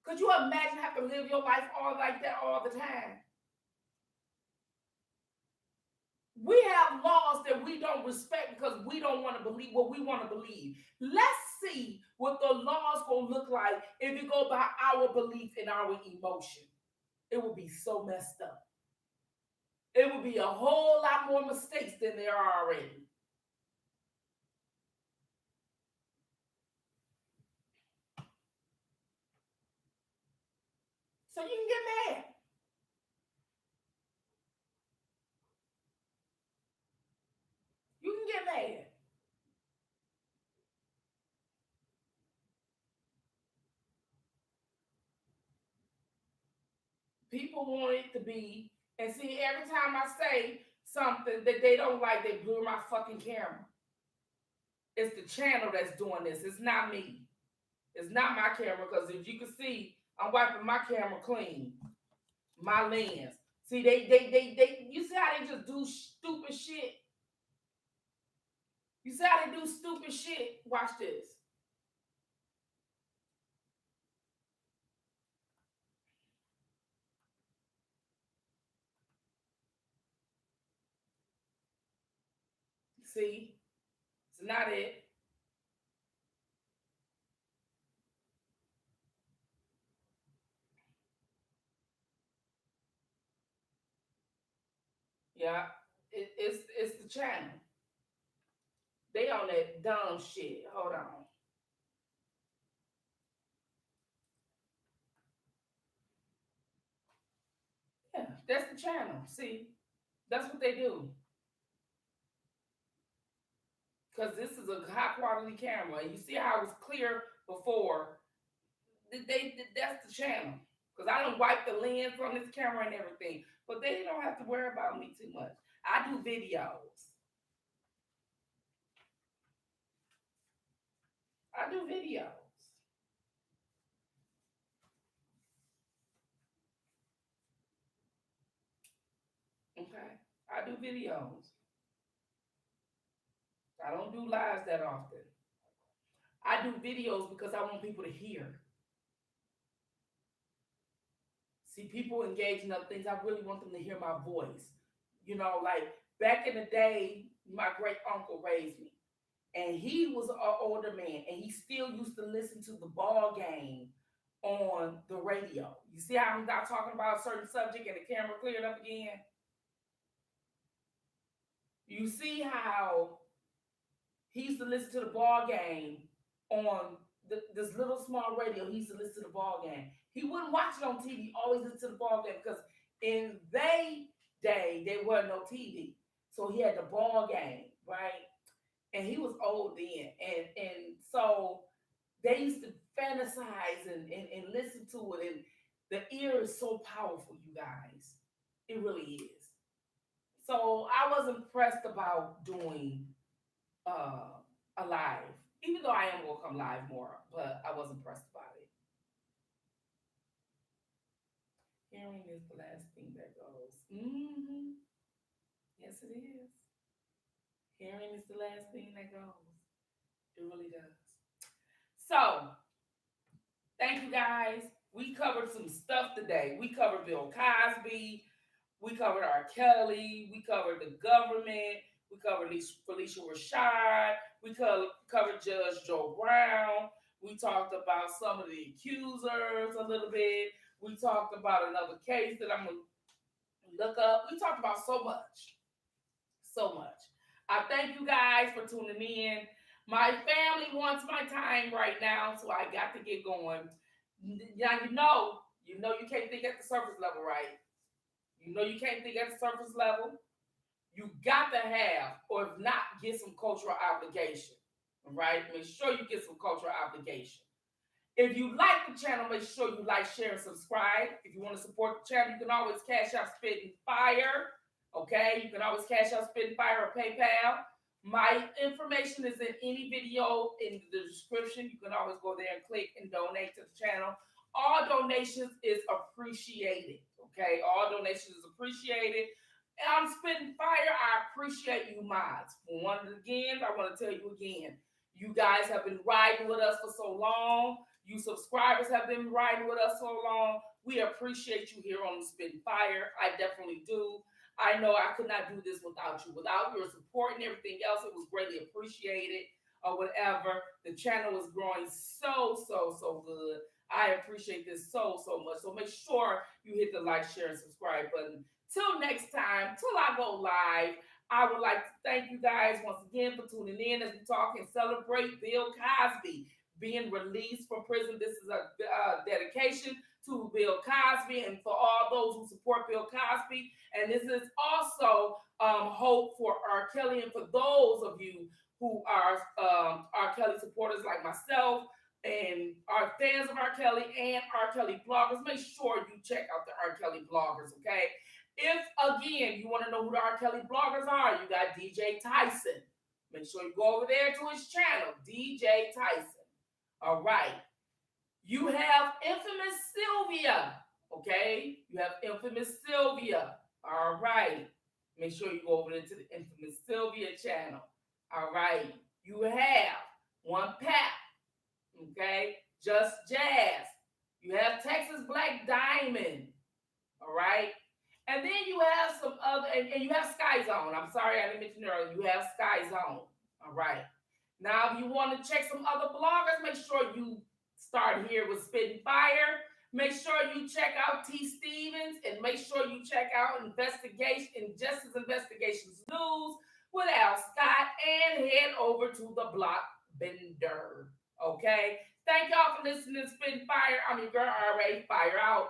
Could you imagine having to live your life all like that all the time? We have laws that we don't respect because we don't want to believe what we want to believe. Let's see what the laws going to look like if you go by our belief and our emotion. It would be so messed up. It would be a whole lot more mistakes than there are already. So you can get mad. You can get mad. People want it to be, and see, every time I say something that they don't like, they blur my fucking camera. It's the channel that's doing this. It's not me. It's not my camera, because if you can see, I'm wiping my camera clean. My lens. See, they you see how they just do stupid shit? You see how they do stupid shit? Watch this. See? It's not it. Yeah. It's the channel. They on that dumb shit. Hold on. Yeah, that's the channel. See? That's what they do. Because this is a high quality camera. You see how it was clear before. That's the channel. Because I don't wipe the lens on this camera and everything. But they don't have to worry about me too much. I do videos. I do videos. I do videos. I don't do lives that often. I do videos because I want people to hear. See, people engage in other things. I really want them to hear my voice. You know, like back in the day, my great uncle raised me, and he was an older man, and he still used to listen to the ball game on the radio. You see how I'm not talking about a certain subject and the camera cleared up again? You see how he used to listen to the ball game on this little small radio. He used to listen to the ball game. He wouldn't watch it on TV. Always listen to the ball game because in they day there wasn't no TV, so he had the ball game, right? And he was old then, and so they used to fantasize and listen to it, and the ear is so powerful, you guys. It really is. So I was impressed about doing uh, a live, even though I am gonna come live more, but I was impressed about it. Hearing is the last thing that goes. Yes, it is. Hearing is the last thing that goes. It really does. So, thank you guys. We covered some stuff today. We covered Bill Cosby. We covered R. Kelly. We covered the government. We covered Felicia Rashad. We covered Judge Joe Brown. We talked about some of the accusers a little bit. We talked about another case that I'm going to look up. We talked about so much. So much. I thank you guys for tuning in. My family wants my time right now, so I got to get going. Now you know you can't think at the surface level, right? You know you can't think at the surface level. You got to have, or if not, get some cultural obligation. Right? Make sure you get some cultural obligation. If you like the channel, make sure you like, share, and subscribe. If you want to support the channel, you can always cash out Spitting Fire. Okay, you can always cash out Spitting Fire or PayPal. My information is in any video in the description. You can always go there and click and donate to the channel. All donations is appreciated. Okay, all donations is appreciated. And I'm Spitting Fire. I appreciate you mods. Once again, I want to tell you again, you guys have been riding with us for so long. You subscribers have been riding with us so long. We appreciate you here on the Spitting Fire. I definitely do. I know I could not do this without you. Without your support and everything else, it was greatly appreciated or whatever. The channel is growing so good. I appreciate this so much. So make sure you hit the like, share, and subscribe button. Till next time, till I go live, I would like to thank you guys once again for tuning in as we talk and celebrate Bill Cosby being released from prison. This is a dedication to Bill Cosby and for all those who support Bill Cosby. And this is also hope for R. Kelly and for those of you who are R. Kelly supporters like myself and are fans of R. Kelly and R. Kelly bloggers. Make sure you check out the R. Kelly bloggers, okay? If, again, you want to know who the R. Kelly bloggers are, you got DJ Tyson. Make sure you go over there to his channel, DJ Tyson. All right. You have infamous Sylvia. Okay. You have infamous Sylvia. All right. Make sure you go over there to the infamous Sylvia channel. All right. You have One Pat. Okay. Just Jazz. You have Texas Black Diamond. All right. And then you have some other, and you have Sky Zone. I'm sorry, I didn't mention earlier. You have Sky Zone. All right. Now, if you want to check some other bloggers, make sure you start here with Spitting Fire. Make sure you check out T. Stevens, and make sure you check out Justice Investigations News with Al Scott, and head over to the Block Bender. Okay. Thank y'all for listening to Spitting Fire. I'm your girl, RA. Fire out.